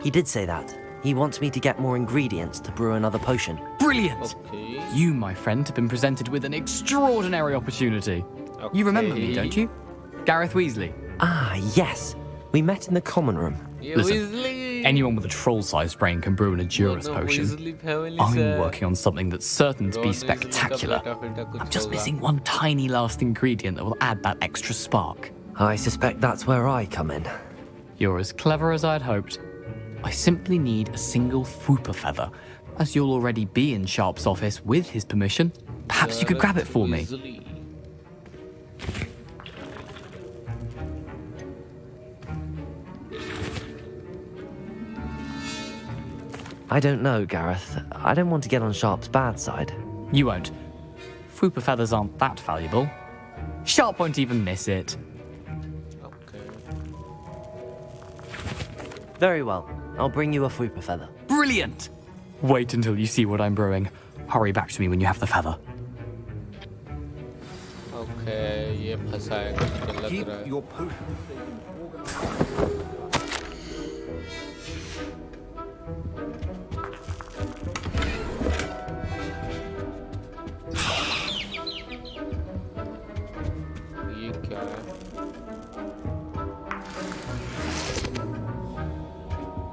He did say that. He wants me to get more ingredients to brew another potion. Brilliant! Okay. You, my friend, have been presented with an extraordinary opportunity. You remember me, don't you? Gareth Weasley. Ah, yes. We met in the common room. Yeah, Listen, Weasley. anyone with a troll-sized brain can brew an Adurus potion. I'm working on something that's certain to be spectacular. I'm just missing one tiny last ingredient that will add that extra spark. I suspect that's where I come in. You're as clever as I'd hoped. I simply need a single Fwooper feather. As you'll already be in Sharp's office with his permission, perhaps you could grab it for me. I don't know, Gareth. I don't want to get on Sharp's bad side. You won't. Fwooper feathers aren't that valuable. Sharp won't even miss it. Very well. I'll bring you a Fwooper feather. Brilliant! Wait until you see what I'm brewing. Hurry back to me when you have the feather. Okay, ये फंसाएगा मुझे लग रहा है. Your potion. ये क्या है?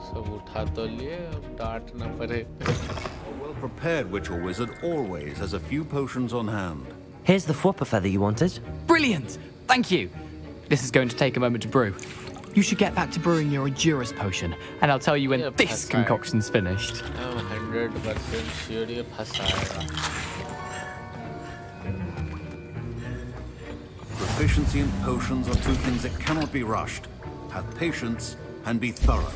सब उठा तो लिए, अब डांट ना पड़े. A well-prepared witch or wizard always has a few potions on hand. Here's the Fwooper feather you wanted. Brilliant! Thank you! This is going to take a moment to brew. You should get back to brewing your Adurus potion, and I'll tell you when this concoction's finished. I'm 100% sure ये फंसाएगा. Proficiency in potions are two things that cannot be rushed. Have patience and be thorough.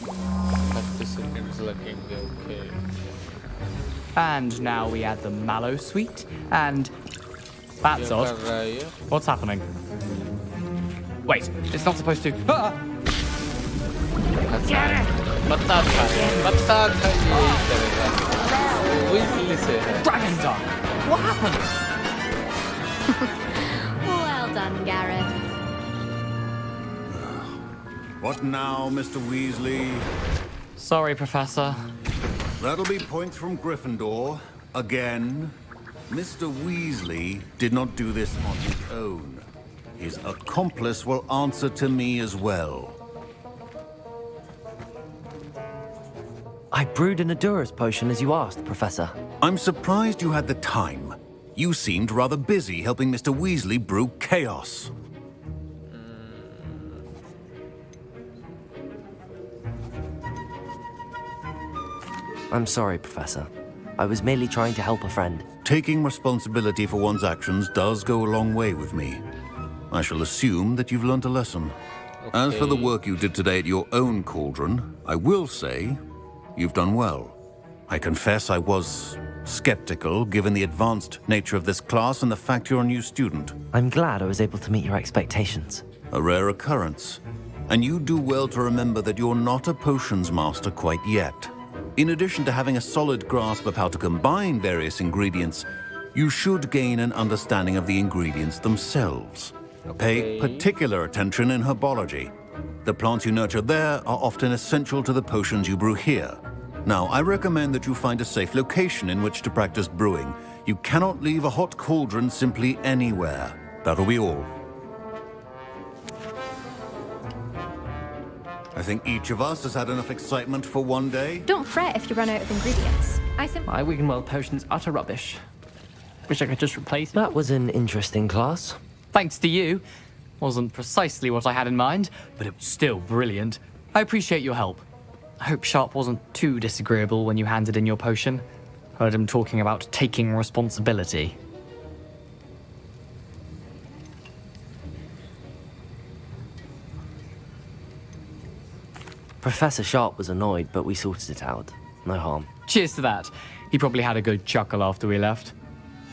30 seconds लगेंगे, okay. And now we add the mallow sweet, and that's odd. What's happening? Wait, it's not supposed to. Ah! Get it! बता Weasley से है. Dragon Dog! What happened? Well done, Gareth. What now, Mr. Weasley? Sorry, Professor. That'll be points from Gryffindor. Again. Mr. Weasley did not do this on his own. His accomplice will answer to me as well. I brewed an Adurus potion as you asked, Professor. I'm surprised you had the time. You seemed rather busy helping Mr. Weasley brew chaos. I'm sorry, Professor. I was merely trying to help a friend. Taking responsibility for one's actions does go a long way with me. I shall assume that you've learnt a lesson. As for the work you did today at your own cauldron, I will say you've done well. I confess I was skeptical, given the advanced nature of this class and the fact you're a new student. I'm glad I was able to meet your expectations. A rare occurrence. And you do well to remember that you're not a potions master quite yet. In addition to having a solid grasp of how to combine various ingredients, you should gain an understanding of the ingredients themselves. Pay particular attention in herbology. The plants you nurture there are often essential to the potions you brew here. Now, I recommend that you find a safe location in which to practice brewing. You cannot leave a hot cauldron simply anywhere. That'll be all. I think each of us has had enough excitement for one day. Don't fret if you run out of ingredients. My Wiggenweld potion's utter rubbish. Wish I could just replace it. That was an interesting class. Thanks to you. Wasn't precisely what I had in mind, but it was still brilliant. I appreciate your help. I hope Sharp wasn't too disagreeable when you handed in your potion. Heard him talking about taking responsibility. Professor Sharp was annoyed, but we sorted it out. No harm. Cheers to that. He probably had a good chuckle after we left.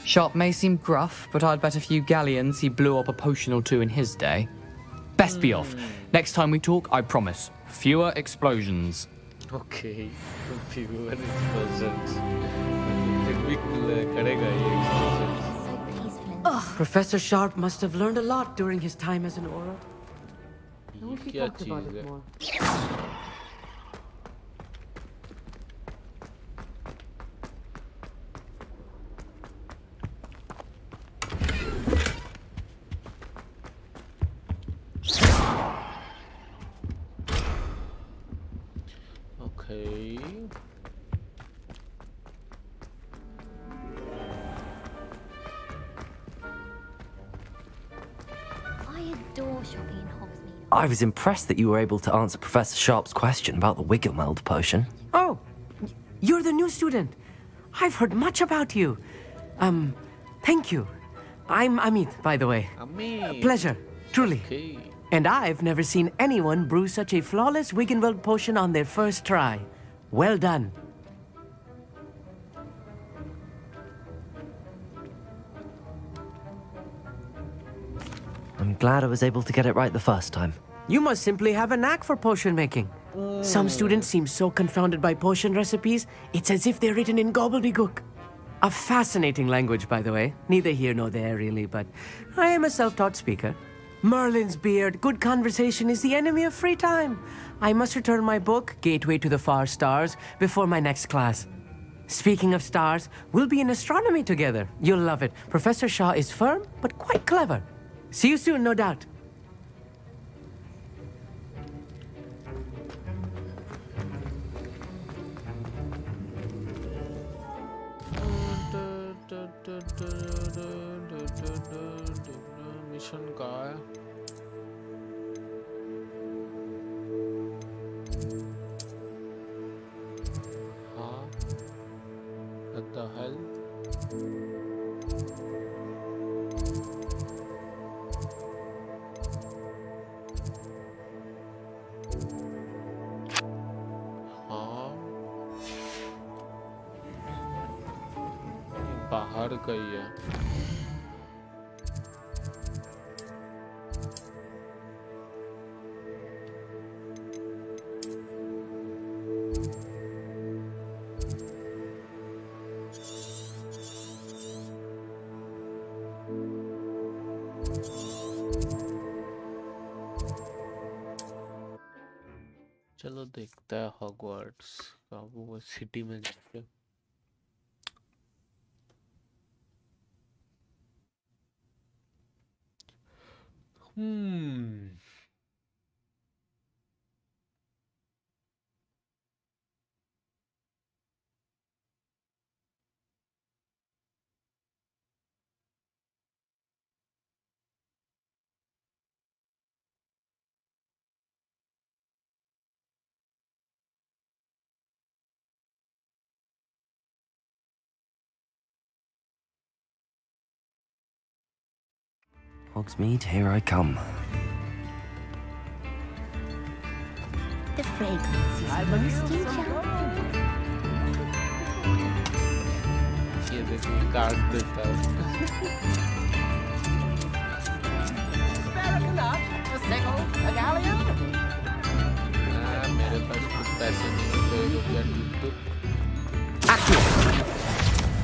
Sharp may seem gruff, but I'd bet a few galleons he blew up a potion or two in his day. Best be off. Next time we talk, I promise, fewer explosions. Okay, fewer explosions. करेगा ये explosions. Professor Sharp must have learned a lot during his time as an Aura. I wish he क्या talked about cheese it है? more. Okay. I adore shopping in Hogsmeade. I was impressed that you were able to answer Professor Sharp's question about the Wiggenweld potion. Oh, you're the new student. I've heard much about you. Thank you. I'm Amit, by the way. Amit. Pleasure, truly. Okay. And I've never seen anyone brew such a flawless Wiggenweld potion on their first try. Well done. I'm glad I was able to get it right the first time. You must simply have a knack for potion making. Some students seem so confounded by potion recipes, it's as if they're written in gobbledygook. A fascinating language, by the way. Neither here nor there, really, but I am a self-taught speaker. Merlin's beard, good conversation is the enemy of free time. I must return my book, Gateway to the Far Stars, before my next class. Speaking of stars, we'll be in astronomy together. You'll love it. Professor Shah is firm, but quite clever. See you soon, no doubt. Mission कहाँ है? हाँ, what the hell? हाँ, ये बाहर का ही है. चलो देखता है हॉगवर्ट्स का वो सिटी में जाके. Hogsmeade, here I come. The fragrance is most enchanting. ये देखिए काट देता है. मेरे पास कुछ पैसे नहीं होते रुपया टूट.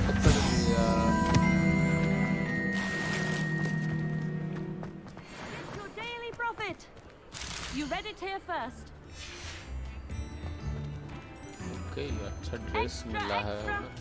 पकड़ लिया. Your daily profit. You read it here first. Okay, अच्छा ड्रेस मिला है हमें.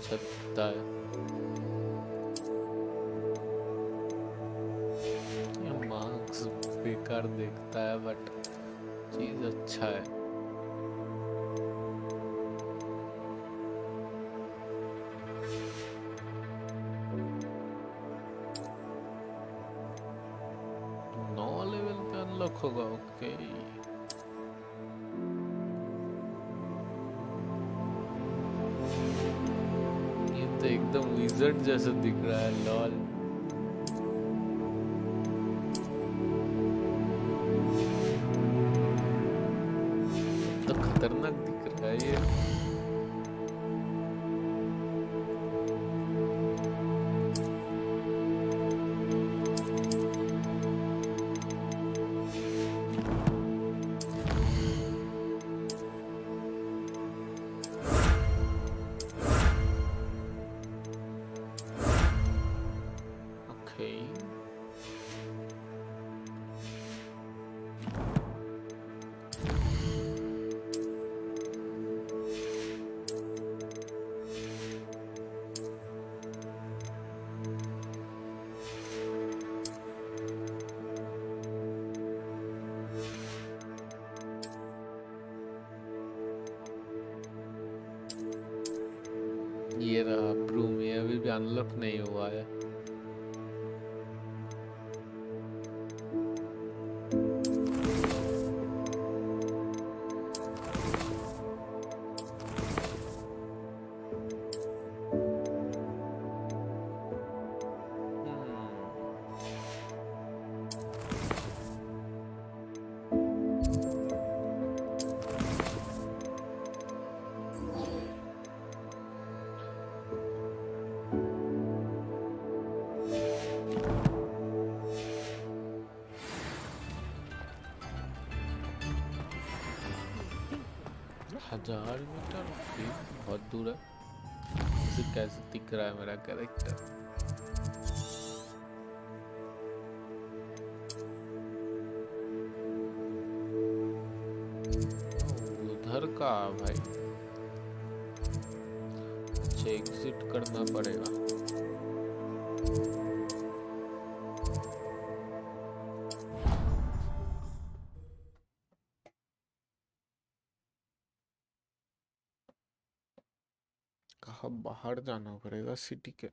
सकता है। ये मार्क्स बेकार देखता है बट चीज अच्छा है। होगा ओके। ये तो एकदम विज़र्ड जैसा दिख रहा है लॉल। तो खतरनाक दिख रहा है ये। ये रहा ब्रूम, ये अभी भी अनलॉक नहीं हुआ है। हजार मीटर बहुत दूर है। इसे कैसे दिख रहा है मेरा कैरेक्टर? उधर का भाई, अच्छा एग्जिट करना पड़ेगा। कहाँ बाहर जाना पड़ेगा सिटी के?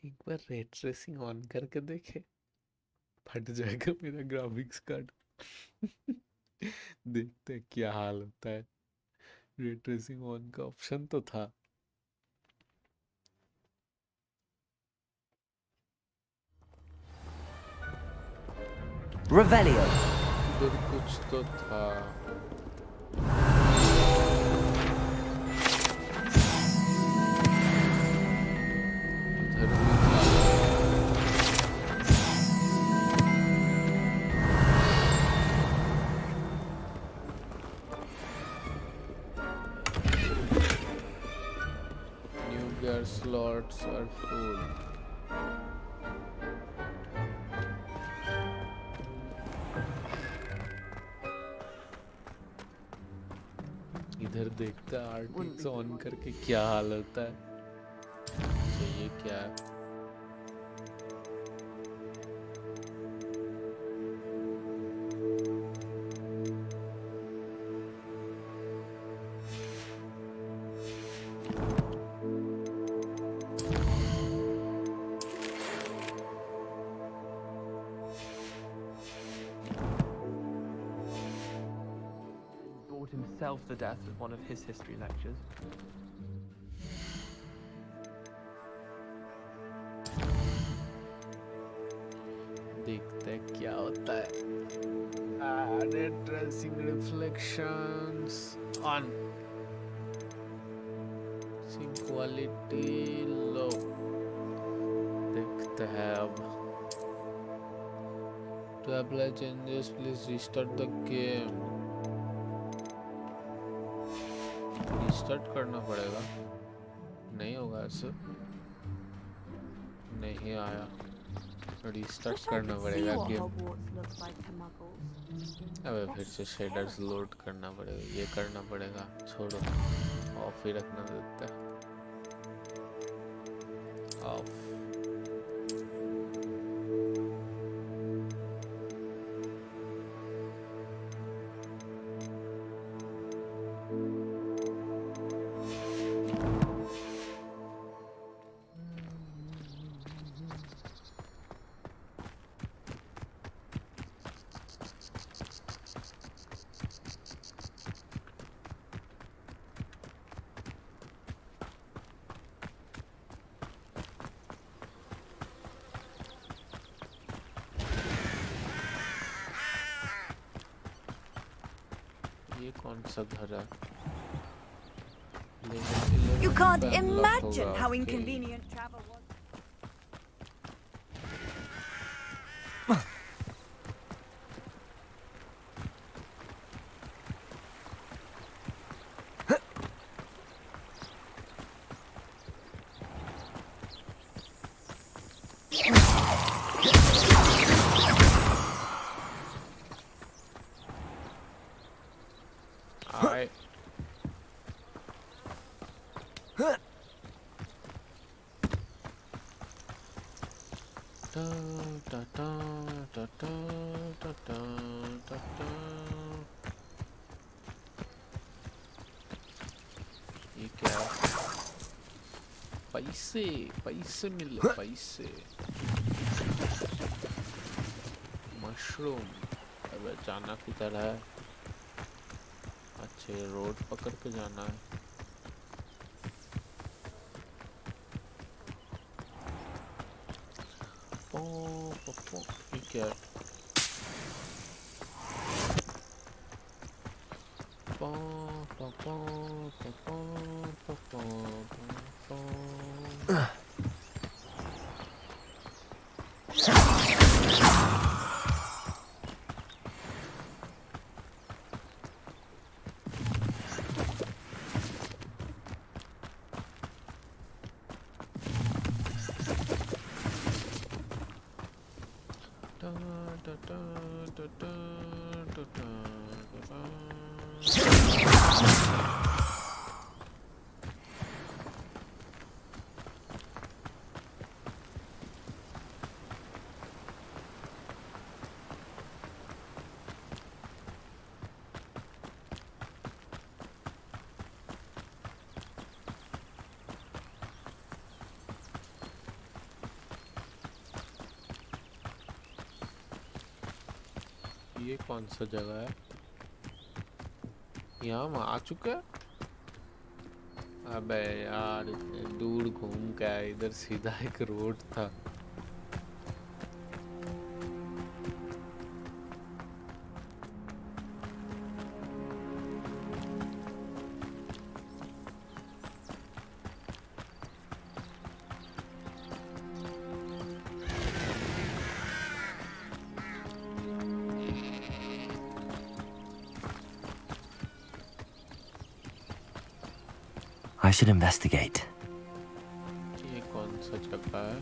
एक बार रे ट्रेसिंग ऑन करके देखे, फट जाएगा मेरा ग्राफिक्स कार्ड। देखते हैं क्या हाल होता है। रे ट्रेसिंग ऑन का ऑप्शन तो था। Revelio. इधर कुछ तो था। New gear slots are full. इधर देखता है आर्टिक्स ऑन करके क्या हाल होता है। तो ये क्या है? Himself to death at one of his history lectures. देखते हैं क्या होता है। Added dressing reflections on. Sync quality low. देखते हैं अब। To apply changes, please restart the game. Restart करना पड़ेगा। नहीं होगा ऐसे। नहीं आया, रीस्टार्ट करना पड़ेगा गेम। अबे फिर से शेडर्स लोड करना पड़ेगा, ये करना पड़ेगा। छोड़ो, ऑफ ही रखना देते हैं। ऑफ। कौन सा घर है? You can't imagine how inconvenient travel was. ये क्या? पैसे मिले, पैसे। मशरूम। अब जाना किधर है? अच्छे रोड पकड़ के जाना है। ये क्या? ये कौन सा जगह है? यहाँ हम आ चुके हैं। अबे यार इतने दूर घूम के आए, इधर सीधा एक रोड था। I should investigate. ये कौन सा जगह है?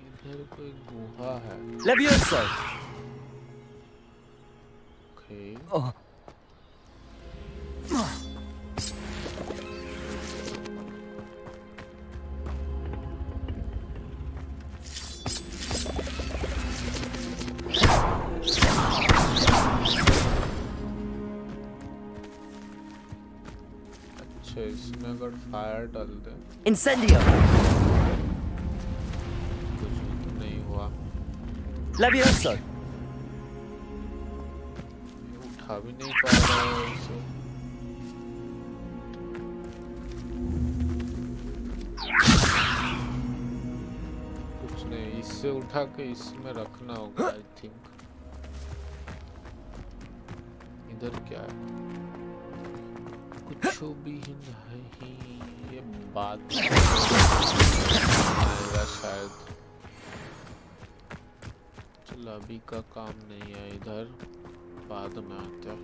इधर कोई गुहा है। Levioso. Okay. Oh. इसमें अगर फायर डाल दे। Incendio. कुछ तो नहीं हुआ। Levioso. उठा भी नहीं पा रहा है इसे। कुछ नहीं, इससे उठा के इसमें रखना होगा आई थिंक। इधर क्या है? कुछ भी नहीं, ये बात आएगा शायद। चल अभी का काम नहीं है, इधर बाद में आता है।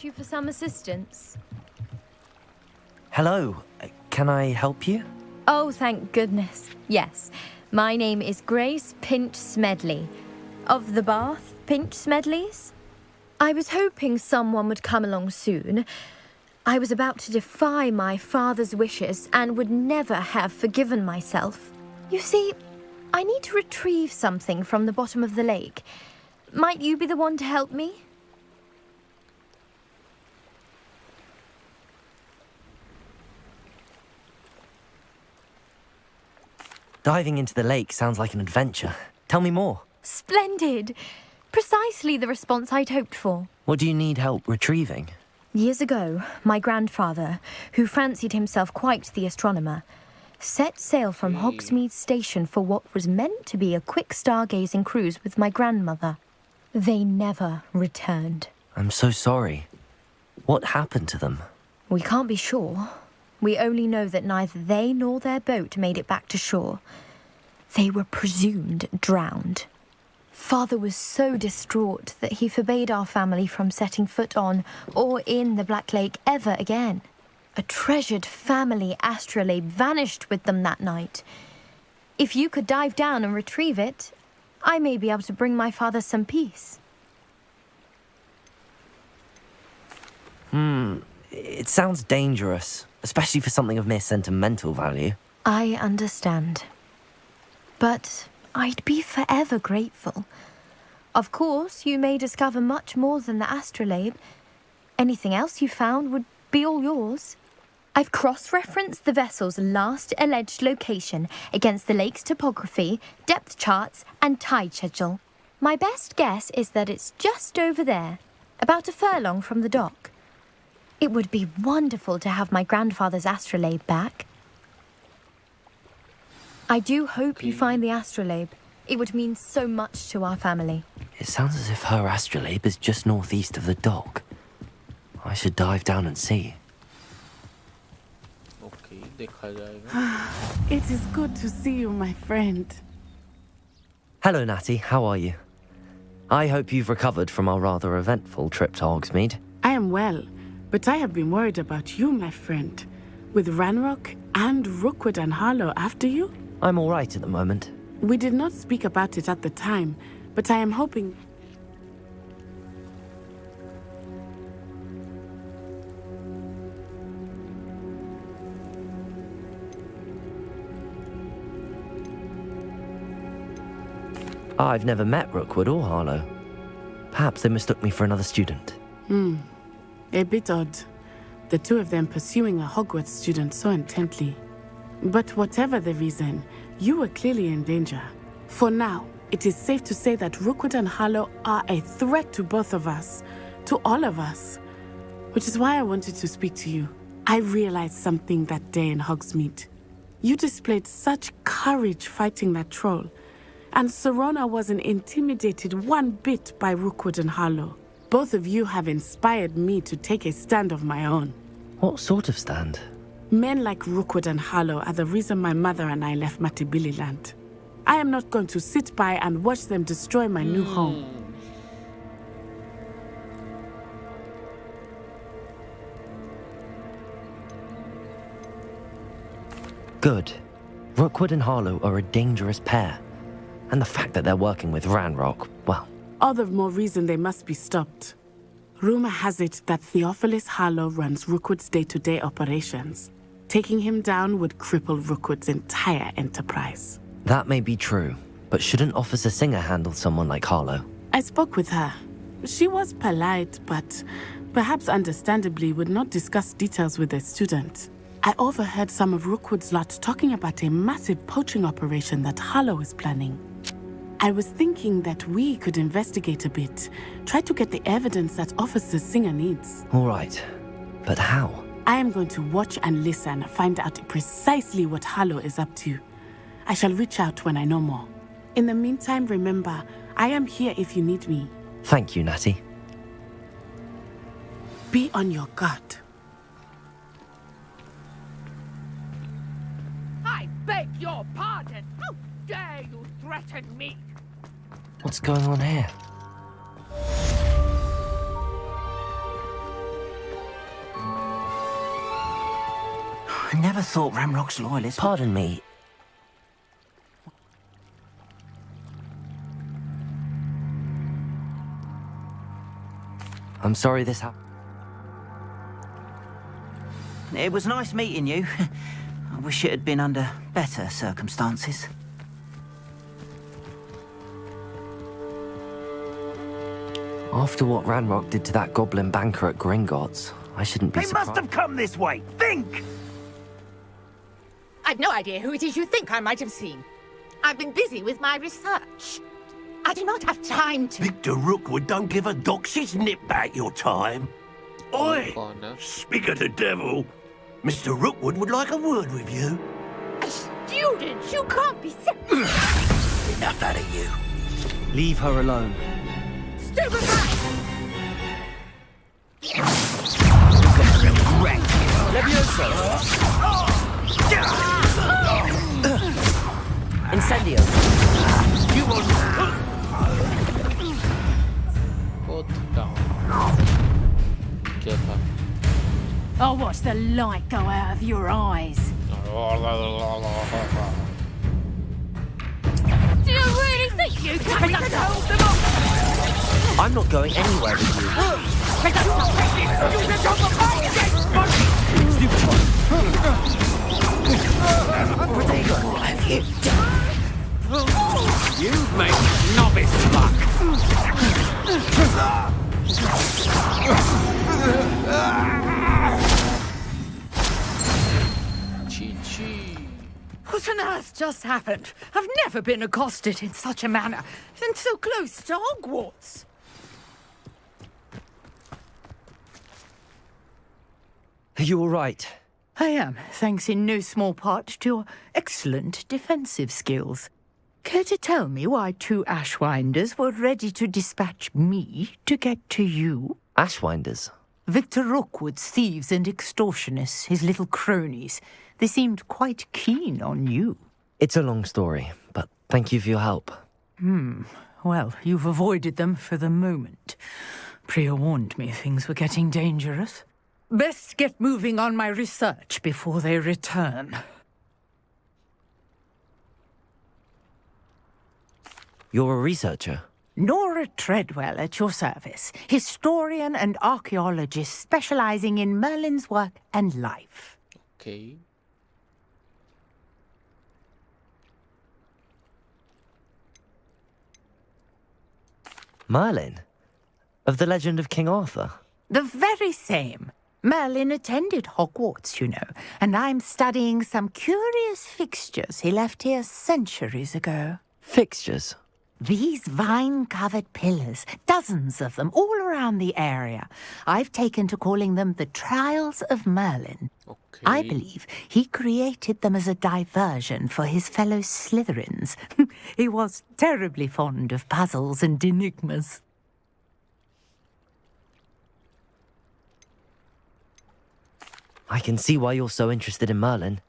you for some assistance? Hello, can I help you? Oh, thank goodness. Yes. My name is Grace Pinch Smedley. Of the Bath Pinch Smedleys? I was hoping someone would come along soon. I was about to defy my father's wishes and would never have forgiven myself. You see, I need to retrieve something from the bottom of the lake. Might you be the one to help me? Diving into the lake sounds like an adventure. Tell me more. Splendid! Precisely the response I'd hoped for. What do you need help retrieving? Years ago, my grandfather, who fancied himself quite the astronomer, set sail from Hogsmeade Station for what was meant to be a quick stargazing cruise with my grandmother. They never returned. I'm so sorry. What happened to them? We can't be sure. We only know that neither they nor their boat made it back to shore. They were presumed drowned. Father was so distraught that he forbade our family from setting foot on or in the Black Lake ever again. A treasured family astrolabe vanished with them that night. If you could dive down and retrieve it, I may be able to bring my father some peace. It sounds dangerous, especially for something of mere sentimental value. I understand. But I'd be forever grateful. Of course, you may discover much more than the astrolabe. Anything else you found would be all yours. I've cross-referenced the vessel's last alleged location against the lake's topography, depth charts, and tide schedule. My best guess is that it's just over there, about a furlong from the dock. It would be wonderful to have my grandfather's astrolabe back. I do hope you find the astrolabe. It would mean so much to our family. It sounds as if her astrolabe is just northeast of the dock. I should dive down and see. Okay, देखा जाएगा. It is good to see you, my friend. Hello, Natty. How are you? I hope you've recovered from our rather eventful trip to Hogsmeade. I am well, but I have been worried about you, my friend. With Ranrock and Rookwood and Harlow after you? I'm all right at the moment. We did not speak about it at the time, but I am hoping... I've never met Rookwood or Harlow. Perhaps they mistook me for another student. A bit odd. The two of them pursuing a Hogwarts student so intently. But whatever the reason, you were clearly in danger. For now, it is safe to say that Rookwood and Harlow are a threat to both of us, to all of us. Which is why I wanted to speak to you. I realized something that day in Hogsmeade. You displayed such courage fighting that troll, and Serona wasn't intimidated one bit by Rookwood and Harlow. Both of you have inspired me to take a stand of my own. What sort of stand? Men like Rookwood and Harlow are the reason my mother and I left Matibili land. I am not going to sit by and watch them destroy my new home. Good. Rookwood and Harlow are a dangerous pair. And the fact that they're working with Ranrock, well... All the more reason they must be stopped. Rumor has it that Theophilus Harlow runs Rookwood's day-to-day operations. Taking him down would cripple Rookwood's entire enterprise. That may be true, but shouldn't Officer Singer handle someone like Harlow? I spoke with her. She was polite, but perhaps understandably would not discuss details with a student. I overheard some of Rookwood's lot talking about a massive poaching operation that Harlow is planning. I was thinking that we could investigate a bit, try to get the evidence that Officer Singer needs. All right, but how? I am going to watch and listen, find out precisely what Harlow is up to. I shall reach out when I know more. In the meantime, remember, I am here if you need me. Thank you, Natty. Be on your guard. I beg your pardon. How dare you threaten me? What's going on here? I never thought Ramrock's loyalists... Pardon me. I'm sorry this happened. It was nice meeting you. I wish it had been under better circumstances. After what Ranrock did to that goblin banker at Gringotts, I shouldn't be They surprised. must have come this way. Think! I've no idea who it is you think I might have seen. I've been busy with my research. I do not have time to... Victor Rookwood don't give a doxy's nip back your time. Oi! Speak of the devil. Mr. Rookwood would like a word with you. A student? You can't be sick. Enough out of you. Leave her alone. Stupefy! Incendio. You will... Both down. क्या था? I'll watch the light go out of your eyes. Do you really think you can hold them off? I'm not going anywhere with you. What have you done? You've made novice luck. What on earth just happened? I've never been accosted in such a manner, and so close to Hogwarts. Are you all right? I am, thanks in no small part to your excellent defensive skills. Care to tell me why two Ashwinders were ready to dispatch me to get to you? Ashwinders? Victor Rookwood's thieves and extortionists, his little cronies. They seemed quite keen on you. It's a long story, but thank you for your help. Well, you've avoided them for the moment. Priya warned me things were getting dangerous. Best get moving on my research before they return. You're a researcher? Nora Treadwell at your service, historian and archaeologist specializing in Merlin's work and life. Okay. Merlin? Of the legend of King Arthur? The very same. Merlin attended Hogwarts, you know, and I'm studying some curious fixtures he left here centuries ago. Fixtures? These vine-covered pillars, dozens of them, all around the area. I've taken to calling them the Trials of Merlin. Okay. I believe he created them as a diversion for his fellow Slytherins. He was terribly fond of puzzles and enigmas. I can see why you're so interested in Merlin.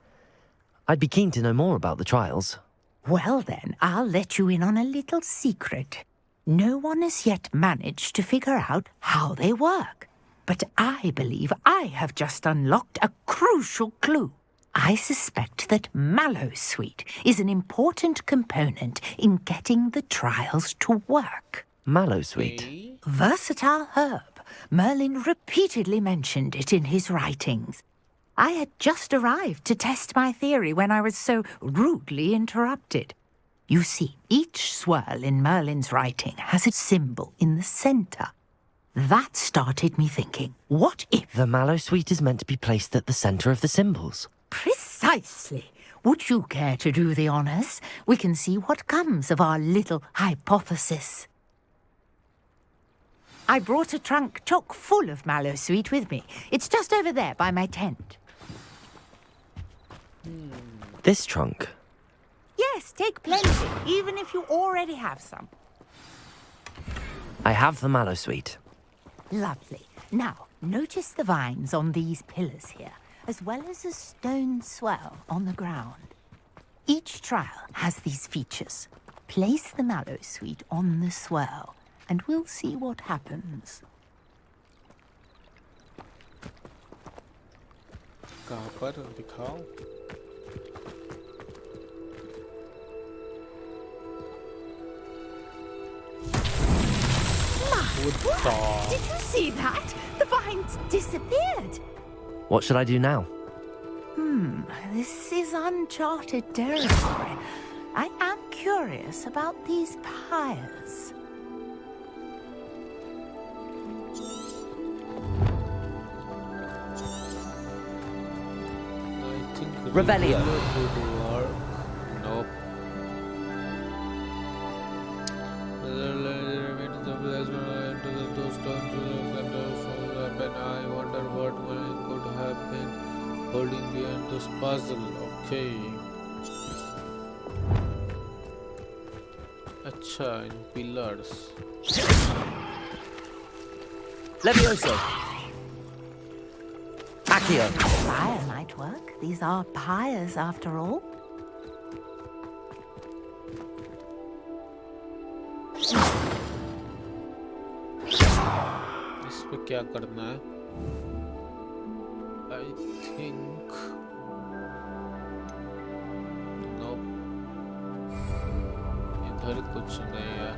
I'd be keen to know more about the trials. Well then, I'll let you in on a little secret. No one has yet managed to figure out how they work. But I believe I have just unlocked a crucial clue. I suspect that Mallowsweet is an important component in getting the trials to work. Mallowsweet? Versatile herb. Merlin repeatedly mentioned it in his writings. I had just arrived to test my theory when I was so rudely interrupted. You see, each swirl in Merlin's writing has a symbol in the center. That started me thinking, what if... The Mallowsweet is meant to be placed at the center of the symbols. Precisely. Would you care to do the honors? We can see what comes of our little hypothesis. I brought a trunk chock full of Mallowsweet with me. It's just over there by my tent. This trunk? Yes, take plenty, even if you already have some. I have the Mallowsweet. Lovely. Now, notice the vines on these pillars here, as well as a stone swell on the ground. Each trial has these features. Place the Mallowsweet on the swell, and we'll see what happens. कहाँ पर दिखाओ? What? Did you see that? The vines disappeared. What should I do now? This is uncharted territory. I am curious about these pyres. Revelio. Nope. I wonder what could have been holding behind this puzzle. Okay. अच्छा, in pillars. Levioso. Accio. Fire might work. These are pyres after all. इस पे क्या करना है? I think nope. इधर कुछ नहीं है.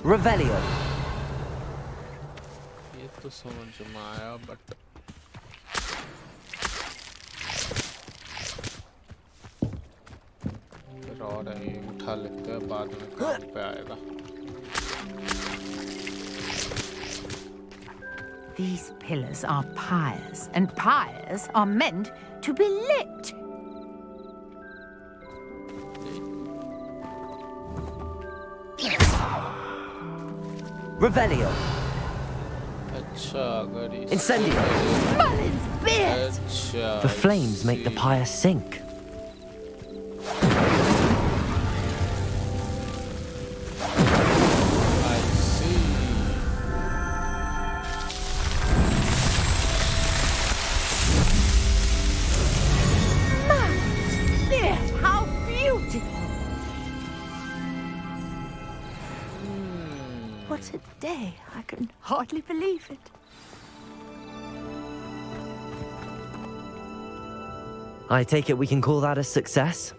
Revelio. ये तो समझ में आया, but फिर और है, उठा लेते हैं, बाद में काम पे आएगा. These pillars are pyres, and pyres are meant to be lit. Revelio. अच्छा, अगर इस Incendio. Merlin's beard! अच्छा, The flames make the pyre sink. I see. Merlin's beard! How beautiful! What a day. I can hardly believe it. I take it we can call that a success?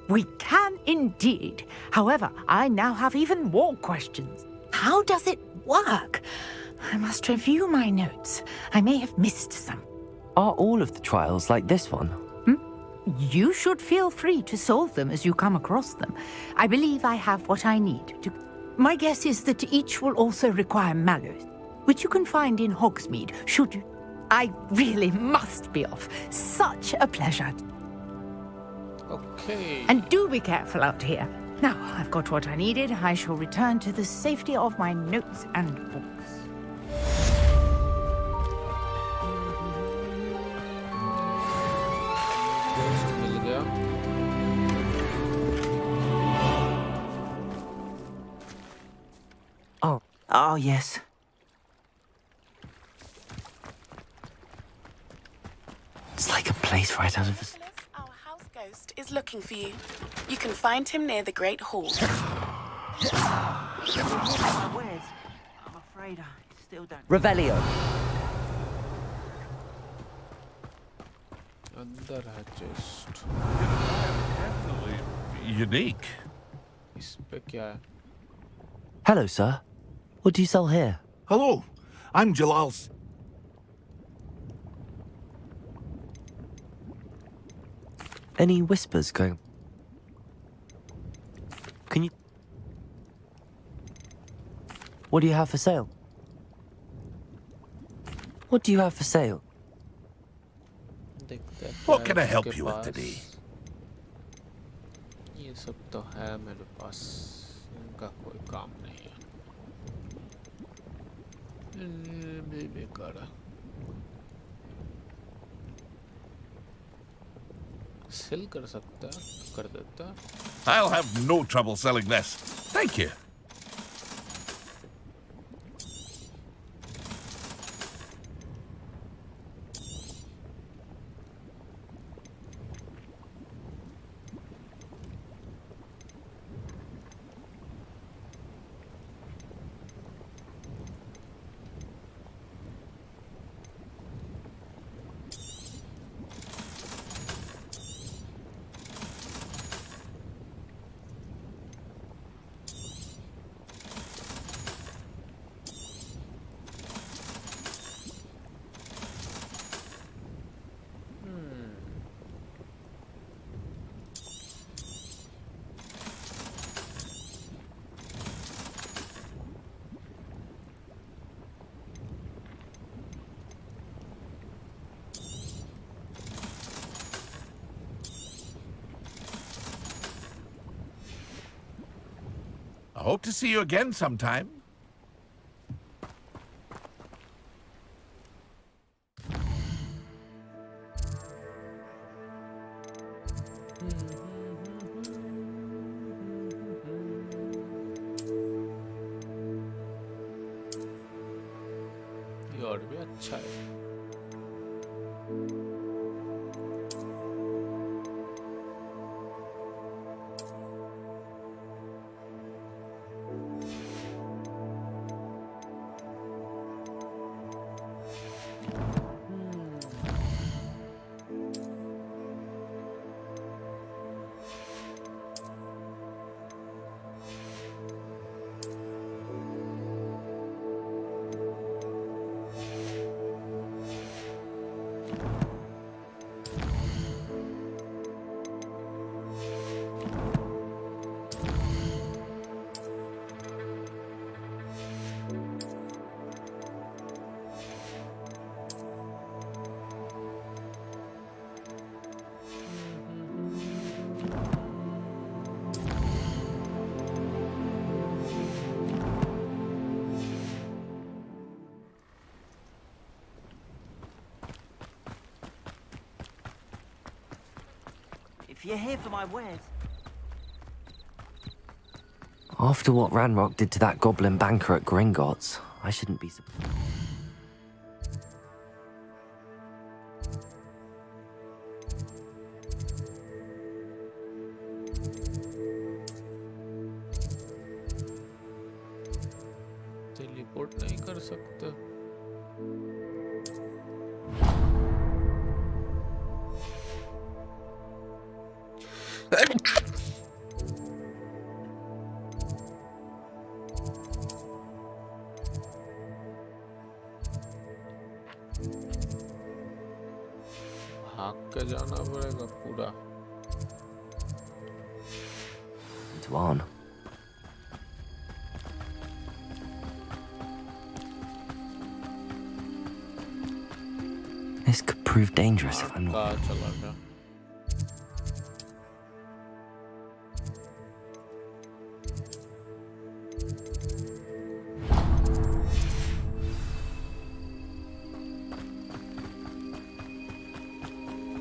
We can indeed. However, I now have even more questions. How does it work? I must review my notes. I may have missed some. Are all of the trials like this one? You should feel free to solve them as you come across them. I believe I have what I need to... My guess is that each will also require mallows, which you can find in Hogsmeade, should you... I really must be off. Such a pleasure. Okay. And do be careful out here. Now, I've got what I needed. I shall return to the safety of my notes and books. मिल गया. Oh, yes. It's like a place right out of a... Our house ghost is looking for you. You can find him near the Great Hall. I'm afraid I still don't. Revelio. अंदर है chest. Definitely unique. इस पे क्या है? Hello, sir. What do you sell here? Hello, I'm Jalal. Any whispers going? Can you... What do you have for sale? What do you have for sale? What can I help you with today? ये सब तो है मेरे पास. इनका कोई काम नहीं है. बेकार है. सेल कर सकता है, कर देता है. I'll have no trouble selling this. Thank you. I hope to see you again sometime. ये और भी अच्छा है। If you're here for my wares. After what Ranrock did to that goblin banker at Gringotts, I shouldn't be surprised. Teleport नहीं कर सकते। भाग के जाना पड़ेगा पूरा। It's on. This could prove dangerous if I'm not. चला गया।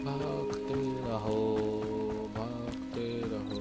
भागते रहो, भागते रहो।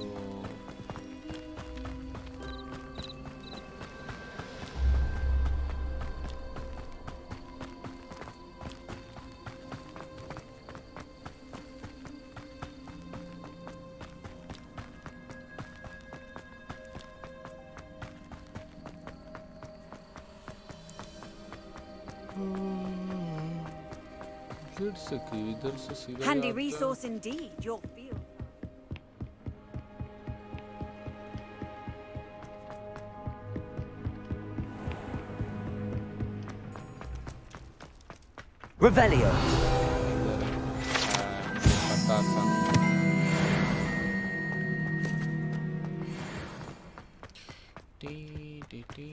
इधर से की, इधर से सीधा Handy जाते हैं। resource indeed, your field. Revelio. पता था। T T T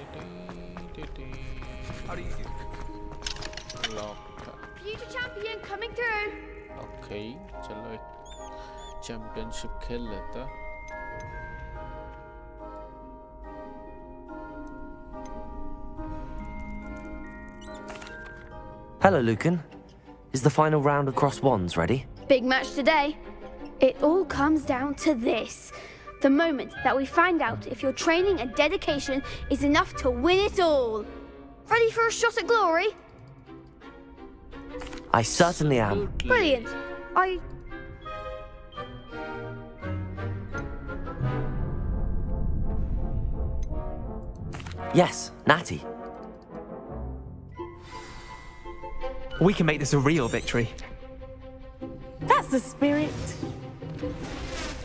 T T T. How do you do? Lock। Future champion coming through. Okay, चलो एक चैंपियनशिप खेल लेता। Hello, Lucan. Is the final round of Cross Wands ready? Big match today. It all comes down to this. The moment that we find out if your training and dedication is enough to win it all. Ready for a shot at glory? I certainly am. Brilliant. Yes, Natty. We can make this a real victory. That's the spirit.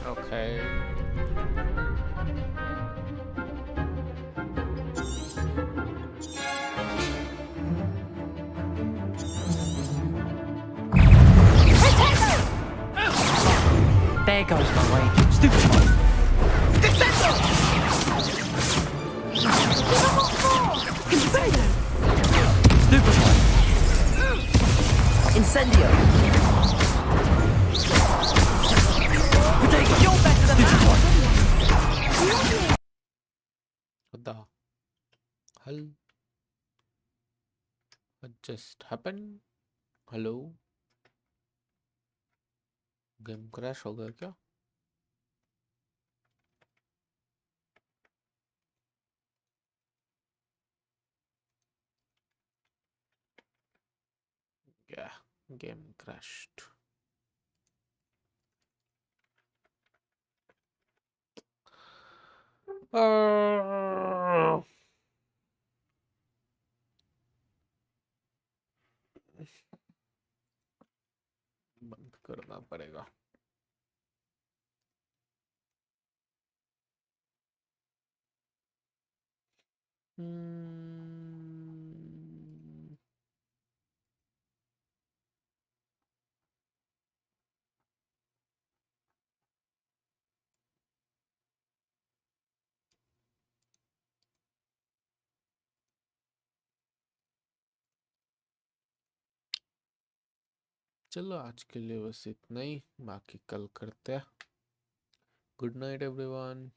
Okay. There goes my way. Stupid. Stupid. Incendio. You're better than that. the hell what just happened? Hello, game crash हो गया क्या? Yeah, game crashed. बंद करना पड़ेगा. चलो आज के लिए बस इतना ही, बाकी कल करते हैं. Good night everyone.